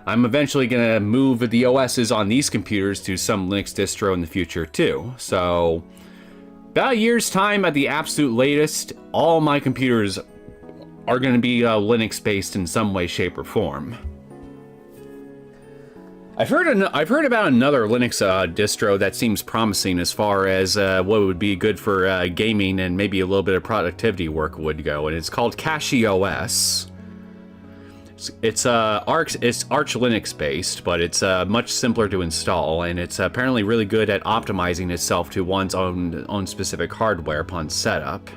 I'm eventually going to move the OSs on these computers to some Linux distro in the future too. So, about a year's time at the absolute latest, all my computers are going to be Linux-based in some way, shape, or form. I've heard about another Linux distro that seems promising as far as what would be good for gaming and maybe a little bit of productivity work would go, and it's called CachyOS. It's Arch Linux based, but it's much simpler to install, and it's apparently really good at optimizing itself to one's own specific hardware upon setup.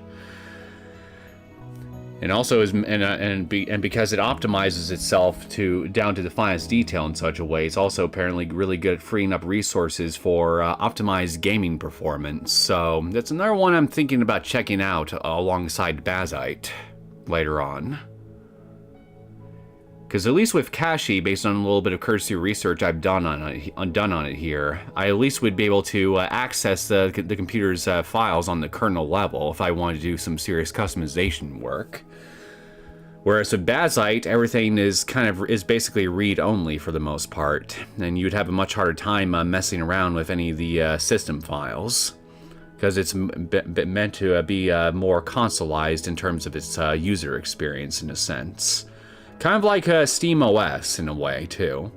And also because it optimizes itself down to the finest detail in such a way, it's also apparently really good at freeing up resources for optimized gaming performance. So that's another one I'm thinking about checking out alongside Bazite later on. Because at least with Cachy, based on a little bit of cursory research I've done on it here, I at least would be able to access the computer's files on the kernel level if I wanted to do some serious customization work. Whereas with Bazite, everything is basically read-only for the most part, and you'd have a much harder time messing around with any of the system files, because it's meant to be more consoleized in terms of its user experience, in a sense. Kind of like Steam OS in a way, too.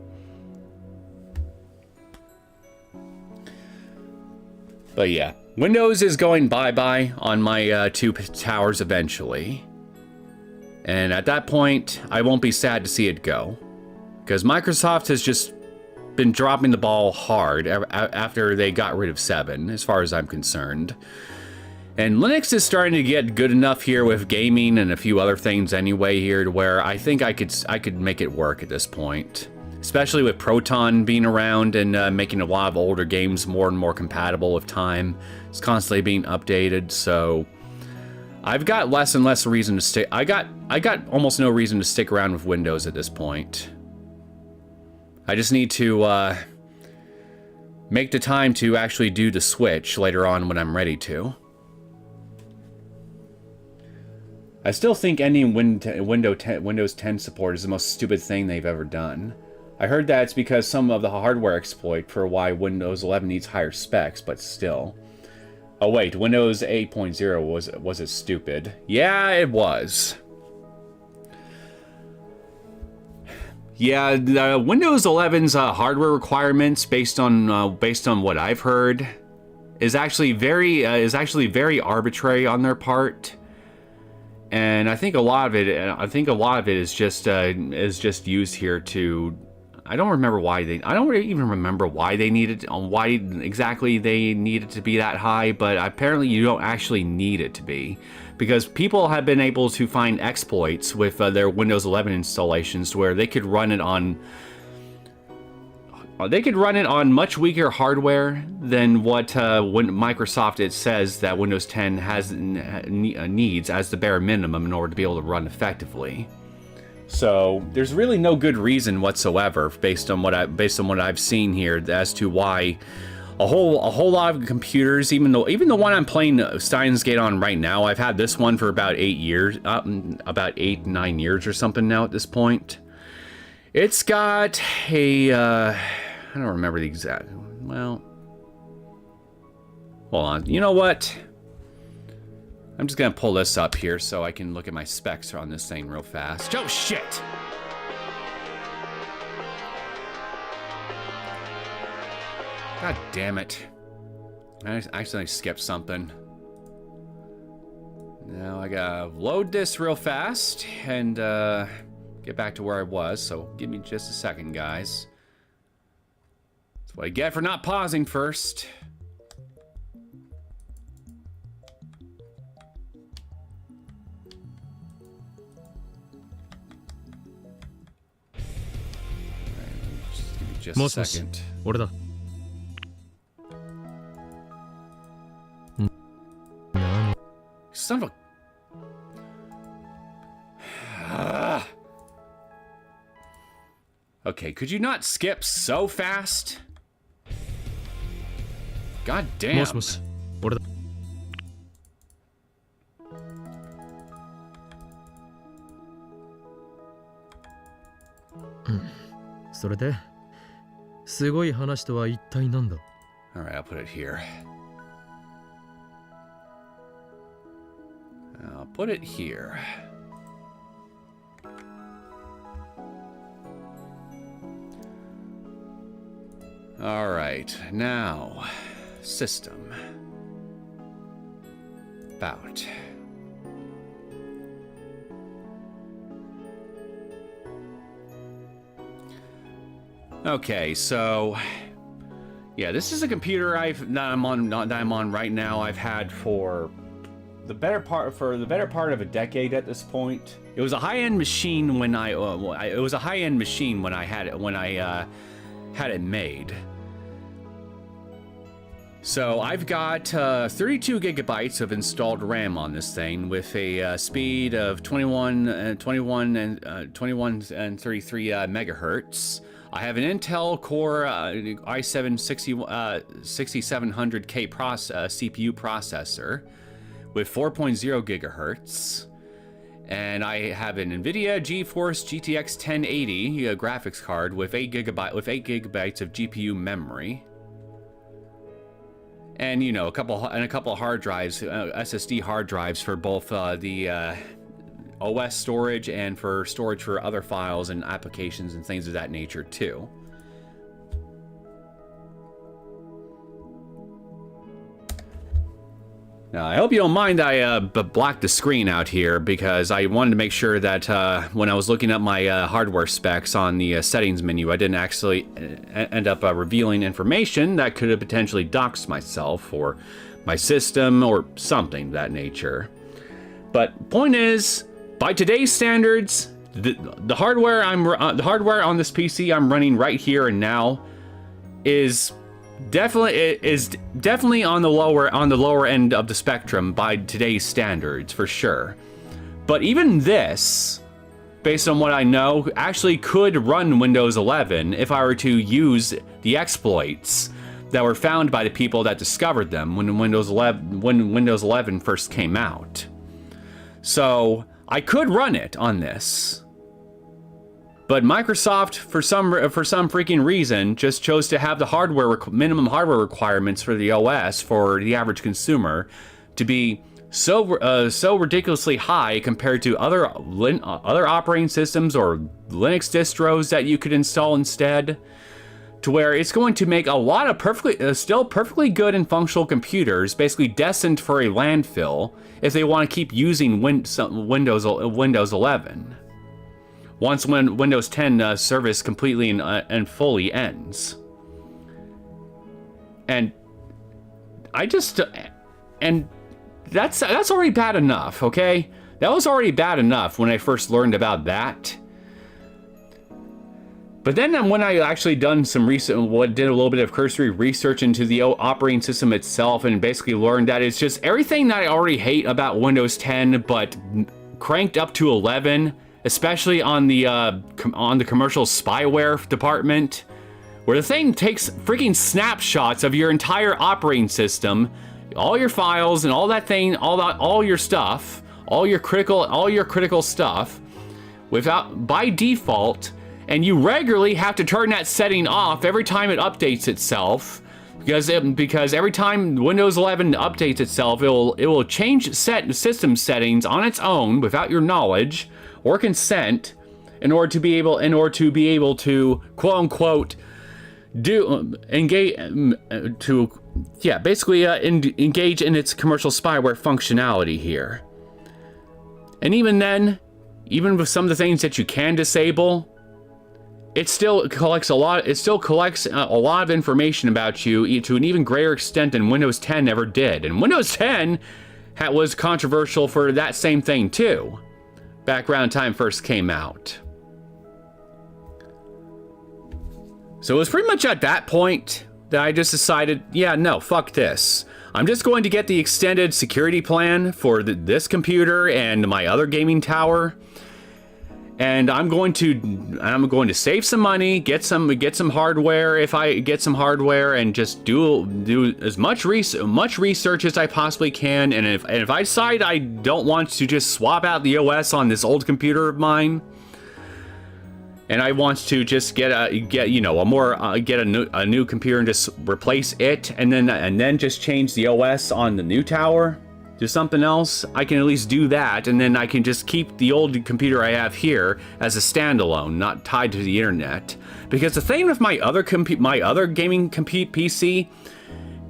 But yeah, Windows is going bye-bye on my 2 towers eventually. And at that point, I won't be sad to see it go. Because Microsoft has just been dropping the ball hard after they got rid of 7, as far as I'm concerned. And Linux is starting to get good enough here with gaming and a few other things anyway here to where I think I could make it work at this point. Especially with Proton being around and making a lot of older games more and more compatible with time. It's constantly being updated, so I've got less and less reason to stick. I got almost no reason to stick around with Windows at this point. I just need to make the time to actually do the switch later on when I'm ready to. I still think ending Windows 10 support is the most stupid thing they've ever done. I heard that it's because some of the hardware exploit for why Windows 11 needs higher specs, but still. Oh wait, Windows 8.0 was it stupid? Yeah, it was. Yeah, the Windows 11's hardware requirements, based on what I've heard, is actually very arbitrary on their part, and I think a lot of it is just used here to. I don't even remember why why exactly they needed to be that high, but apparently you don't actually need it to be, because people have been able to find exploits with their Windows 11 installations where they could run it on much weaker hardware than what when Microsoft it says that Windows 10 needs as the bare minimum in order to be able to run effectively. So there's really no good reason whatsoever, based on what I've seen here, as to why a whole lot of computers, even the one I'm playing Steins Gate on right now, I've had this one for about 8 years, about 8-9 years or something now at this point. It's got a I don't remember the exact. Well, hold on. You know what? I'm just gonna pull this up here so I can look at my specs on this thing real fast. Oh shit! God damn it. I accidentally skipped something. Now I gotta load this real fast and get back to where I was, so give me just a second, guys. That's what I get for not pausing first. Just a second. 俺だ。Son of a... Okay, could you not skip so fast? God damn. もしもし、俺だ。それで、すごい話とは一体なんだ? Alright, I'll put it here. I'll put it here. Alright, now, system. About. Okay, so yeah, this is a computer that I'm on right now. I've had for the better part of a decade at this point. It was a high-end machine when I had it made. So I've got 32 gigabytes of installed RAM on this thing with a speed of 21 and 33 megahertz. I have an Intel Core i7 6700K CPU processor with 4.0 gigahertz. And I have an NVIDIA GeForce GTX 1080 graphics card with 8 gigabytes of GPU memory. And you know, a couple of hard drives, SSD hard drives for both the OS storage and for storage for other files and applications and things of that nature too. Now, I hope you don't mind I blacked the screen out here because I wanted to make sure that when I was looking up my hardware specs on the settings menu, I didn't actually end up revealing information that could have potentially doxed myself or my system or something of that nature. But point is, by today's standards, the hardware on this PC I'm running right here and now is definitely on the lower end of the spectrum by today's standards for sure. But even this, based on what I know, actually could run Windows 11 if I were to use the exploits that were found by the people that discovered them when Windows 11 first came out. So I could run it on this. But Microsoft, for some freaking reason, just chose to have the minimum hardware requirements for the OS for the average consumer to be so ridiculously high compared to other operating systems or Linux distros that you could install instead, to where it's going to make a lot of still perfectly good and functional computers basically destined for a landfill if they want to keep using Windows 11. Once when Windows 10 service completely and fully ends. And that's already bad enough, okay? That was already bad enough when I first learned about that. But then when I actually did a little bit of cursory research into the operating system itself and basically learned that it's just everything that I already hate about Windows 10 but cranked up to 11, especially on the commercial spyware department, where the thing takes freaking snapshots of your entire operating system, all your files and all that thing, all your stuff, all your critical stuff, by default, and you regularly have to turn that setting off every time it updates itself, because every time Windows 11 updates itself, it will change system settings on its own without your knowledge or consent in order to be able to quote unquote engage in its commercial spyware functionality here. And even then, even with some of the things that you can disable, it still collects a lot of information about you to an even greater extent than Windows 10 ever did. And Windows 10 was controversial for that same thing too, back around time first came out. So it was pretty much at that point that I just decided, yeah, no, fuck this. I'm just going to get the extended security plan for this computer and my other gaming tower. And I'm going to save some money, get some hardware if I get some hardware, and just do as much research as I possibly can. And if I decide I don't want to just swap out the OS on this old computer of mine, and I want to just get a new computer and just replace it, and then just change the OS on the new tower to something else, I can at least do that, and then I can just keep the old computer I have here as a standalone, not tied to the internet. Because the thing with my other gaming PC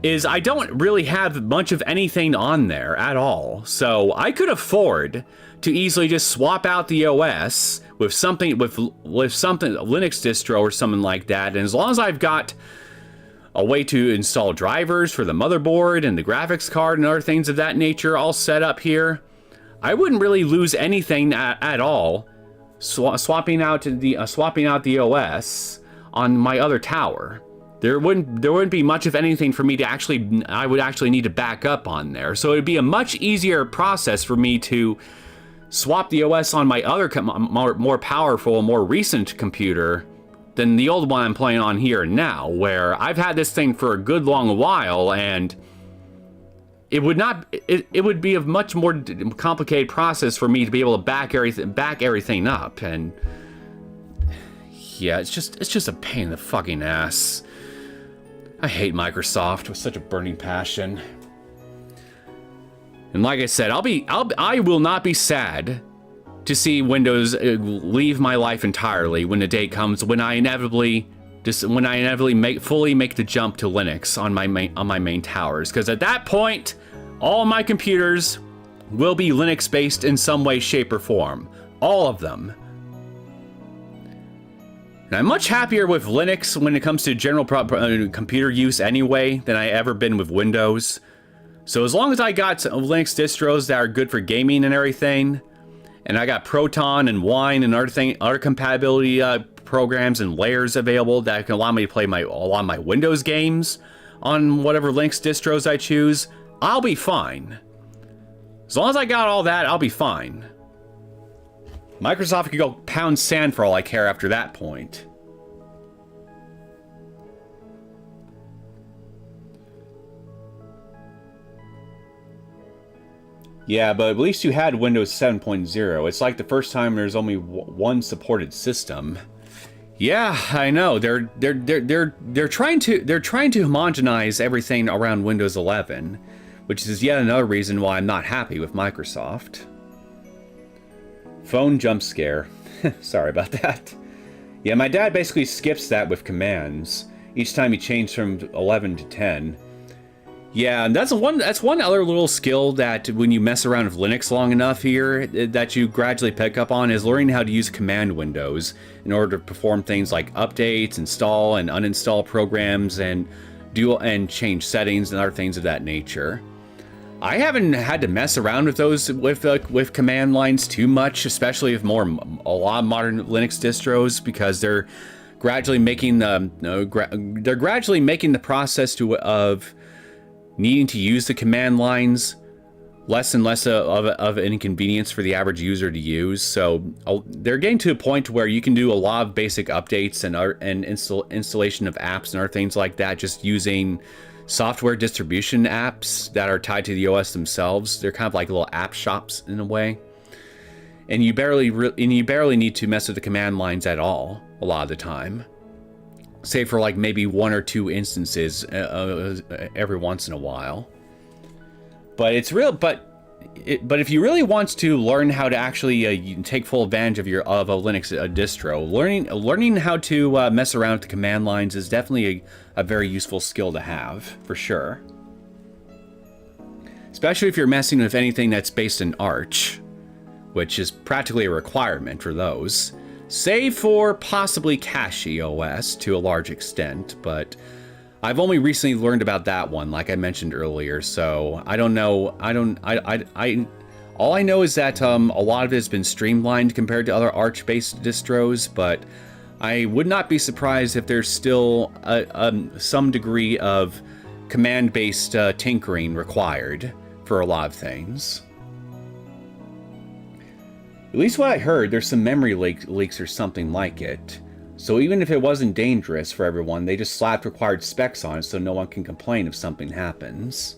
is I don't really have much of anything on there at all. So I could afford to easily just swap out the OS with something a Linux distro or something like that, and as long as I've got a way to install drivers for the motherboard and the graphics card and other things of that nature all set up here, I wouldn't really lose anything at all swapping out the OS on my other tower. There wouldn't be much of anything for me to I would actually need to back up on there. So it'd be a much easier process for me to swap the OS on my other more powerful, more recent computer than the old one I'm playing on here now, where I've had this thing for a good long while, and it would be a much more complicated process for me to be able to back everything up, and yeah, it's just a pain in the fucking ass. I hate Microsoft with such a burning passion. And like I said, I will not be sad to see Windows leave my life entirely when the day comes when I inevitably fully make the jump to Linux on my main towers, because at that point, all my computers will be Linux based in some way, shape, or form. All of them. And I'm much happier with Linux when it comes to general computer use anyway than I ever been with Windows. So as long as I got Linux distros that are good for gaming and everything, and I got Proton and Wine and other compatibility programs and layers available that can allow me to play a lot of my Windows games on whatever Linux distros I choose, I'll be fine. As long as I got all that, I'll be fine. Microsoft could go pound sand for all I care after that point. Yeah, but at least you had Windows 7.0. It's like the first time there's only one supported system. Yeah, I know. They're trying to homogenize everything around Windows 11, which is yet another reason why I'm not happy with Microsoft. Phone jump scare. Sorry about that. Yeah, my dad basically skips that with commands each time he changes from 11 to 10. Yeah, and that's one other little skill that when you mess around with Linux long enough here, that you gradually pick up on, is learning how to use command windows in order to perform things like updates, install and uninstall programs, and change settings and other things of that nature. I haven't had to mess around with those with command lines too much, especially with a lot of modern Linux distros, because they're gradually making the process of needing to use the command lines less and less of an inconvenience for the average user to use. So they're getting to a point where you can do a lot of basic updates and installation of apps and other things like that just using software distribution apps that are tied to the OS themselves. They're kind of like little app shops in a way. And you barely need to mess with the command lines at all a lot of the time. Save for like maybe one or two instances every once in a while. But it's real. But if you really want to learn how to actually take full advantage of a Linux distro, learning how to mess around with the command lines is definitely a very useful skill to have, for sure. Especially if you're messing with anything that's based in Arch, which is practically a requirement for those. Save for possibly Cache OS to a large extent, but I've only recently learned about that one, like I mentioned earlier, so I don't know. All I know is that a lot of it has been streamlined compared to other Arch-based distros, but I would not be surprised if there's still some degree of command-based tinkering required for a lot of things. At least what I heard, there's some memory leaks or something like it. So even if it wasn't dangerous for everyone, they just slapped required specs on it so no one can complain if something happens.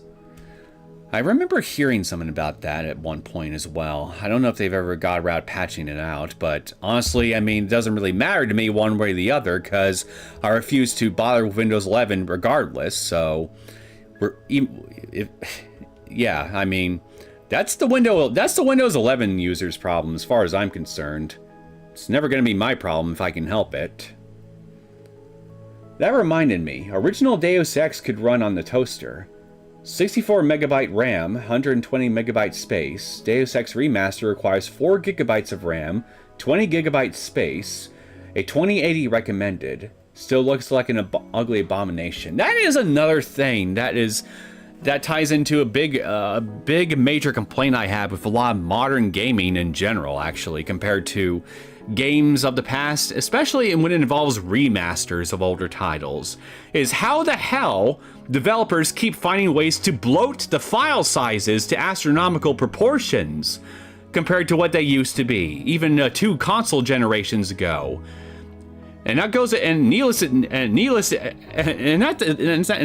I remember hearing something about that at one point as well. I don't know if they've ever got around patching it out, but honestly, I mean, it doesn't really matter to me one way or the other, because I refuse to bother with Windows 11 regardless, so... yeah, I mean... That's the Windows 11 user's problem as far as I'm concerned. It's never going to be my problem if I can help it. That reminded me, original Deus Ex could run on the toaster. 64 megabyte RAM, 120 megabyte space. Deus Ex Remaster requires 4 gigabytes of RAM, 20 gigabyte space, a 2080 recommended. Still looks like an ugly abomination. That is another thing that ties into a big major complaint I have with a lot of modern gaming in general, actually, compared to games of the past, especially when it involves remasters of older titles, is how the hell developers keep finding ways to bloat the file sizes to astronomical proportions compared to what they used to be, even 2 console generations ago. And that goes and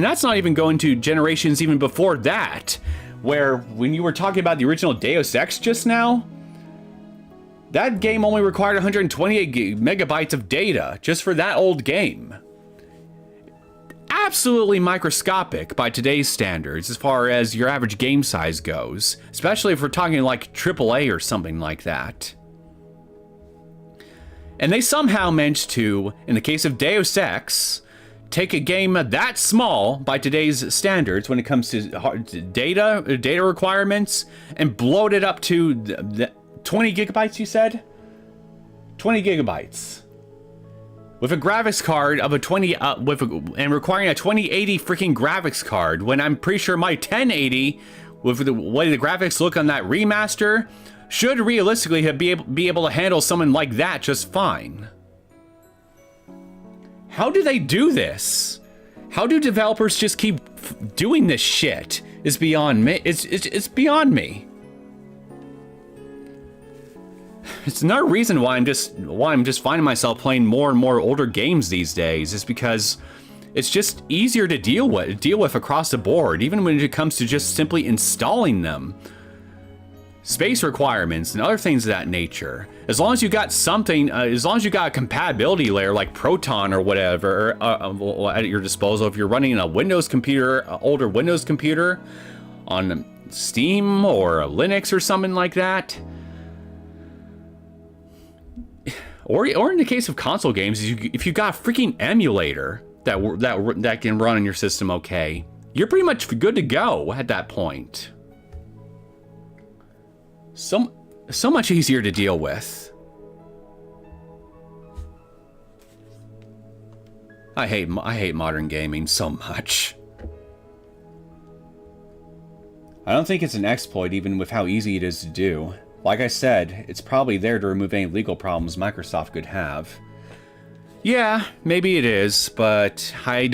that's not even going to generations even before that, where when you were talking about the original Deus Ex just now, that game only required 128 megabytes of data just for that old game. Absolutely microscopic by today's standards as far as your average game size goes, especially if we're talking like AAA or something like that. And they somehow managed to, in the case of Deus Ex, take a game that small by today's standards when it comes to data requirements and bloat it up to the 20 gigabytes, you said? 20 gigabytes. With a graphics card of a 20, and requiring a 2080 freaking graphics card, when I'm pretty sure my 1080, with the way the graphics look on that remaster, should realistically be able to handle someone like that just fine. How do they do this? How do developers just keep doing this shit? It's beyond me. It's beyond me. It's another reason why I'm just finding myself playing more and more older games these days, is because it's just easier to deal with across the board, even when it comes to just simply installing them. Space requirements and other things of that nature. As long as you got something, as long as you got a compatibility layer like Proton or whatever at your disposal, if you're running a Windows computer, older Windows computer on Steam or Linux or something like that. Or in the case of console games, if you got a freaking emulator that can run on your system okay, you're pretty much good to go at that point. So much easier to deal with. I hate modern gaming so much. I don't think it's an exploit, even with how easy it is to do. Like I said, it's probably there to remove any legal problems Microsoft could have. Yeah, maybe it is, but I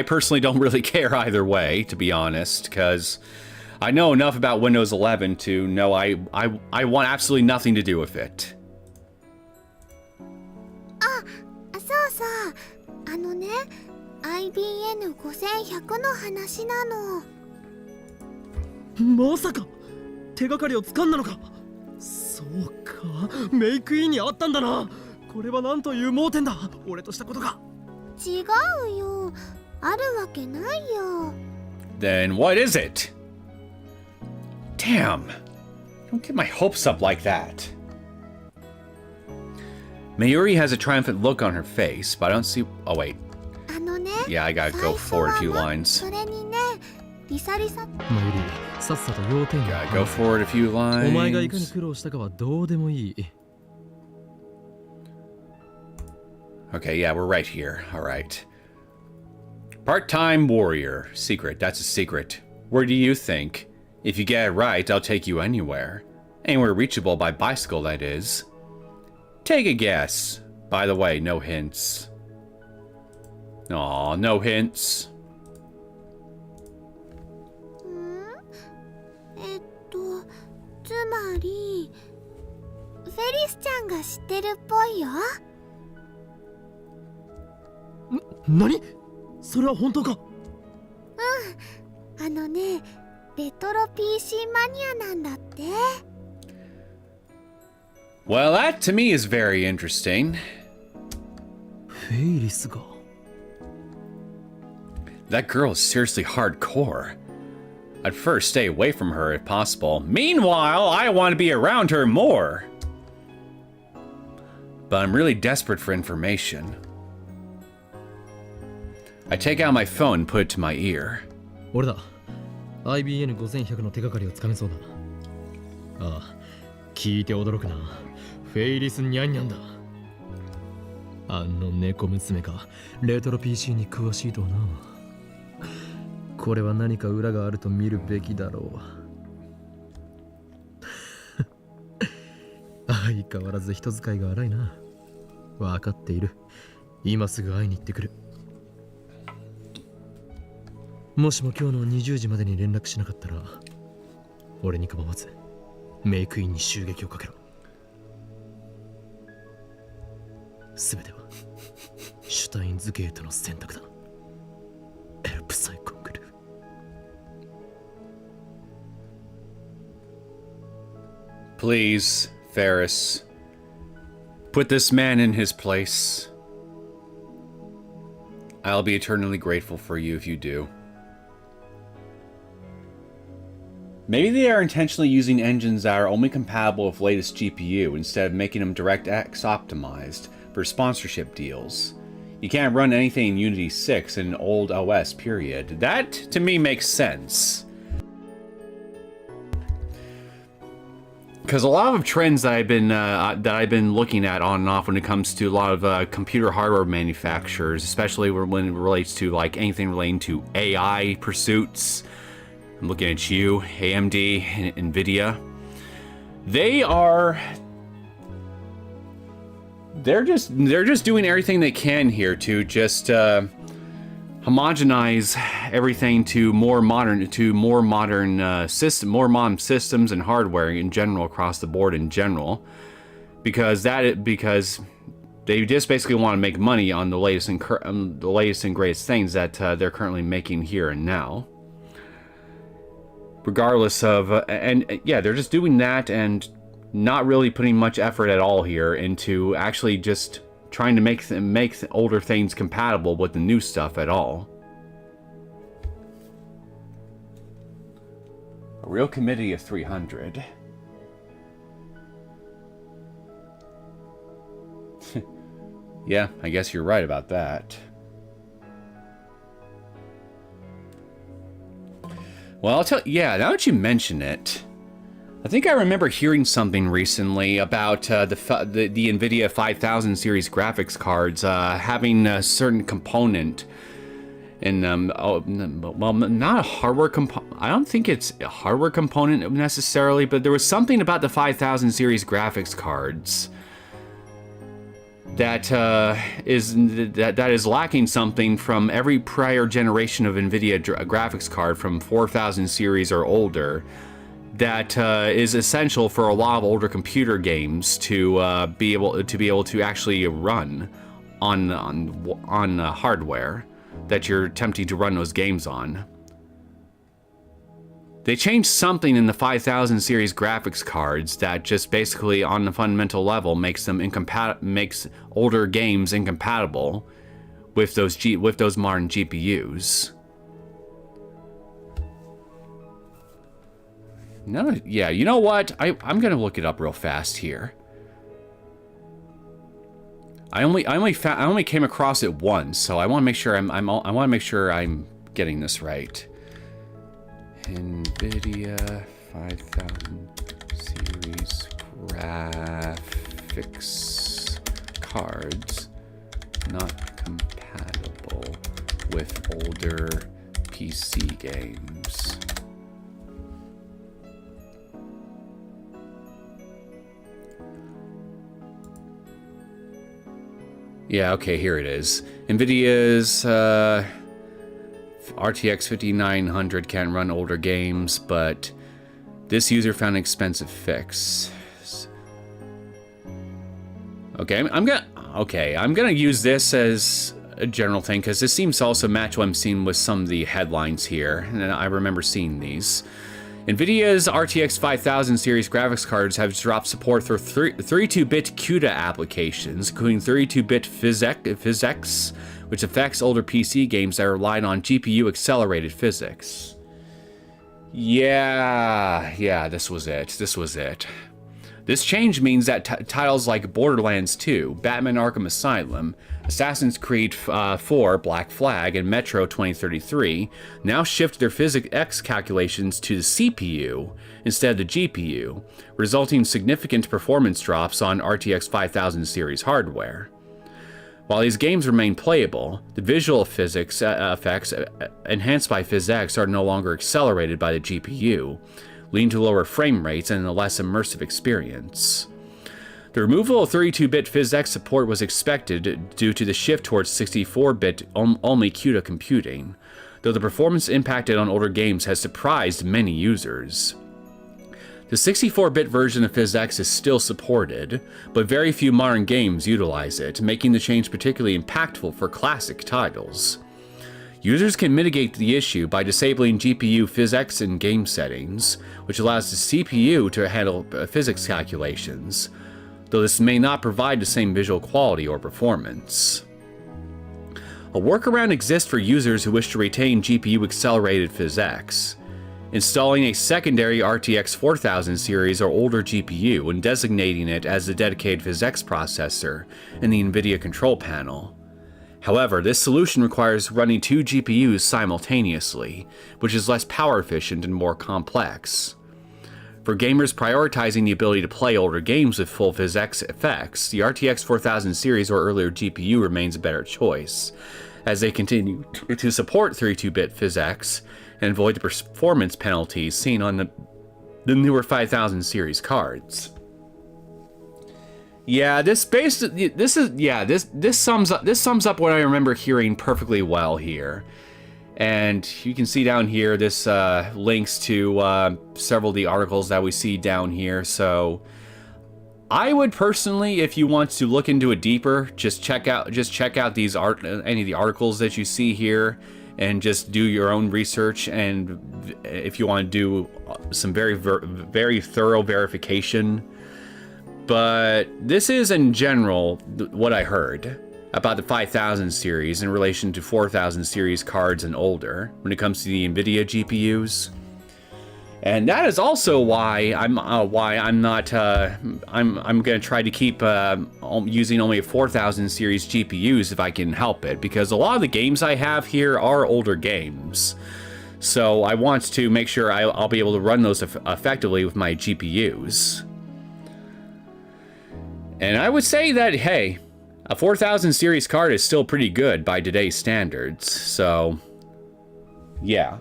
personally don't really care either way, to be honest, because I know enough about Windows 11 to know I want absolutely nothing to do with it. そうそう、IBN 5100の話なの。まさか手がかりを掴んだのか。そうか、メイクインにあったんだな。これはなんという盲点だ、俺としたことが。違うよ、あるわけないよ。Then what is it? Damn, don't get my hopes up like that. Mayuri has a triumphant look on her face, but I don't see. Oh wait. Yeah, I gotta go forward a few lines. それにね、リサリサ。マユリ、さっさと要点が。 Gotta go forward a few お前がいかに lines. 苦労したかはどうでもいい。 Okay, yeah, we're right here. All right. Part-time warrior. Secret. That's a secret. Where do you think? If you get it right, I'll take you anywhere. Anywhere reachable by bicycle, that is. Take a guess. By the way, no hints. Aw, no hints. つまりフェリスちゃんが知ってるっぽいよ。何？それは本当か？うん、レトロ PC マニアなんだって。Well, that to me is very interesting. フェイリスが。That girl is seriously hardcore. I'd first stay away from her if possible. Meanwhile, I want to be around her more. But I'm really desperate for information. I take out my phone and put it to my ear. 俺だ。IBN 5100の手がかりをつかめそうだ。ああ、聞いて驚くな。フェイリスニャンニャンだ。あの猫娘がレトロ PC に詳しいとはな。これは何か裏があると見るべきだろう。相変わらず人使いが荒いな。わかっている。今すぐ会いに行ってくる。もしも今日の20時までに連絡しなかったら、俺に構わずメイクインに襲撃をかけろ。すべてはシュタインズゲートの選択だ。エルプサイコングル。Please, Ferris, put this man in his place. I'll be eternally grateful for you if you do. Maybe they are intentionally using engines that are only compatible with latest GPU instead of making them DirectX optimized for sponsorship deals. You can't run anything in Unity 6 in an old OS, period. That, to me, makes sense. Because a lot of trends that I've been looking at on and off when it comes to a lot of computer hardware manufacturers, especially when it relates to like anything relating to AI pursuits. I'm looking at you, AMD, and NVIDIA. They're just doing everything they can here to just homogenize everything to more modern systems and hardware in general across the board in general, because they just basically want to make money on the latest and greatest things that they're currently making here and now. Regardless of yeah, they're just doing that and not really putting much effort at all here into actually just trying to make older things compatible with the new stuff at all. A real committee of 300. Yeah, I guess you're right about that. Well, I'll tell you, yeah, now that you mention it, I think I remember hearing something recently about the NVIDIA 5000 series graphics cards having a certain component in well, not a hardware component. I don't think it's a hardware component necessarily, but there was something about the 5000 series graphics cards that is lacking something from every prior generation of NVIDIA graphics card from 4000 series or older. That is essential for a lot of older computer games to be able to actually run on hardware that you're attempting to run those games on. They changed something in the 5000 series graphics cards that just basically, on the fundamental level, makes older games incompatible with those modern GPUs. No, yeah, you know what? I'm gonna look it up real fast here. I only came across it once, so I want to make sure I'm getting this right. NVIDIA 5000 series graphics cards not compatible with older PC games. Yeah, okay, here it is. NVIDIA's RTX 5900 can run older games, but this user found an expensive fix. Okay, I'm gonna use this as a general thing because this seems to also match what I'm seeing with some of the headlines here, and I remember seeing these. NVIDIA's RTX 5000 series graphics cards have dropped support for 32-bit CUDA applications, including 32-bit physics, which affects older PC games that relied on GPU-accelerated physics. Yeah, this was it. This change means that titles like Borderlands 2, Batman Arkham Asylum, Assassin's Creed 4, Black Flag, and Metro 2033 now shift their physics calculations to the CPU instead of the GPU, resulting in significant performance drops on RTX 5000 series hardware. While these games remain playable, the visual physics effects enhanced by PhysX are no longer accelerated by the GPU, leading to lower frame rates and a less immersive experience. The removal of 32-bit PhysX support was expected due to the shift towards 64-bit only CUDA computing, though the performance impacted on older games has surprised many users. The 64-bit version of PhysX is still supported, but very few modern games utilize it, making the change particularly impactful for classic titles. Users can mitigate the issue by disabling GPU physics in game settings, which allows the CPU to handle physics calculations, though this may not provide the same visual quality or performance. A workaround exists for users who wish to retain GPU-accelerated physics, installing a secondary RTX 4000 series or older GPU and designating it as the dedicated physics processor in the NVIDIA control panel. However, this solution requires running 2 GPUs simultaneously, which is less power efficient and more complex. For gamers prioritizing the ability to play older games with full physics effects, the RTX 4000 series or earlier GPU remains a better choice, as they continue to support 32-bit physics and avoid the performance penalties seen on the newer 5000 series cards. Yeah, this sums up what I remember hearing perfectly well here. And you can see down here, this links to several of the articles that we see down here. So I would personally, if you want to look into it deeper, just check out these any of the articles that you see here, and just do your own research. And if you want to do some very thorough verification. But this is in general what I heard about the 5000 series in relation to 4000 series cards and older when it comes to the NVIDIA GPUs. And that is also why I'm going to try to keep using only 4000 series GPUs if I can help it, because a lot of the games I have here are older games. So I want to make sure I'll be able to run those effectively with my GPUs. And I would say that, hey, a 4000 series card is still pretty good by today's standards, so yeah.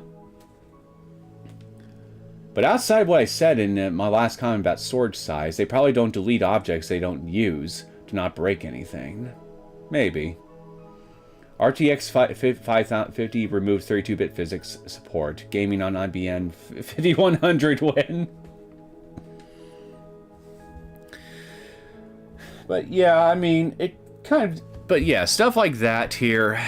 But outside of what I said in my last comment about storage size, they probably don't delete objects they don't use to not break anything. Maybe. RTX 5050 removed 32-bit physics support. Gaming on IBN 5100 win. But yeah, I mean, it kind of... But yeah, stuff like that here...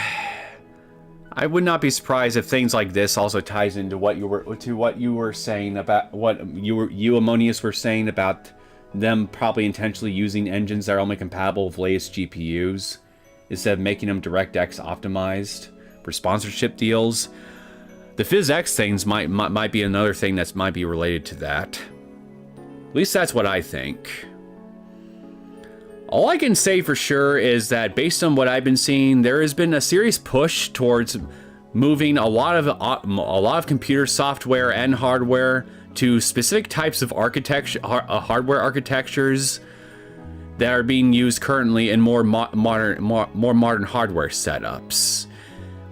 I would not be surprised if things like this also ties into what you were saying about what you Ammonius were saying about them probably intentionally using engines that are only compatible with latest GPUs instead of making them DirectX optimized for sponsorship deals. The PhysX things might be another thing that might be related to that. At least that's what I think. All I can say for sure is that based on what I've been seeing, there has been a serious push towards moving a lot of computer software and hardware to specific types of architecture, hardware architectures that are being used currently in more modern hardware setups,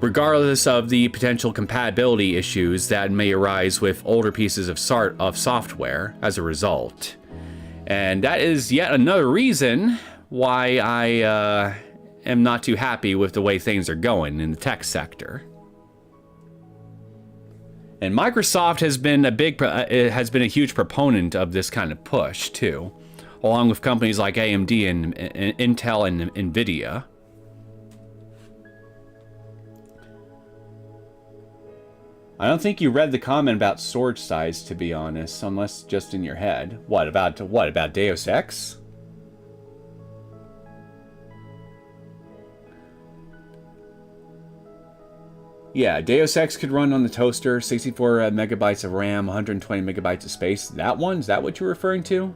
regardless of the potential compatibility issues that may arise with older pieces of software as a result. And that is yet another reason why I am not too happy with the way things are going in the tech sector. And Microsoft has been a huge proponent of this kind of push too, along with companies like AMD and Intel and Nvidia. I don't think you read the comment about storage size, to be honest, unless just in your head. What about Deus Ex? Yeah, Deus Ex could run on the toaster, 64 megabytes of RAM, 120 megabytes of space. That one? Is that what you're referring to?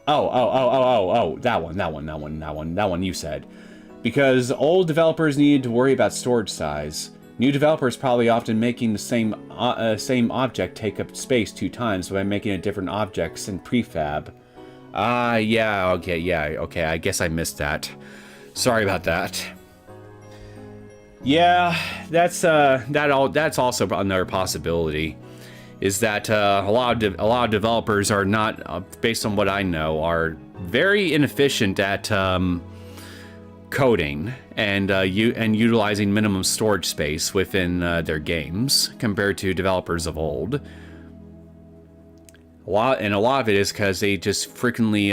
Oh, that one you said. Because old developers needed to worry about storage size. New developers probably often making the same object take up space 2 times by making it different objects in prefab. Okay, I guess I missed that. Sorry about that. Yeah, that's also another possibility. Is that a lot of developers are not, based on what I know, are very inefficient at coding and utilizing minimum storage space within their games compared to developers of old. A A lot of it is because they just frequently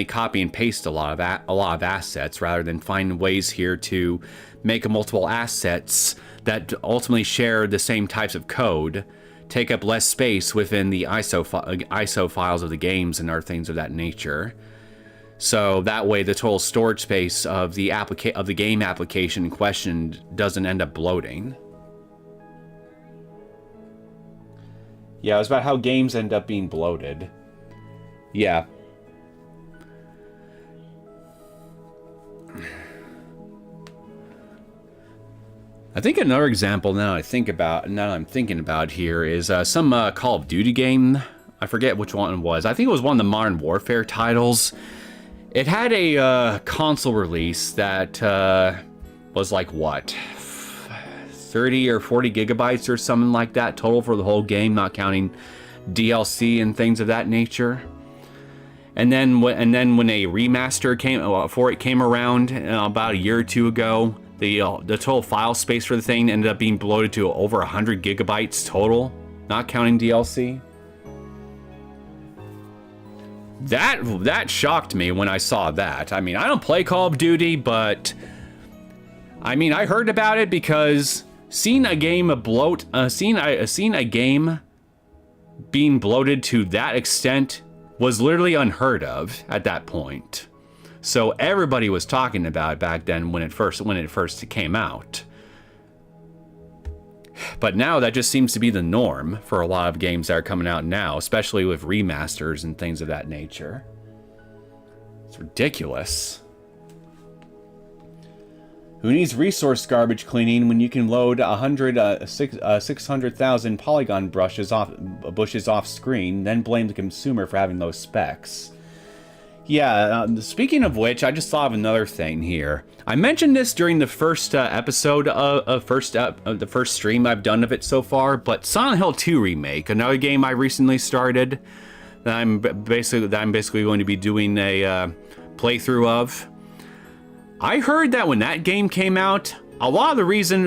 copy and paste a lot of assets rather than find ways here to make multiple assets that ultimately share the same types of code, take up less space within the ISO files of the games and other things of that nature. So that way, the total storage space of the game application in question doesn't end up bloating. Yeah, it was about how games end up being bloated. Yeah. I think another example now I'm thinking about here is some Call of Duty game. I forget which one it was. I think it was one of the Modern Warfare titles. It had a console release that was like, what? 30 or 40 gigabytes or something like that total for the whole game, not counting DLC and things of that nature. And then when a remaster came around about a year or two ago, the total file space for the thing ended up being bloated to over 100 gigabytes total, not counting DLC. That shocked me when I saw that. I mean, I don't play Call of Duty, but I mean, I heard about it because seeing a game being bloated to that extent was literally unheard of at that point. So everybody was talking about it back then when it first came out. But now that just seems to be the norm for a lot of games that are coming out now, especially with remasters and things of that nature. It's ridiculous. Who needs resource garbage cleaning when you can load 600,000 polygon bushes off screen, then blame the consumer for having those specs? Yeah, speaking of which, I just thought of another thing here. I mentioned this during the first episode of the first stream I've done of it so far, but Silent Hill 2 Remake, another game I recently started, that I'm basically going to be doing a playthrough of. I heard that when that game came out, a lot of the reason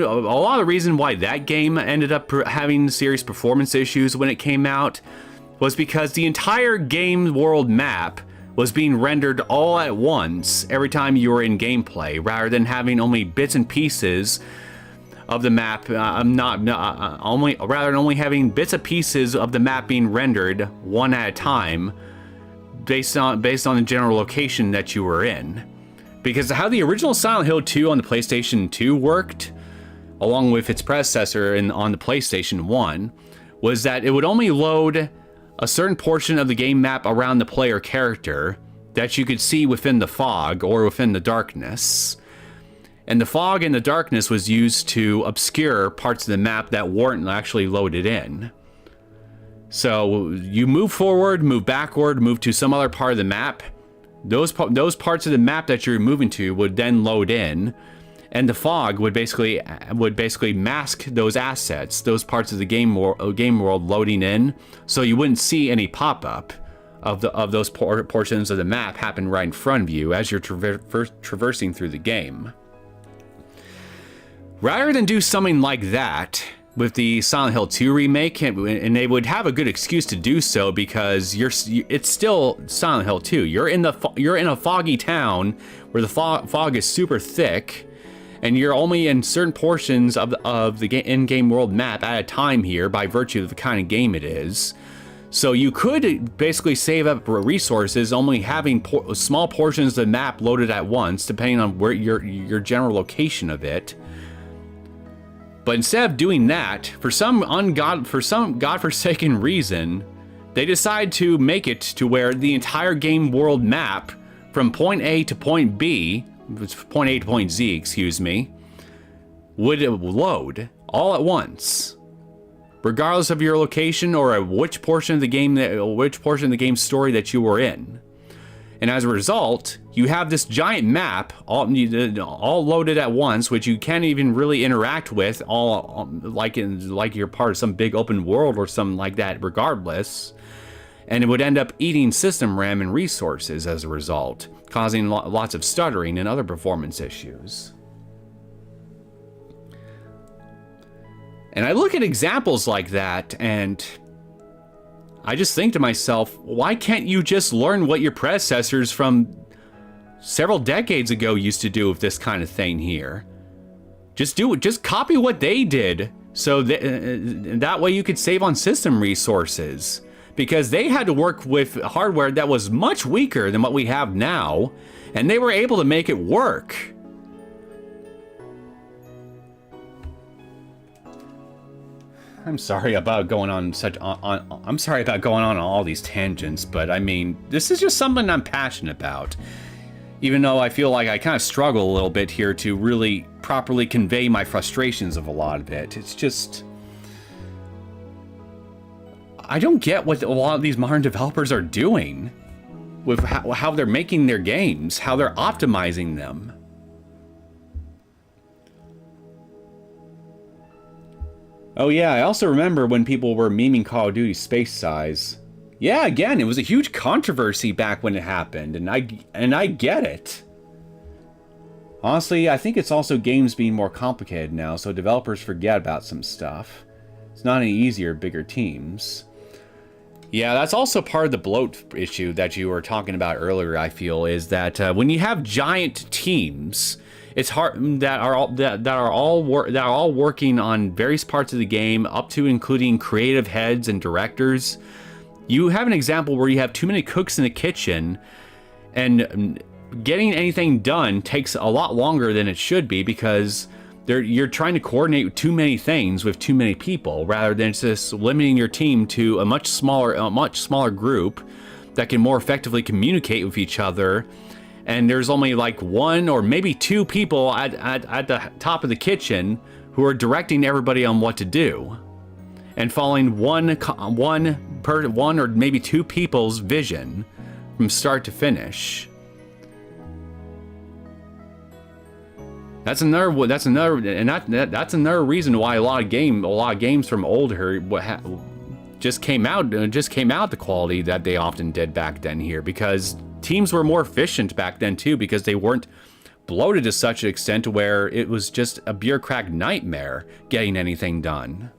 why that game ended up having serious performance issues when it came out was because the entire game world map was being rendered all at once every time you were in gameplay, rather than having only bits and pieces of the map. Rather than only having bits and pieces of the map being rendered one at a time, based on the general location that you were in. Because how the original Silent Hill 2 on the PlayStation 2 worked, along with its predecessor on the PlayStation 1, was that it would only load a certain portion of the game map around the player character that you could see within the fog or within the darkness. And the fog and the darkness was used to obscure parts of the map that weren't actually loaded in. So you move forward, move backward, move to some other part of the map. Those parts of the map that you're moving to would then load in, and the fog would basically mask those assets, those parts of the game world loading in, so you wouldn't see any pop-up of those portions of the map happen right in front of you as you're traversing through the game. Rather than do something like that with the Silent Hill 2 remake, and they would have a good excuse to do so because it's still Silent Hill 2. You're in a foggy town where the fog is super thick, and you're only in certain portions of the in-game world map at a time here by virtue of the kind of game it is. So you could basically save up resources only having small portions of the map loaded at once, depending on where your general location of it. But instead of doing that, for some godforsaken reason, they decide to make it to where the entire game world map from point A to point B, point A to point Z, excuse me, would load all at once, regardless of your location or which portion of the game story that you were in. And as a result, you have this giant map all loaded at once, which you can't even really interact with, all like you're part of some big open world or something like that, regardless. And it would end up eating system RAM and resources as a result, causing lots of stuttering and other performance issues. And I look at examples like that, and I just think to myself, why can't you just learn what your predecessors from several decades ago used to do with this kind of thing here? Just do it. Just copy what they did. So that way you could save on system resources. Because they had to work with hardware that was much weaker than what we have now. And they were able to make it work. I'm sorry about going on I'm sorry about going on all these tangents, but I mean, this is just something I'm passionate about. Even though I feel like I kind of struggle a little bit here to really properly convey my frustrations of a lot of it. It's just, I don't get what a lot of these modern developers are doing with how they're making their games, how they're optimizing them. Oh yeah, I also remember when people were memeing Call of Duty Space Size. Yeah, again, it was a huge controversy back when it happened, and I get it. Honestly, I think it's also games being more complicated now, so developers forget about some stuff. It's not any easier, bigger teams. Yeah, that's also part of the bloat issue that you were talking about earlier, I feel, is that when you have giant teams, it's hard that are all working on various parts of the game, up to including creative heads and directors. You have an example where you have too many cooks in the kitchen, and getting anything done takes a lot longer than it should be because you're trying to coordinate too many things with too many people, rather than just limiting your team to a much smaller group that can more effectively communicate with each other. And there's only like one or maybe two people at the top of the kitchen who are directing everybody on what to do, and following one or maybe two people's vision from start to finish. That's another reason why a lot of games from older just came out the quality that they often did back then here, because teams were more efficient back then too, because they weren't bloated to such an extent where it was just a bureaucratic nightmare getting anything done.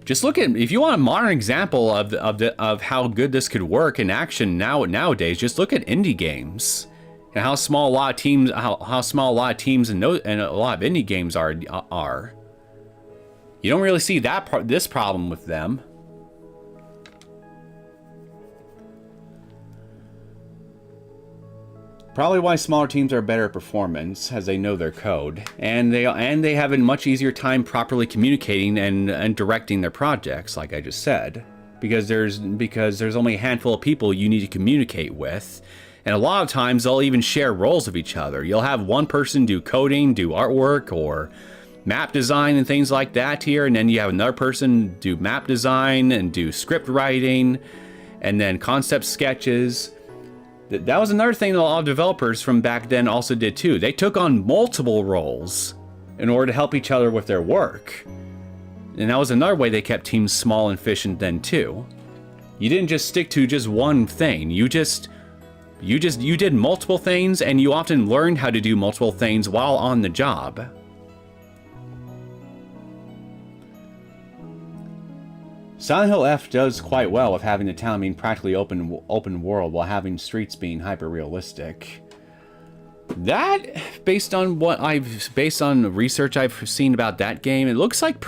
Just look at, if you want a modern example of how good this could work in action nowadays, just look at indie games and how small a lot of teams and a lot of indie games are. You don't really see this problem with them. Probably why smaller teams are better at performance, as they know their code, and they have a much easier time properly communicating and directing their projects, like I just said, because there's only a handful of people you need to communicate with, and a lot of times they'll even share roles with each other. You'll have one person do coding, do artwork, or map design and things like that here, and then you have another person do map design and do script writing, and then concept sketches. That was another thing that a lot of developers from back then also did too. They took on multiple roles in order to help each other with their work. And that was another way they kept teams small and efficient then too. You didn't just stick to just one thing. You did multiple things, and you often learned how to do multiple things while on the job. Silent Hill F does quite well with having the town being practically open world while having streets being hyper realistic. That, based on research I've seen about that game, it looks like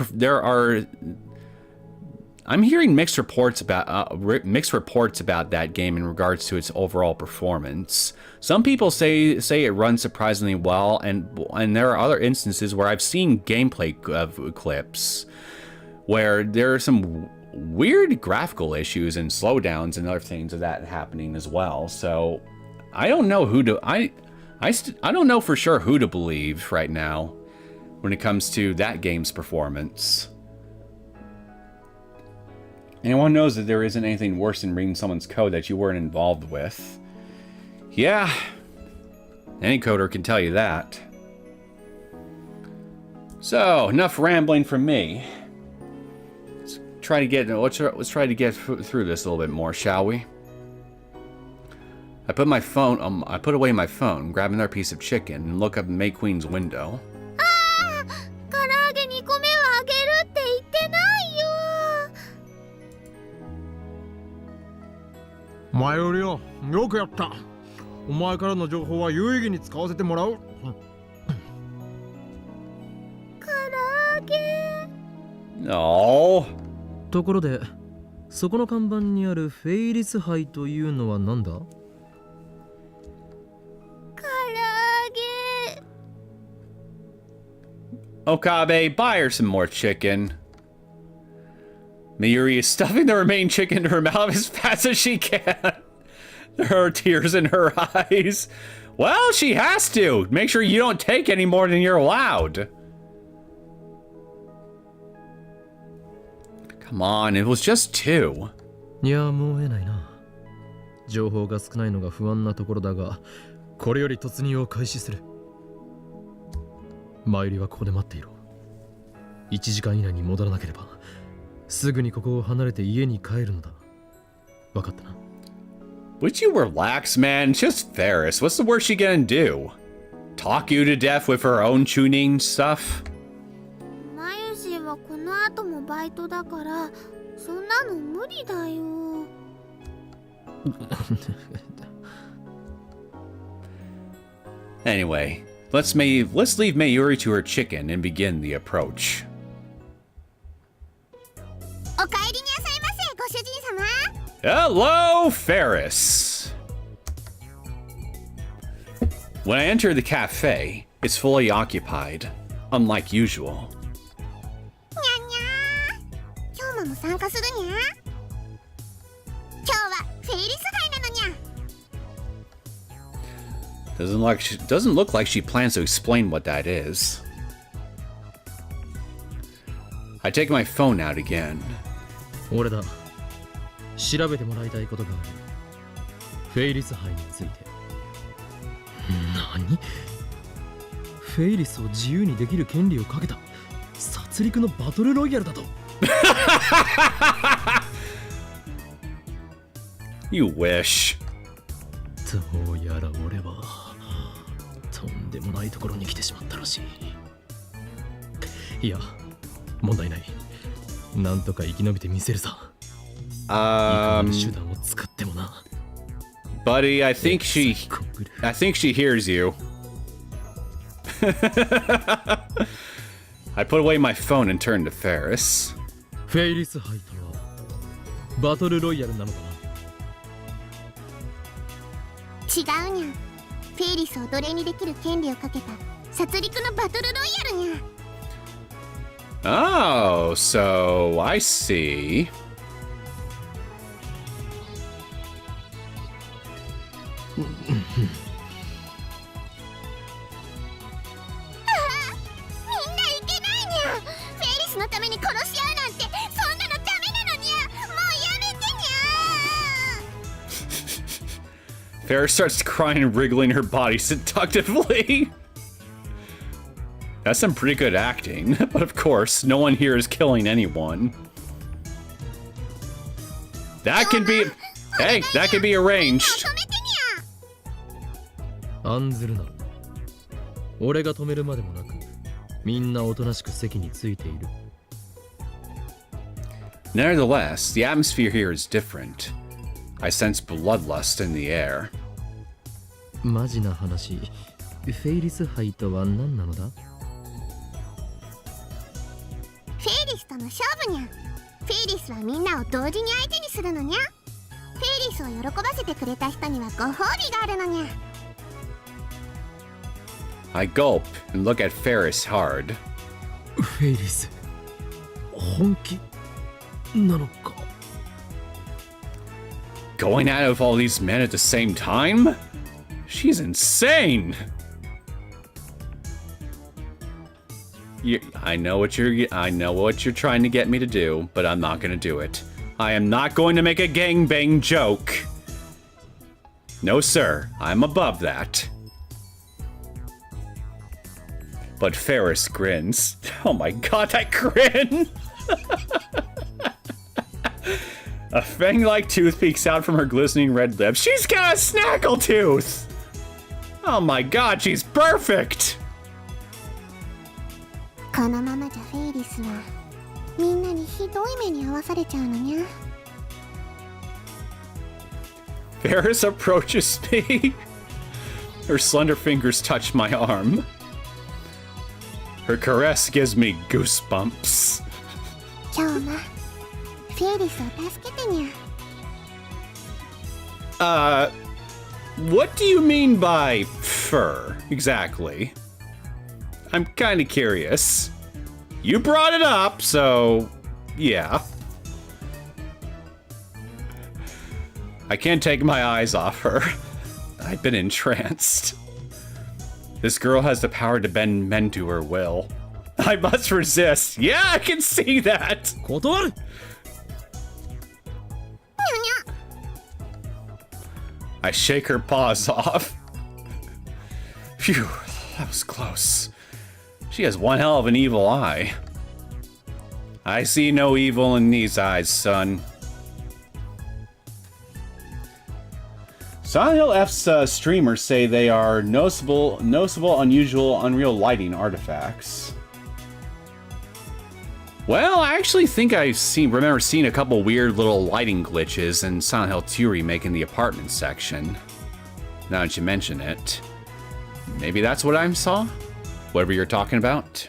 I'm hearing mixed reports about that game in regards to its overall performance. Some people say it runs surprisingly well, and there are other instances where I've seen gameplay clips where there are some weird graphical issues and slowdowns and other things of that happening as well. So I don't know I don't know for sure who to believe right now when it comes to that game's performance. Anyone knows that there isn't anything worse than reading someone's code that you weren't involved with. Yeah, any coder can tell you that. So, enough rambling from me. Let's try to get through this a little bit more, shall we? I put away my phone, grab another piece of chicken, and look up May Queen's window. 前よりよくやった。お前からの情報は有意義に使わせてもらう。Oh. ところでそこの看板にあるフェイリス杯というのは何だ？唐揚げ。 Okabe, buy her some more chicken. Mayuri is stuffing the remaining chicken into her mouth as fast as she can. There are tears in her eyes. Well, she has to. Make sure you don't take any more than you're allowed. Come on, it was just 2. いやもう得ないな。情報が少ないのが不安なところだが、これより突入を開始する。前よりはここで待っていろ。1時間以内に戻らなければすぐにここを離れて家に帰るのだ。わかったな。Would you relax, man? It's just Ferris. What's the worst she gonna do? Talk you to death with her own tuning stuff? マユシはこの後もバイトだからそんなの無理だよ。Anyway, let's leave Mayuri to her chicken and begin the approach. お帰りになさいませ、ご主人様。 Hello, Ferris! When I enter the cafe, it's fully occupied, unlike usual. にゃんにゃー。今日も参加するにゃ。今日はフェイリス杯なのにゃ。Doesn't look like she plans to explain what that is. I take my phone out again. 俺だ。調べてもらいたいことがある。フェイリス杯について。何？フェイリスを自由にできる権利をかけた殺戮のバトルロイヤルだと。You wish. どうやら俺はとんでもないところに来てしまったらしい。いや、問題ない。なんとか生き延びてみせるさ。手段を使ってもな。Buddy, I think she hears you. I put away my phone and turned to Ferris. フェイリス杯とはバトルロイヤルなのか違うにゃ。フェイリスを奴隷にできる権利をかけた殺戮のバトルロイヤルにゃ。Oh, so I see. みんないけないにゃ。フェイリスのために殺し合うなんてそんなのダメなのにゃ。もうやめてにゃ。 Ferris starts crying and wriggling her body seductively. That's some pretty good acting, but of course, no one here is killing anyone. That can be... Hey, that can be arranged. 止めてにゃ。案ずるな。俺が止めるまでもなく、みんなおとなしく席についている。Nevertheless, the atmosphere here is different. I sense bloodlust in the air. マジな話、フェイリス杯とは何なのだ？フェイリスとの勝負にゃ。フェイリスはみんなを同時に相手にするのにゃ。フェイリスを喜ばせてくれた人にはご褒美があるのにゃ。I gulp and look at Ferris hard. フェイリス、本気なのか？ Going at it with all these men at the same time? She's insane! I know what you're trying to get me to do, but I'm not gonna do it. I am not going to make a gangbang joke. No, sir. I'm above that. But Ferris grins. Oh my god, that grin! A fang-like tooth peeks out from her glistening red lips. She's got a snackle tooth! Oh my god, she's perfect! このままじゃフェイリスはみんなにひどい目に遭わされちゃうのにゃ。Ferris approaches me. Her slender fingers touch my arm. Her caress gives me goosebumps. 今日もフェリスを助けてにゃ。What do you mean by fur, exactly? I'm kinda curious. You brought it up, so yeah. I can't take my eyes off her. I've been entranced. This girl has the power to bend men to her will. I must resist. Yeah, I can see that. 断る。 I shake her paws off. Phew, that was close. She has one hell of an evil eye. I see no evil in these eyes, son. Silent Hill F's streamers say they are noticeable, unusual, unreal lighting artifacts. Well, I actually think I remember seeing a couple weird little lighting glitches in Silent Hill 2 remake in the apartment section. Now that you mention it. Maybe that's what I saw? Whatever you're talking about.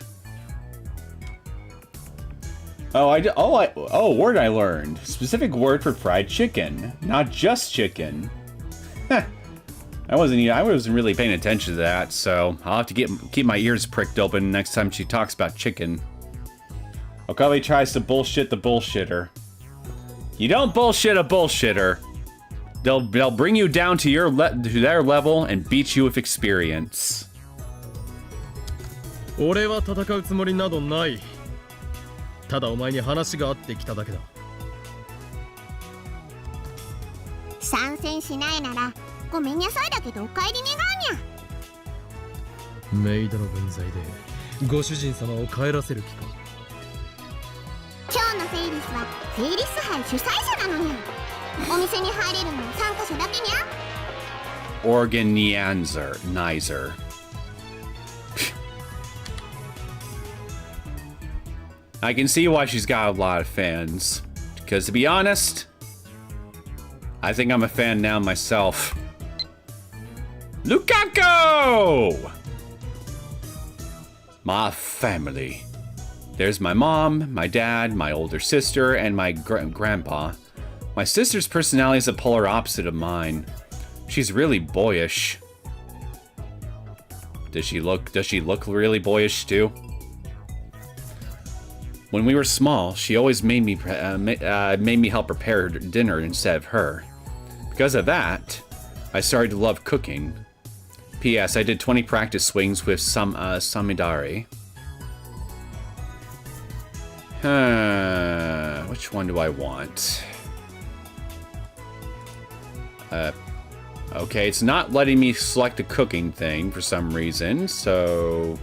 Oh, word I learned. Specific word for fried chicken, not just chicken. I wasn't really paying attention to that, so I'll have to keep my ears pricked open next time she talks about chicken. Okabe tries to bullshit the bullshitter. You don't bullshit a bullshitter. They'll bring you down to their level and beat you with experience. 俺は戦うつもりなどない。ただお前に話があってきただけだ。参戦しないならごめんなさいだけどお帰り願うにゃ。メイドの分際でご主人様を帰らせる気か。今日のフェイリスはフェイリス杯主催者なのにゃ。お店に入れるのは参加者だけにゃ。Organizer. I can see why she's got a lot of fans. Because to be honest, I think I'm a fan now myself. Lukaku! My family. There's my mom, my dad, my older sister, and my grandpa. My sister's personality is the polar opposite of mine. She's really boyish. Does she look really boyish too? When we were small, she always made me help prepare dinner instead of her. Because of that, I started to love cooking. P.S. I did 20 practice swings with samidari. Which one do I want? Okay, it's not letting me select a cooking thing for some reason, so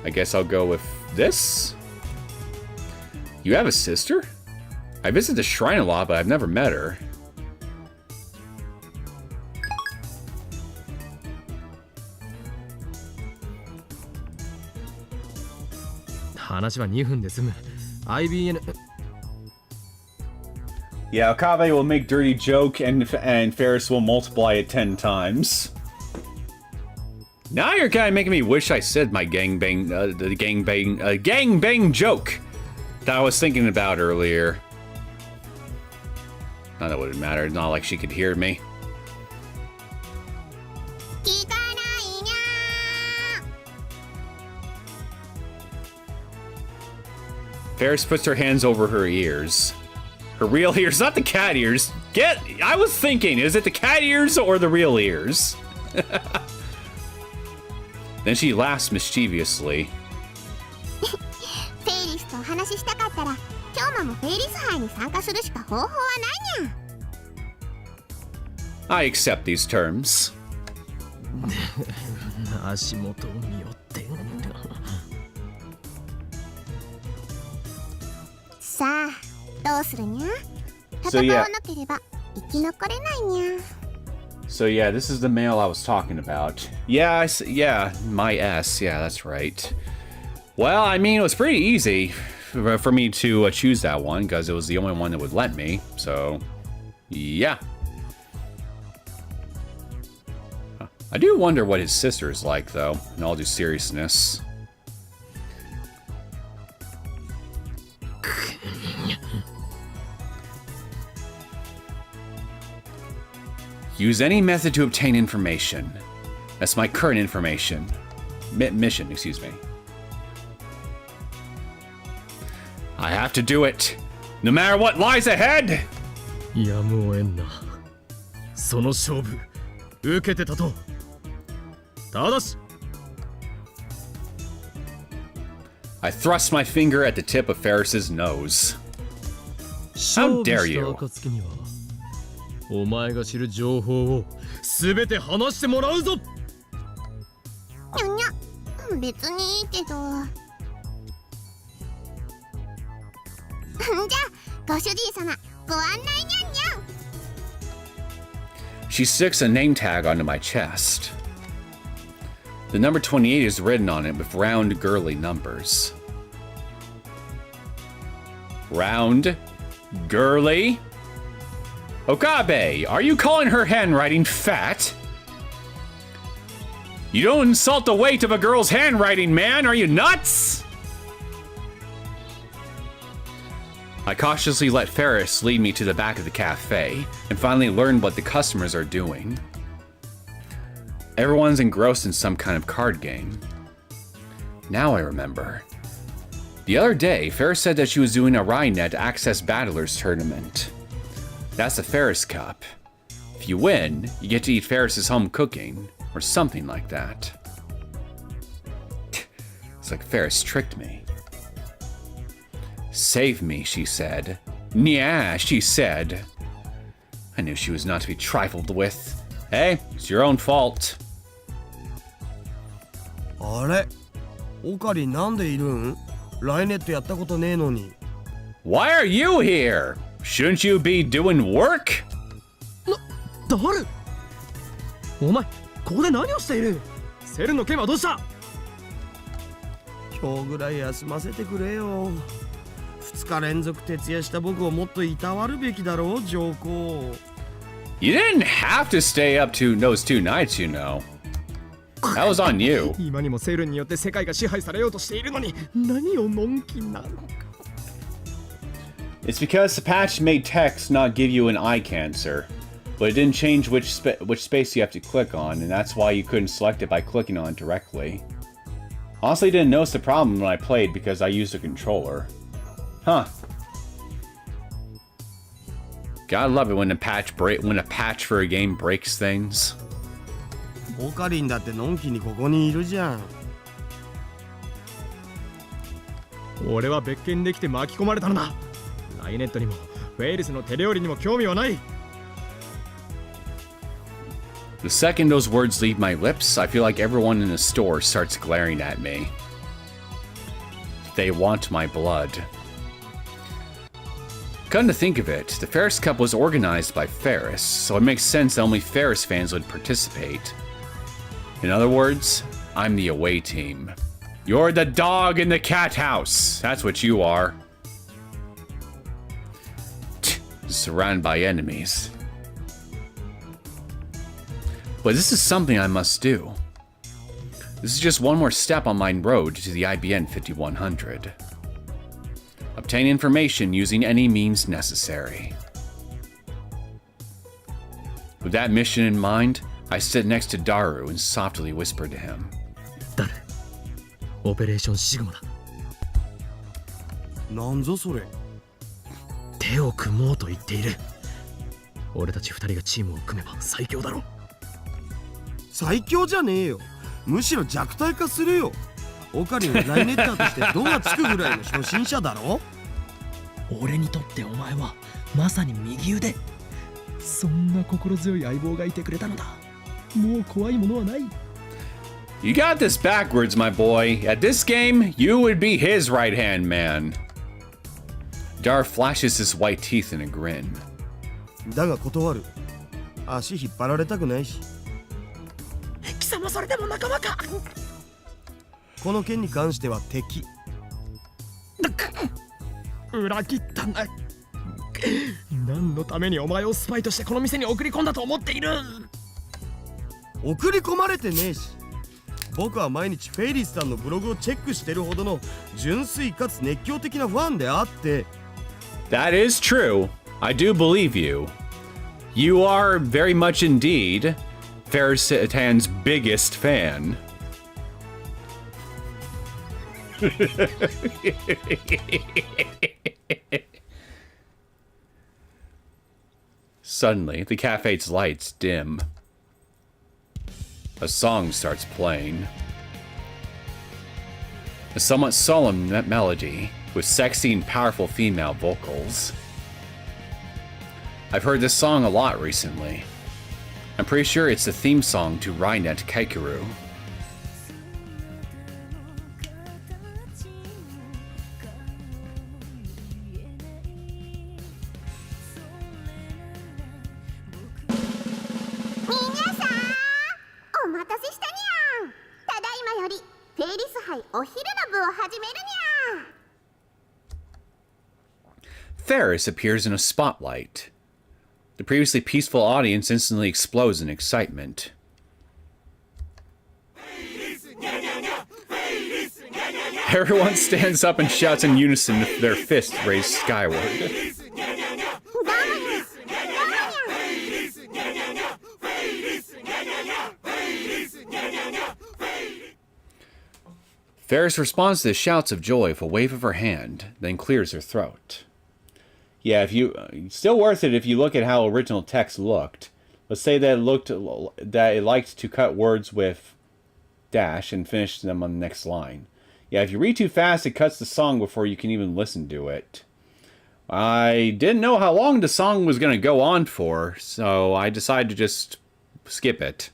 I guess I'll go with this. You have a sister? I visit the shrine a lot, but I've never met her. IBN. Yeah, Okabe will make dirty joke and Ferris will multiply it 10 times. Now you're kind of making me wish I said my gangbang joke that I was thinking about earlier. Not that it wouldn't matter. It's not like she could hear me. Ferris puts her hands over her ears. Her real ears, not the cat ears. I was thinking, is it the cat ears or the real ears? Then she laughs mischievously. I accept these terms. 足元を見よって。さあ、どうするにゃ？ So 戦 yeah. わなければ生き残れないにゃ。 So yeah, this is the mail I was talking about. Yeah, yeah, my S. Yeah, that's right. Well, I mean, it was pretty easy for me to choose that one because it was the only one that would let me. So, yeah. I do wonder what his sister is like, though, in all due seriousness. Use any method to obtain information. That's my current information. Mission, excuse me. I have to do it, no matter what lies ahead! やむを得んな。その勝負、受けてたと。ただし I thrust my finger at the tip of Ferris's nose. How dare you? 暁にはお前が知る情報を全て話してもらうぞ。にゃにゃ、別にいいけど。じゃあご主人様、ご案内にゃんにゃん。 She sticks a name tag onto my chest. The number 28 is written on it with round, girly numbers. Round, girly? Okabe, are you calling her handwriting fat? You don't insult the weight of a girl's handwriting, man! Are you nuts? I cautiously let Ferris lead me to the back of the cafe and finally learned what the customers are doing. Everyone's engrossed in some kind of card game. Now I remember. The other day, Ferris said that she was doing a Rhinet Access Battlers tournament. That's the Ferris Cup. If you win, you get to eat Ferris's home cooking, or something like that. It's like Ferris tricked me. Save me, she said. Nya, she said. I knew she was not to be trifled with. Hey, it's your own fault. あれ、オカリンなんでいるん？ライネットやったことねえのに。Why are you here? Shouldn't you be doing work? ダル、お前ここで何をしている？セルの件はどうした？今日ぐらい休ませてくれよ。2日連続徹夜した僕をもっといたわるべきだろう、上皇。You didn't have to stay up to those 2 nights, you know. That was on you. 今にもセルによって世界が支配されようとしているのに何をのんきな。 It's because the patch made text not give you an eye cancer, but it didn't change which space you have to click on, and that's why you couldn't select it by clicking on it directly. Honestly, didn't notice the problem when I played because I used a controller. Huh. Gotta love it when a patch for a game breaks things. オカリンだってのんきにここにいるじゃん。俺は別件できて巻き込まれたのだ。ライネットにもフェイリスの手料理にも興味はない。 The second those words leave my lips, I feel like everyone in the store starts glaring at me. They want my blood. Come to think of it, the Ferris Cup was organized by Ferris, so it makes sense that only Ferris fans would participate. In other words, I'm the away team. You're the dog in the cat house. That's what you are. Surrounded by enemies. But this is something I must do. This is just one more step on my road to the IBN 5100. Obtain information using any means necessary. With that mission in mind, I sit next to Daru and softly whisper to him. 誰？オペレーションシグマだ。なんぞそれ。手を組もうと言っている。俺たち2人がチームを組めば最強だろう。最強じゃねえよ。むしろ弱体化するよ。オカリンはライネッターとして度がつくぐらいの初心者だろ。俺にとってお前はまさに右腕。そんな心強い相棒がいてくれたのだ。もう怖いものはない。You got this backwards, my boy. At this game, you would be his right-hand man. Dar flashes his white teeth in a grin. だが断る。足引っ張られたくないし。貴様それでも仲間か。この件に関しては敵。裏切ったんだ。何のためにお前をスパイとしてこの店に送り込んだと思っている。送り込まれてねえし。僕は毎日フェイリスさんのブログをチェックしてるほどの純粋かつ熱狂的なファンであって。 That is true. I do believe you. You are very much indeed Ferris-Tan's biggest fan. Suddenly, the cafe's lights dim. A song starts playing. A somewhat solemn melody with sexy and powerful female vocals. I've heard this song a lot recently. I'm pretty sure it's the theme song to Rainet Kaikeru. Ferris appears in a spotlight. The previously peaceful audience instantly explodes in excitement. Everyone stands up and shouts in unison with their fists raised skyward. Ferris responds to the shouts of joy with a wave of her hand, then clears her throat. Yeah, if you still worth it if you look at how original text looked. Let's say that it liked to cut words with dash and finish them on the next line. Yeah, if you read too fast, it cuts the song before you can even listen to it. I didn't know how long the song was going to go on for, so I decided to just skip it.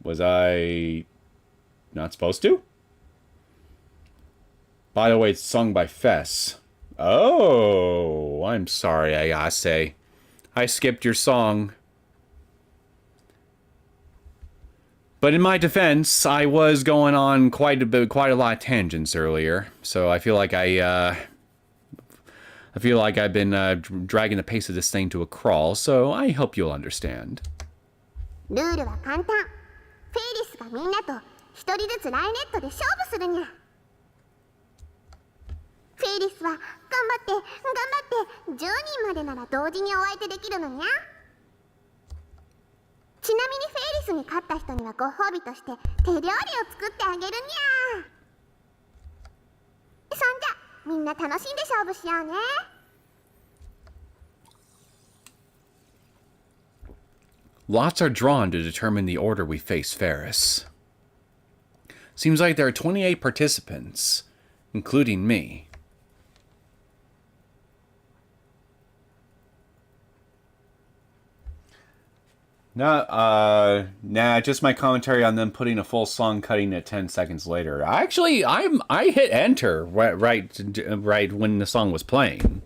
Was I not supposed to? By the way, it's sung by Fess. Oh, I'm sorry, Ayase. I skipped your song. But in my defense, I was going on quite a lot of tangents earlier, so I feel like I've been dragging the pace of this thing to a crawl, so I hope you'll understand. ルールは簡単。フェイリスがみんなと一人ずつライネットで勝負するにゃ。フェイリスは頑張って10人までなら同時にお相手できるのにゃ。ちなみにフェイリスに勝った人にはご褒美として手料理を作ってあげるにゃ。そんじゃみんな楽しんで勝負しようね。Lots are drawn to determine the order we face Ferris. Seems like there are 28 participants, including me. Nah, just my commentary on them putting a full song cutting it 10 seconds later. Actually, I hit enter right when the song was playing.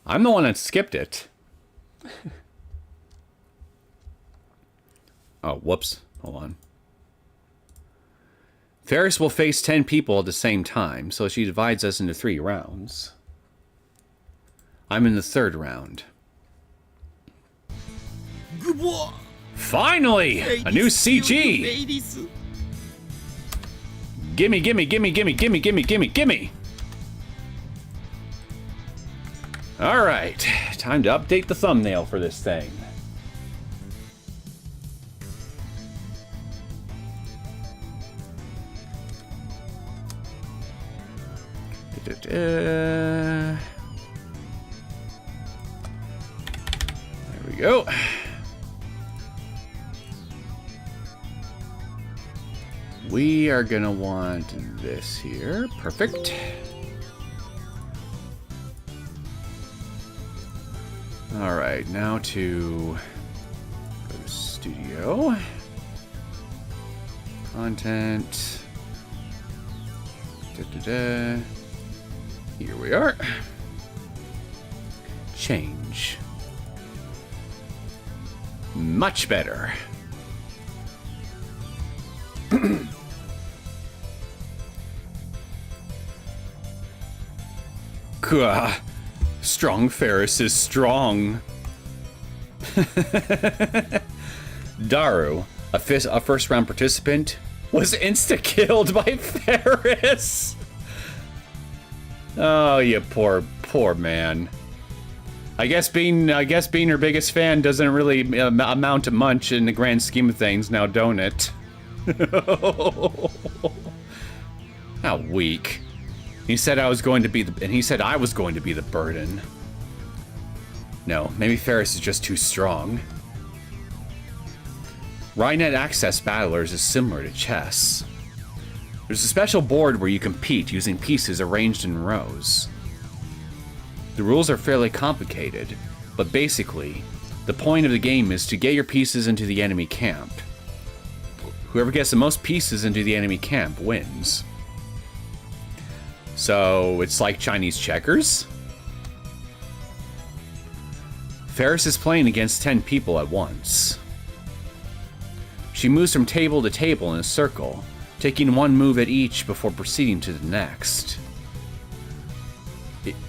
I'm the one that skipped it. Oh, whoops. Hold on. Ferris will face 10 people at the same time, so she divides us into 3 rounds. I'm in the 3rd round. Finally! A new CG! Gimme, gimme, gimme, gimme, gimme, gimme, gimme, gimme! Alright, time to update the thumbnail for this thing. There we go. We are gonna want this here. Perfect. All right, now to go to studio. Content. Here we are. Change. Much better. Gah. Strong Ferris is strong. Daru, a first round participant, was insta-killed by Ferris. Oh, you poor man. I guess being her biggest fan doesn't really amount to much in the grand scheme of things, now don't it? How weak. He said I was going to be the burden. No, maybe Ferris is just too strong. Rynet Access Battlers is similar to chess. There's a special board where you compete using pieces arranged in rows. The rules are fairly complicated, but basically, the point of the game is to get your pieces into the enemy camp. Whoever gets the most pieces into the enemy camp wins. So, it's like Chinese checkers? Ferris is playing against 10 people at once. She moves from table to table in a circle, taking one move at each before proceeding to the next.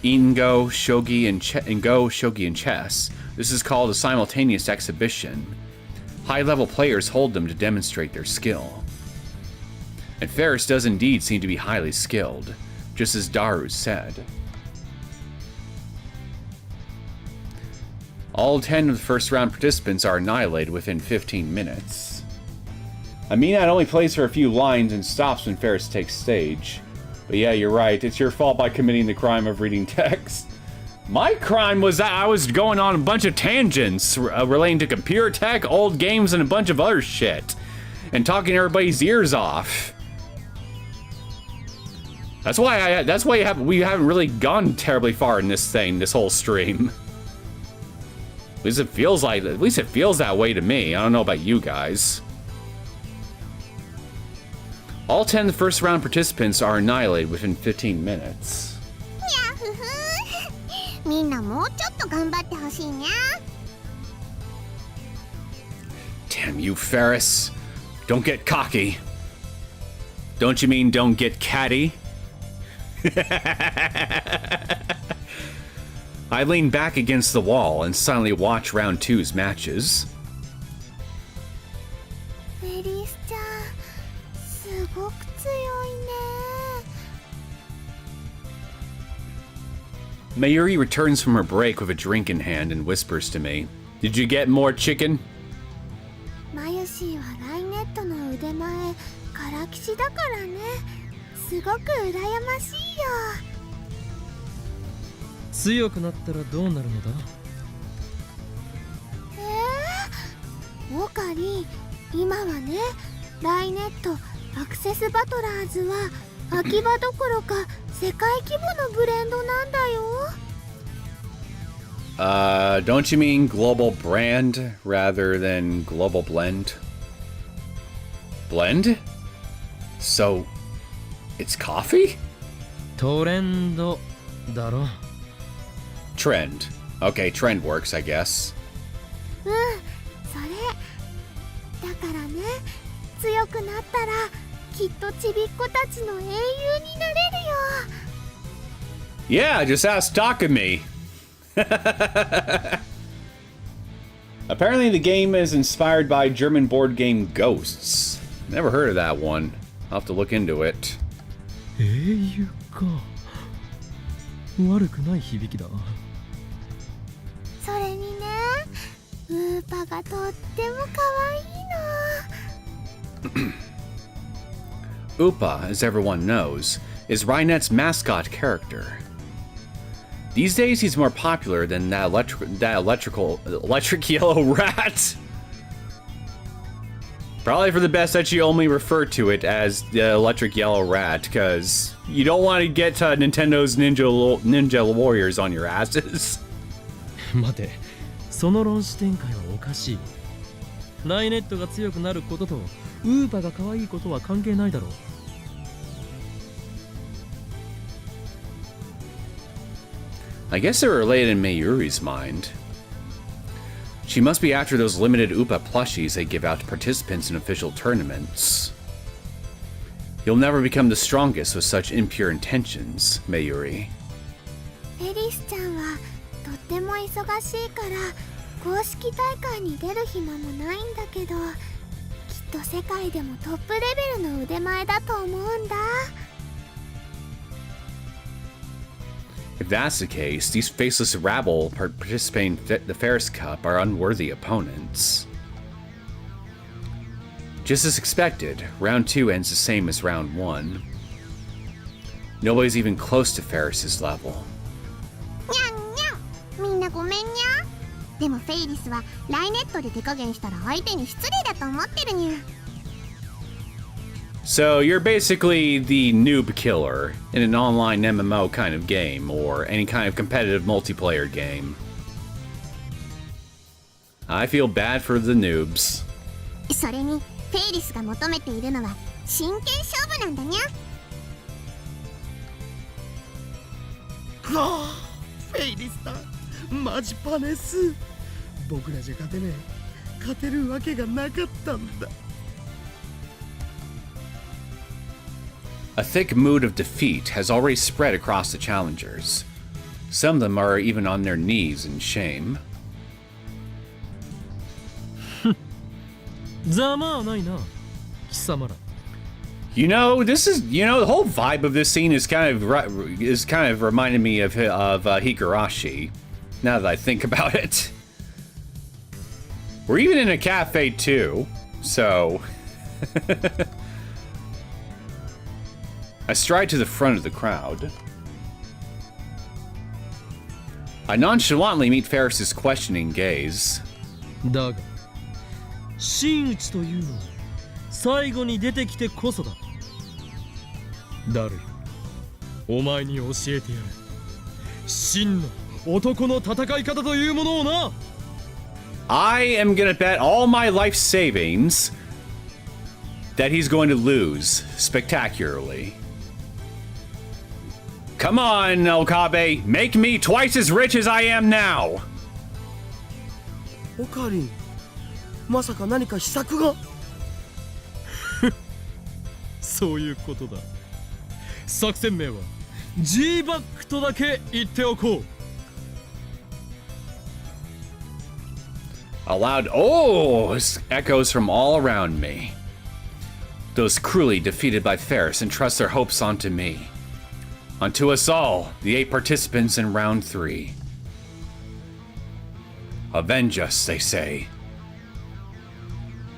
In Go, Shogi, and chess, this is called a simultaneous exhibition. High-level players hold them to demonstrate their skill. And Ferris does indeed seem to be highly skilled, just as Daru said. All 10 of the first round participants are annihilated within 15 minutes. Aminat only plays for a few lines and stops when Ferris takes stage. But yeah, you're right, it's your fault by committing the crime of reading text. My crime was that I was going on a bunch of tangents relating to computer tech, old games, and a bunch of other shit. And talking everybody's ears off. That's why we haven't really gone terribly far in this whole stream. At least it feels that way to me. I don't know about you guys. All 10 of the first round participants are annihilated within 15 minutes. やふふみんなもうちょっと頑張ってほしいにゃ Damn you, Ferris. Don't get cocky. Don't you mean don't get catty? I lean back against the wall and silently watch round 2's matches. フェリスちゃんすごく強いね Mayuri returns from her break with a drink in hand and whispers to me, "Did you get more chicken?" マユシーはライネットの腕前からきしだからねすごく羨ましいよ強くなったらどうなるのだオカリ今はねライネットアクセスバトラーズは秋葉どころか世界規模のブレンドなんだよ Don't you mean global brand rather than global blend? Blend? So, it's coffee? トレンドだろ Trend. Okay, trend works, I guess. うんそれだからね強くなったらきっとちびっ子たちの英雄になれるよ Yeah, just ask Takumi. Apparently the game is inspired by German board game Ghosts. Never heard of that one. I'll have to look into it. 英雄か悪くない響きだそれにねウーパがとっても可愛いの Upa, as everyone knows, is Rynet's mascot character. These days he's more popular than that electric yellow rat. Probably for the best that you only refer to it as the electric yellow rat, because you don't want to get Nintendo's Ninja Warriors on your asses. 待てその論視展開はおかしいライネットが強くなることとウーパが可愛いことは関係ないだろう I guess they're related in Mayuri's mind. She must be after those limited Upa plushies they give out to participants in official tournaments. You'll never become the strongest with such impure intentions, Mayuri. フェリスちゃんはとっても忙しいから公式大会に出る暇もないんだけど、きっと世界でもトップレベルの腕前だと思うんだ。 If that's the case, these faceless rabble participating in the Ferris Cup are unworthy opponents. Just as expected, round 2 ends the same as round 1. Nobody's even close to Ferris's level. にゃんにゃん、みんなごめんにゃ。でもフェイリスはライネットで手加減したら相手に失礼だと思ってるにゃ。 So you're basically the noob killer in an online MMO kind of game, or any kind of competitive multiplayer game. I feel bad for the noobs. それにフェイリスが求めているのは真剣勝負なんだにゃ。ああ、フェイリスだ。マジパネス。僕らじゃ勝てねえ。勝てるわけがなかったんだ。 A thick mood of defeat has already spread across the challengers. Some of them are even on their knees in shame. ざまあないな、貴様ら。 You know, the whole vibe of this scene is kind of reminding me of Higurashi. Now that I think about it, we're even in a cafe too, so. I stride to the front of the crowd. I nonchalantly meet Ferris's questioning gaze. だが真打ちというのは最後に出てきてこそだ。ダル、お前に教えてやる。真の男の戦い方というものをな。 I am gonna bet all my life savings that he's going to lose spectacularly. Come on, Okabe, make me twice as rich as I am now. オカリン、まさか何か秘策が？そういうことだ。作戦名は G バックとだけ言っておこう。 A loud "oh" echoes from all around me. Those cruelly defeated by Ferris entrust their hopes onto me. Onto us all, the 8 participants in round 3. Avenge us, they say.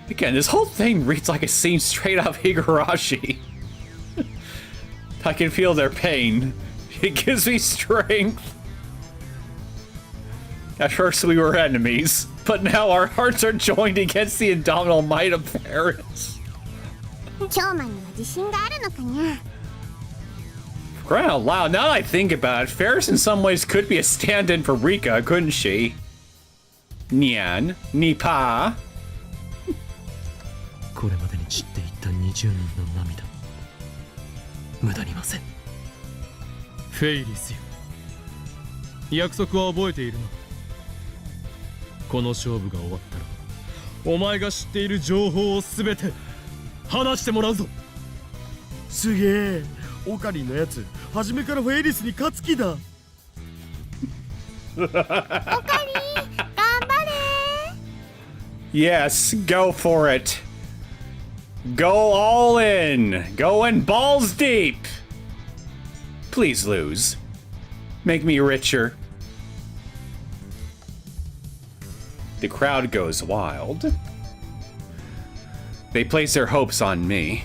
Again, this whole thing reads like a scene straight out of Higurashi. I can feel their pain. It gives me strength. At first we were enemies, but now our hearts are joined against the indomitable might of Ferris. 超マンには自信があるのかにゃ。 Crying out loud, now that I think about it, Ferris in some ways could be a stand-in for Rika, couldn't she? Nyan, Nipa. これまでに散っていった20人の涙、無駄にません。フェイリスよ、約束は覚えているな。この勝負が終わったら、お前が知っている情報をすべて話してもらうぞ。すげえ、オカリンのやつ、初めからフェイリスに勝つ気だ。オカリン、頑張れ。 Yes, go for it. Go all in. Go in balls deep. Please lose. Make me richer. The crowd goes wild. They place their hopes on me.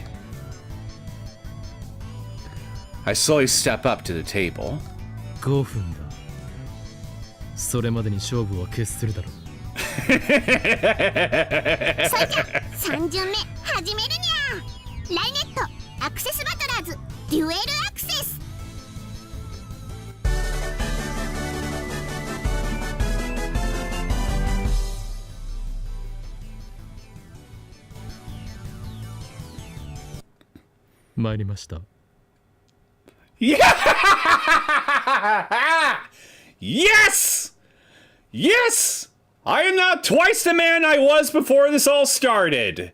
I slowly step up to the table. 5分だ。それまでに勝負は決するだろう。それじゃ3巡目始めるにゃ。ライネットアクセスバトラーズデュエルアクセス。参りました。 Yeah! Yes! Yes! I am now twice the man I was before this all started.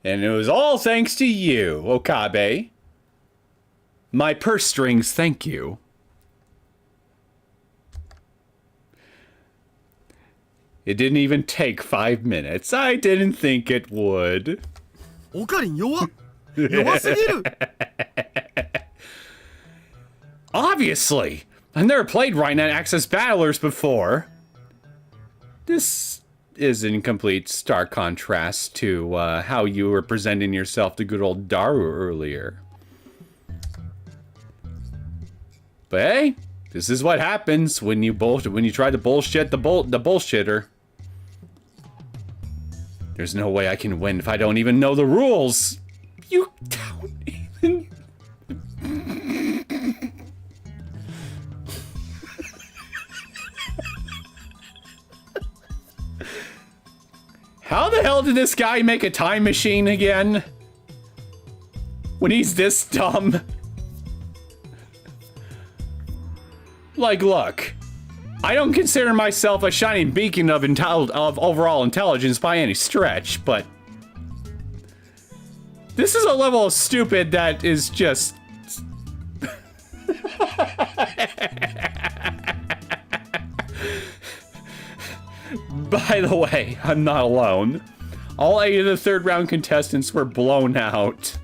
And it was all thanks to you, Okabe. My purse strings thank you. It didn't even take 5 minutes. I didn't think it would. オカリン弱っ弱すぎる Obviously! I've never played Right Net Access Battlers before. This is in complete stark contrast to how you were presenting yourself to good old Daru earlier. But hey, this is what happens when you try to bullshit the bullshitter. There's no way I can win if I don't even know the rules. You don't even... How the hell did this guy make a time machine again? When he's this dumb? Like, look. I don't consider myself a shining beacon of overall intelligence by any stretch, but... This is a level of stupid that is just... By the way, I'm not alone. All 8 of the third round contestants were blown out.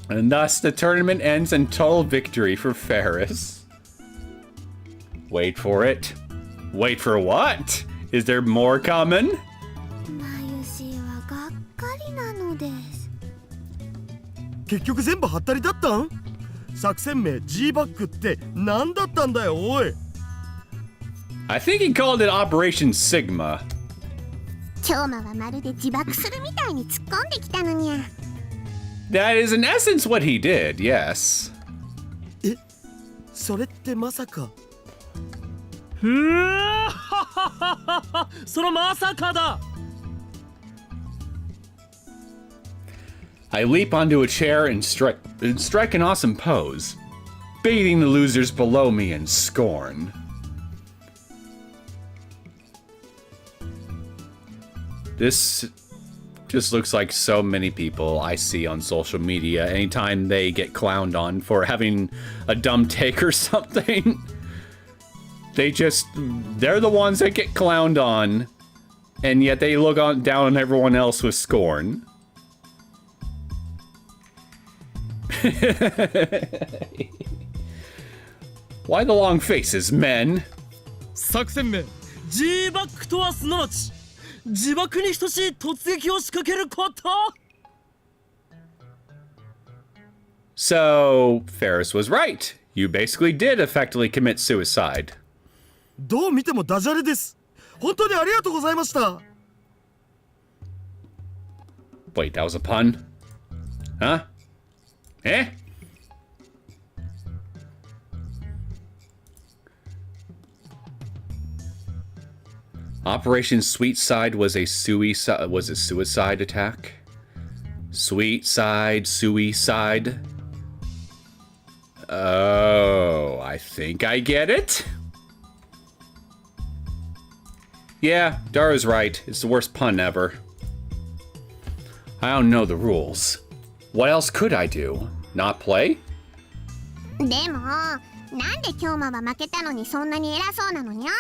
And thus the tournament ends in total victory for Ferris. Wait for it. Wait for what? Is there more coming? マユシはがっかりなのです。結局全部ハッタリだったん作戦名 G バックって何だったんだよおい I think he called it Operation Sigma. 京馬はまるで自爆するみたいに突っ込んできたのにゃ。 That is in essence what he did, yes. えそれってまさかそのまさかだ I leap onto a chair and strike an awesome pose, bathing the losers below me in scorn. This just looks like so many people I see on social media anytime they get clowned on for having a dumb take or something. They're the ones that get clowned on, and yet they look down on everyone else with scorn. Why the long faces, men? 作戦名 G バックとはすなわち自爆に等しい突撃を仕掛けること So, Ferris was right. You basically did effectively commit suicide. どう見てもダジャレです本当にありがとうございました Wait, that was a pun? Huh? Eh? Operation Sweet Side was a suicide attack? Sweet Side, suicide. Oh, I think I get it. Yeah, Daru's right. It's the worst pun ever. I don't know the rules. What else could I do? Not play? でもなんで京馬は負けたのにそんなに偉そうなのにゃ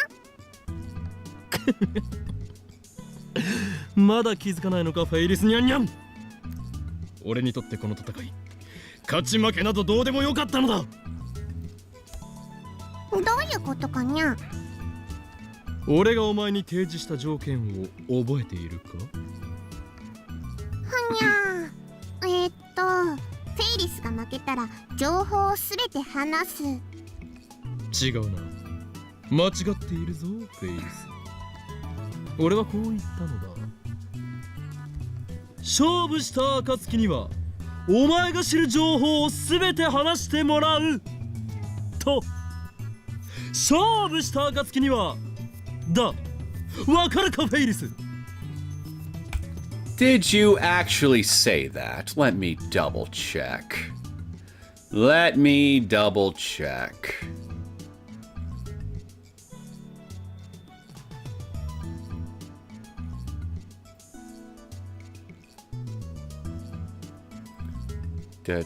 まだ気づかないのかフェイリスニャンニャン俺にとってこの戦い勝ち負けなどどうでもよかったのだどういうことかにゃ俺がお前に提示した条件を覚えているかはにゃフェイリスが負けたら情報をすべて話す違うな間違っているぞフェイリス俺はこう言ったのだ勝負した暁にはお前が知る情報をすべて話してもらうと勝負した暁にはだわかるかフェイリス Did you actually say that? Let me double check. Let me double check. Okay.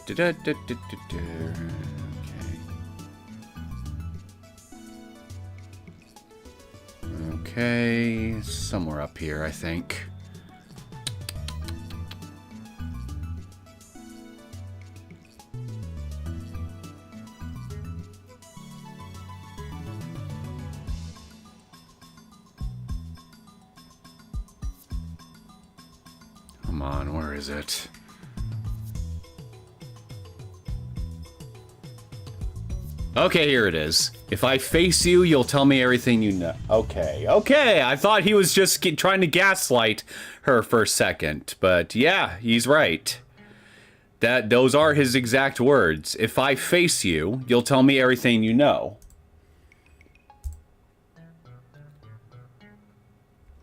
Okay, somewhere up here, I think. Come on, where is it? Okay, here it is. If I face you, you'll tell me everything you know. Okay, okay. I thought he was just trying to gaslight her for a second, but yeah, he's right. Those are his exact words. If I face you, you'll tell me everything you know.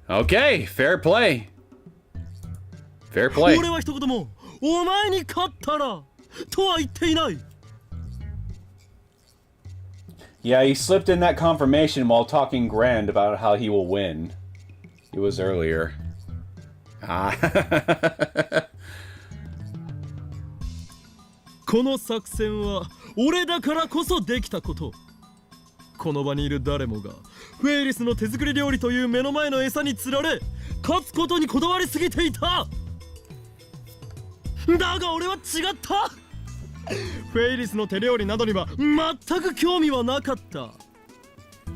Okay, fair play. Fair play. 俺は一言もお前に勝ったらとは言っていない。 Yeah, he slipped in that confirmation while talking grand about how he will win. It was earlier. Ah. この作戦は俺だからこそできたこと。この場にいる誰もがフェイリスの手作り料理という目の前の餌に釣られ勝つことにこだわりすぎていた。だが俺は違った。 フェイリスの手料理などには全く興味はなかった。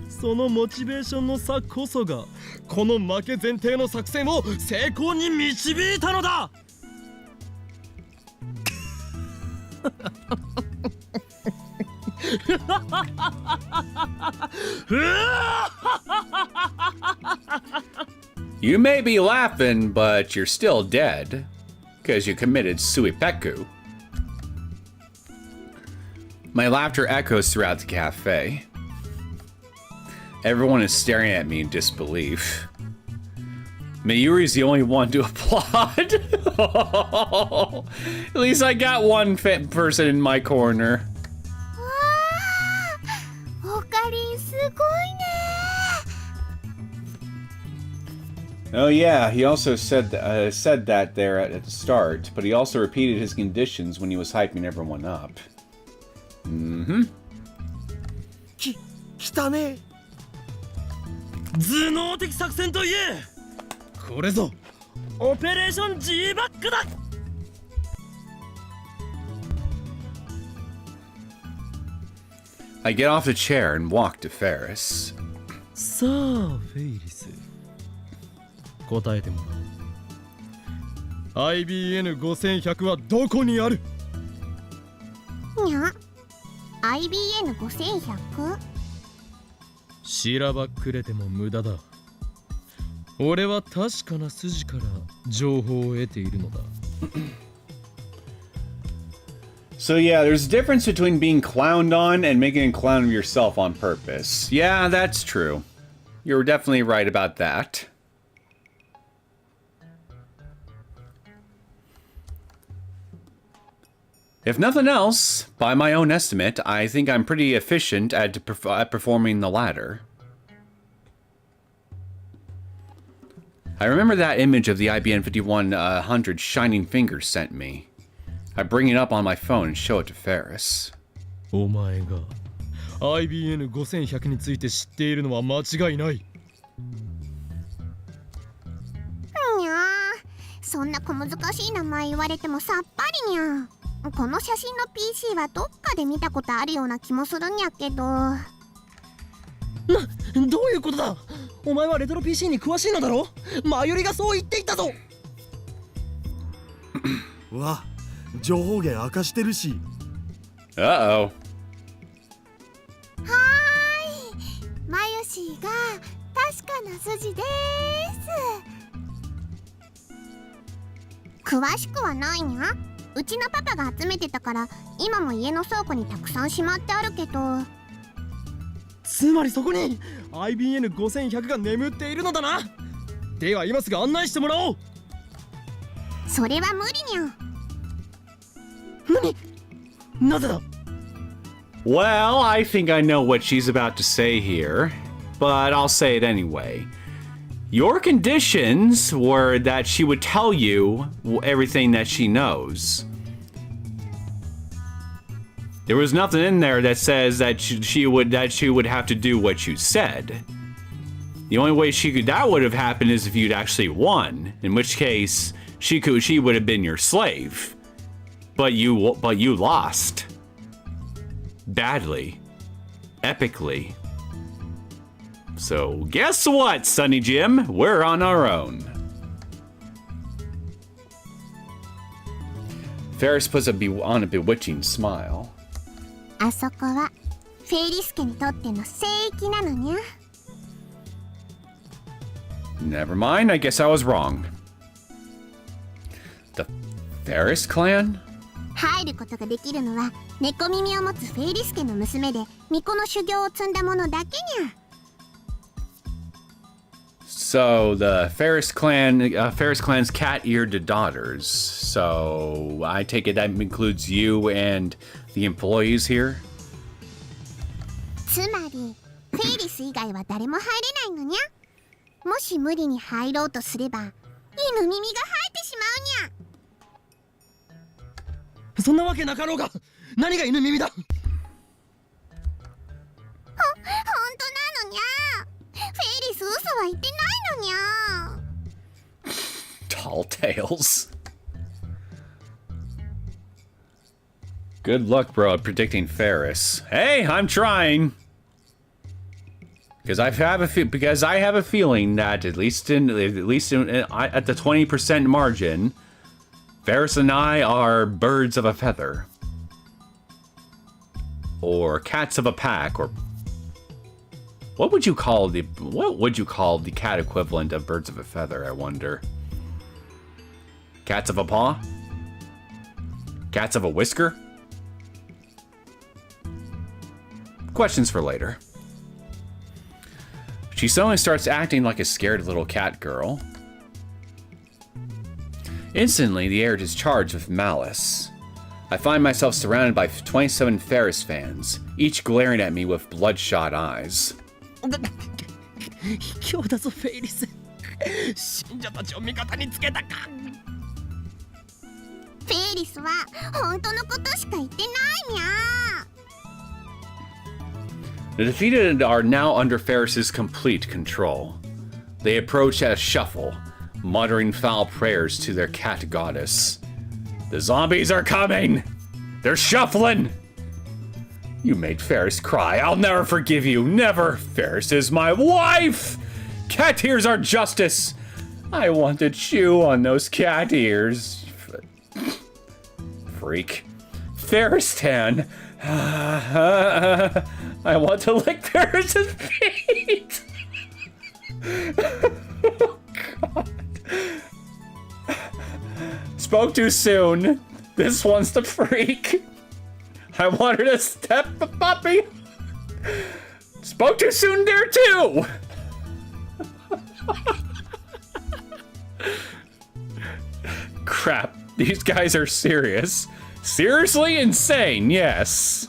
そのモチベーションの差こそがこの負け前提の作戦を成功に導いたのだ。You may be laughing, but you're still dead, because you committed suipeku. My laughter echoes throughout the cafe. Everyone is staring at me in disbelief. Mayuri's the only one to applaud. At least I got one fit person in my corner. オカリンすごいね。 Oh yeah, he also said that there at the start, but he also repeated his conditions when he was hyping everyone up. Mm-hmm. 来たね。頭脳的作戦といえ、これぞオペレーション G バックだ。I get off the chair and walk to Ferris. さあフェイリス、答えてもらおう。IBN5100 はどこにある？にゃ IBN5100？ しらばっくれても無駄だ。俺は確かな筋から情報を得ているのだ。So yeah, there's a difference between being clowned on and making a clown of yourself on purpose. Yeah, that's true. You're definitely right about that. If nothing else, by my own estimate, I think I'm pretty efficient at performing the latter. I remember that image of the IBN 5100's shining fingers sent me. I bring it up on my phone and show it to Ferris. お前が IBN5100 について知っているのは間違いない。にゃそんな小難しい名前言われてもさっぱりにゃ。この写真の PC はどっかで見たことあるような気もするんやけど。どういうことだ？お前はレトロ PC に詳しいのだろ？マユリがそう言っていたぞ。わ、情報源明かしてるし。Uh-oh. はーい、マユシーが確かな筋です。詳しくはないにゃ。うちのパパが集めてたから今も家の倉庫にたくさんしまってあるけど。つまりそこに IBN5100 が眠っているのだな。では今すぐ案内してもらおう。それは無理にゃ。なぜだ？ Well, I think I know what she's about to say here, but I'll say it anyway. Your conditions were that she would tell you everything that she knows. There was nothing in there that says that she would have to do what you said. The only way that would have happened is if you'd actually won, in which case she would have been your slave. But you lost. Badly. Epically. So guess what, Sonny Jim? We're on our own. Ferris puts on a bewitching smile. あそこはフェイリス家にとっての聖域なのにゃ。 Never mind, I guess I was wrong. The Ferris clan? 入ることができるのは猫耳を持つフェイリス家の娘で巫女の修行を積んだ者だけにゃ。 So the Ferris clan's cat-eared daughters. So I take it that includes you and the employees here? つまりフェイリス以外は誰も入れないのにゃ。もし無理に入ろうとすれば犬耳が生えてしまうにゃ。 そんなわけなかろうが。何が犬耳だ。ほんとなのにゃ。フェイリス嘘は言ってないのにゃ。 Tall tales. Good luck, bro, at predicting Ferris. Hey, I'm trying. Because I have a feeling that at least at the 20% margin, Ferris and I are birds of a feather, or cats of a pack, or what would you call the cat equivalent of birds of a feather? I wonder. Cats of a paw? Cats of a whisker? Questions for later. She suddenly starts acting like a scared little cat girl. Instantly, the air is charged with malice. I find myself surrounded by 27 Ferris fans, each glaring at me with bloodshot eyes. 卑怯だぞフェイリス。信者たちを味方につけたか。フェイリスは本当のことしか言ってないにゃ。 The defeated are now under Ferris's complete control. They approach at a shuffle, muttering foul prayers to their cat goddess. The zombies are coming! They're shuffling! You made Ferris cry. I'll never forgive you. Never! Ferris is my wife! Cat ears are justice! I want to chew on those cat ears. Freak. Ferris tan. I want to lick Ferris's feet. Oh, God. Spoke too soon. This one's the freak. I want her to step the puppy. Spoke too soon there too. Crap, these guys are serious. Seriously insane, yes.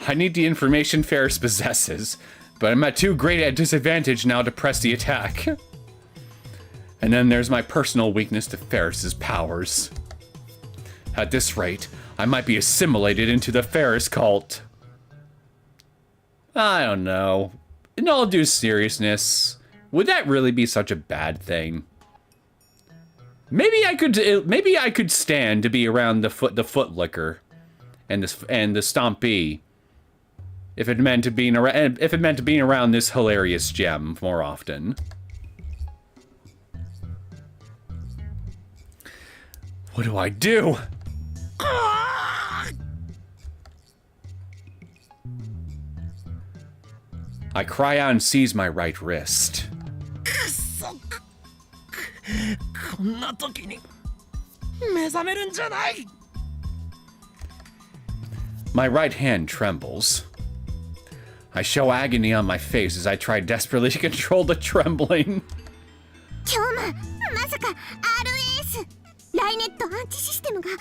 I need the information Ferris possesses, but I'm at too great a disadvantage now to press the attack. And then there's my personal weakness to Ferris's powers. At this rate, I might be assimilated into the Ferris cult. I don't know. In all due seriousness, would that really be such a bad thing? Maybe I could stand to be around the footlicker and the stompy if it meant being around this hilarious gem more often. What do I do? I cry out and seize my right wrist. こんな時に目覚めるんじゃない。 My right hand trembles. I show agony on my face as I try desperately to control the trembling. 今日もまさか RS ライネットアンチシステムがにゃ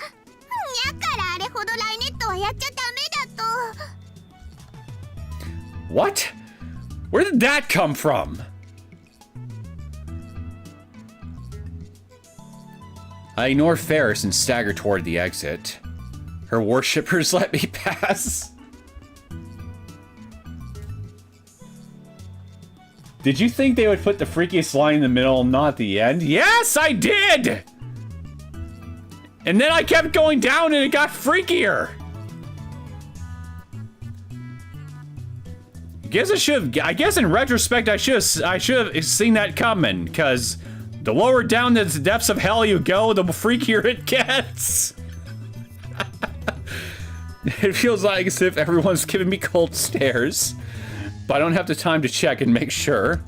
からあれほどライネットはやっちゃダメだと。 What? Where did that come from? I ignore Ferris and stagger toward the exit. Her worshippers let me pass. Did you think they would put the freakiest line in the middle and not the end? Yes, I did! And then I kept going down and it got freakier. I guess in retrospect I should have seen that coming, because the lower down the depths of hell you go, the freakier it gets. It feels like as if everyone's giving me cold stares, but I don't have the time to check and make sure.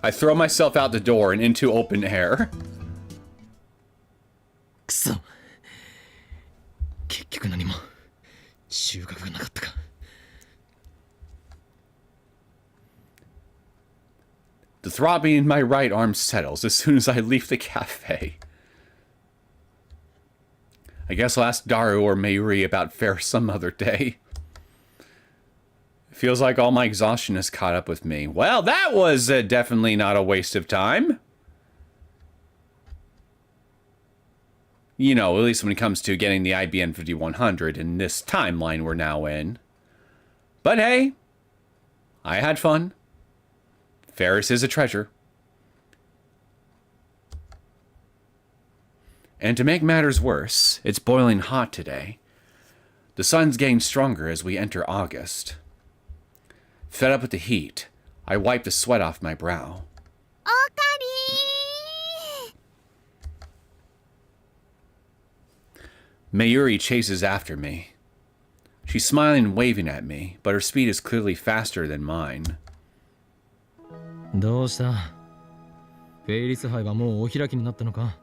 I throw myself out the door and into open air. くそ。結局何も収穫がなかったか。The throbbing in my right arm settles as soon as I leave the cafe. I guess I'll ask Daru or Mayuri about Ferris some other day. It feels like all my exhaustion has caught up with me. Well, that was definitely not a waste of time. You know, at least when it comes to getting the IBN 5100 in this timeline we're now in. But hey, I had fun. Ferris is a treasure. And to make matters worse, it's boiling hot today. The sun's getting stronger as we enter August. Fed up with the heat, I wipe the sweat off my brow. Mayuri chases after me. She's smiling and waving at me, but her speed is clearly faster than mine. どうした？フェイリス杯はもうお開きになったのか？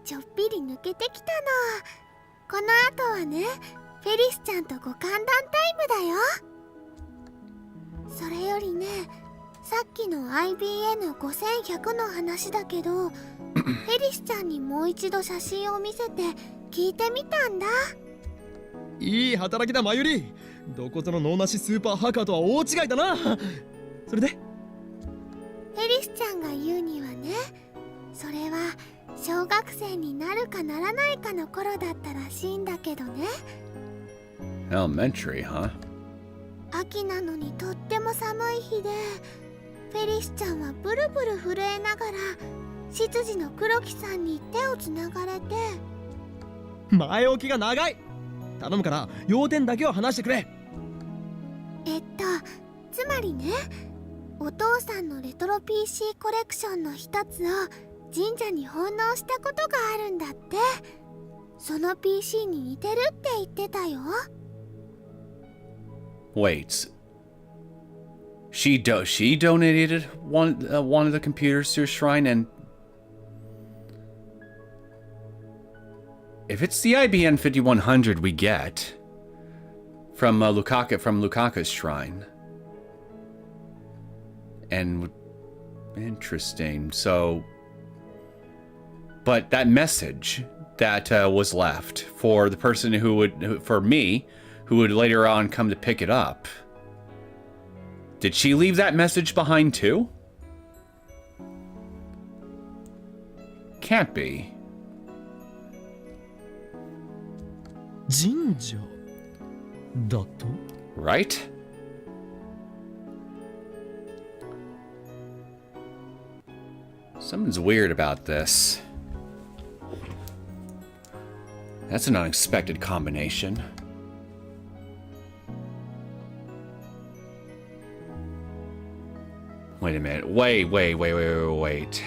ちょっぴり抜けてきたの。この後はね、フェリスちゃんとご歓談タイムだよ。それよりね、さっきの IBN5100 の話だけど、フェリスちゃんにもう一度写真を見せて聞いてみたんだ。いい働きだ、マユリ。どこぞの脳なしスーパーハッカーとは大違いだな。それで？フェリスちゃんが言うにはね、それは小学生になるかならないかの頃だったらしいんだけどね。Elementary, huh? 秋なのにとっても寒い日で、フェリスちゃんはブルブル震えながら執事の黒木さんに手をつながれて、前置きが長い。頼むから要点だけを話してくれ。つまりね、お父さんのレトロ PC コレクションの一つを神社に奉納したことがあるんだって。その PC に似てるって言ってたよ。Wait. She donated one of the computers to a shrine, and if it's the IBN 5100 we get from Lukaku's shrine, and interesting. So, but that message that was left for the person who would later on come to pick it up. Did she leave that message behind too? Can't be. 神社だと？ Right? Something's weird about this. That's an unexpected combination. Wait a minute. Wait. Wait.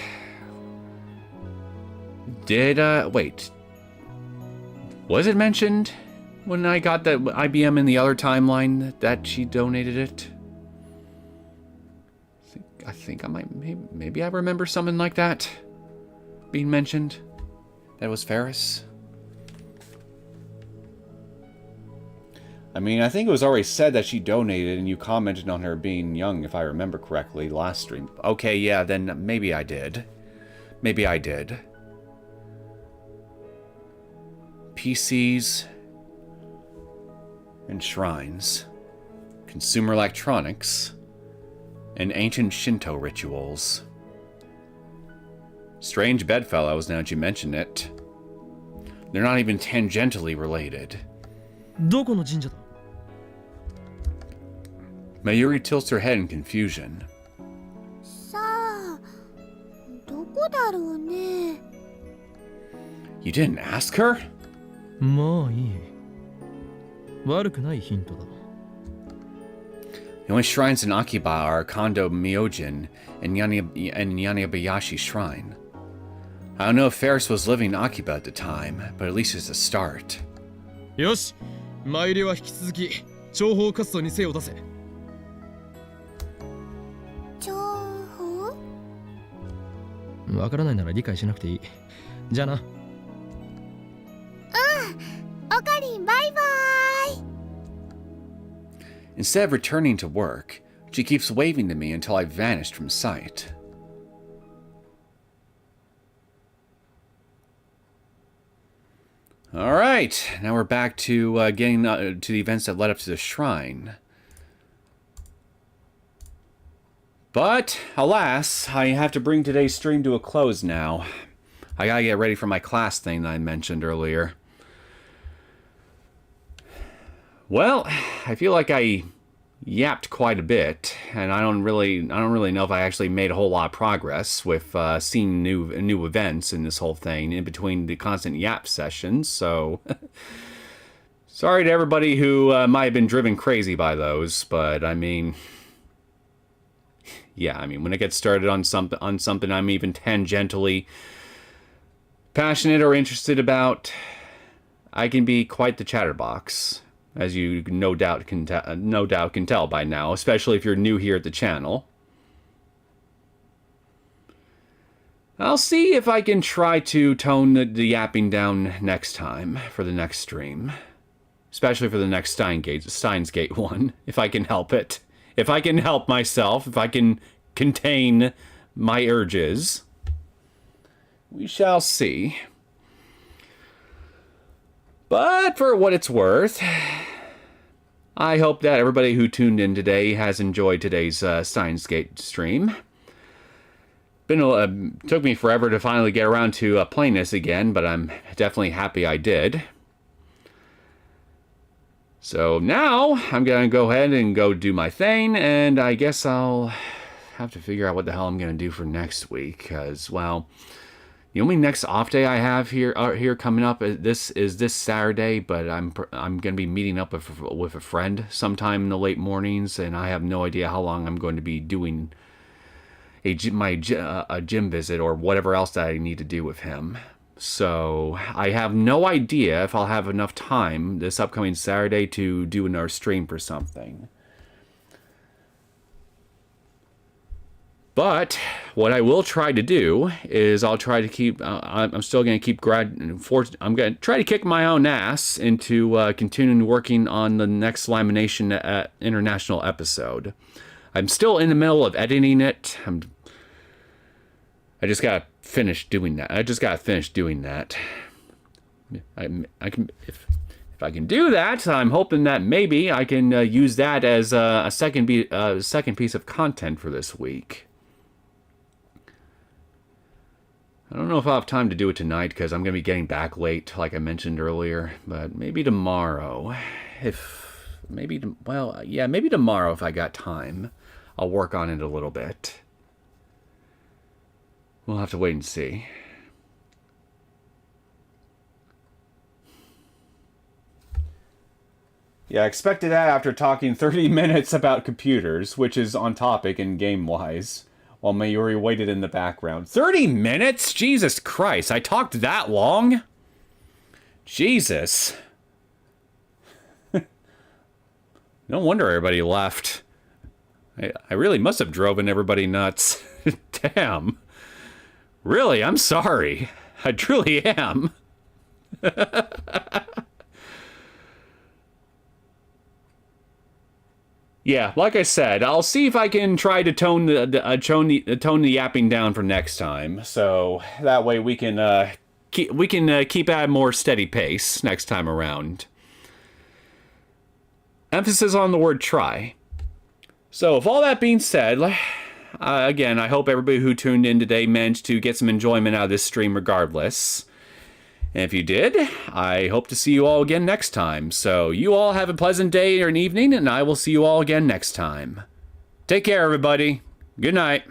Was it mentioned when I got the IBM in the other timeline that she donated it? I think I might, maybe I remember something like that being mentioned. That was Ferris. I mean, I think it was already said that she donated and you commented on her being young, if I remember correctly, last stream. Okay, yeah, then maybe I did. Maybe I did. PCs and shrines, consumer electronics, and ancient Shinto rituals. Strange bedfellows, now that you mention it. They're not even tangentially related. どこの神社だ？ Mayuri tilts her head in confusion. さあ、どこだろうね。 You didn't ask her? まあいい。悪くないヒントだ。The only shrines in Akiba are Kondo Myojin and Yanabayashi Shrine. I don't know if Ferris was living in Akiba at the time, but at least it's a start. よし、参りは引き続き諜報活動に精を出せ。情報？わからないなら理解しなくていい。じゃあな。オカリン、バイバイ。 Instead of returning to work, she keeps waving to me until I vanished from sight. Alright, now we're back to getting to the events that led up to the shrine. But, alas, I have to bring today's stream to a close now. I gotta get ready for my class thing that I mentioned earlier. Well, I feel like I yapped quite a bit, and I don't really know if I actually made a whole lot of progress with seeing new events in this whole thing in between the constant yap sessions. So, sorry to everybody who might have been driven crazy by those, but I mean, yeah, I mean, when I get started on something I'm even tangentially passionate or interested about, I can be quite the chatterbox. As you no doubt can tell by now, especially if you're new here at the channel. I'll see if I can try to tone the yapping down next time for the next stream. Especially for the next Steins Gate one, if I can help it. If I can help myself, if I can contain my urges. We shall see. But for what it's worth, I hope that everybody who tuned in today has enjoyed today's Steins Gate stream. Took me forever to finally get around to playing this again, but I'm definitely happy I did. So now I'm gonna go ahead and go do my thing, and I guess I'll have to figure out what the hell I'm gonna do for next week, because, well, the only next off day I have here coming up is this Saturday, but I'm gonna be meeting up with a friend sometime in the late mornings, and I have no idea how long I'm going to be doing a gym visit or whatever else that I need to do with him. So I have no idea if I'll have enough time this upcoming Saturday to do another stream for something. But what I will try to do is I'll try to keep. I'm still going to keep I'm going to try to kick my own ass into continuing working on the next Lamination International episode. I'm still in the middle of editing it. I just gotta finish doing that. I can if I can do that, I'm hoping that maybe I can use that as a second piece of content for this week. I don't know if I'll have time to do it tonight because I'm going to be getting back late, like I mentioned earlier. But maybe tomorrow, maybe tomorrow if I got time, I'll work on it a little bit. We'll have to wait and see. Yeah, I expected that after talking 30 minutes about computers, which is on topic and game-wise. While Mayuri waited in the background. 30 minutes? Jesus Christ, I talked that long? Jesus. No wonder everybody left. I really must have driven everybody nuts. Damn. Really, I'm sorry. I truly am. Yeah, like I said, I'll see if I can try to tone the yapping down for next time. So that way we can keep at a more steady pace next time around. Emphasis on the word try. So with all that being said, again, I hope everybody who tuned in today managed to get some enjoyment out of this stream regardless. And if you did, I hope to see you all again next time. So you all have a pleasant day or an evening, and I will see you all again next time. Take care, everybody. Good night.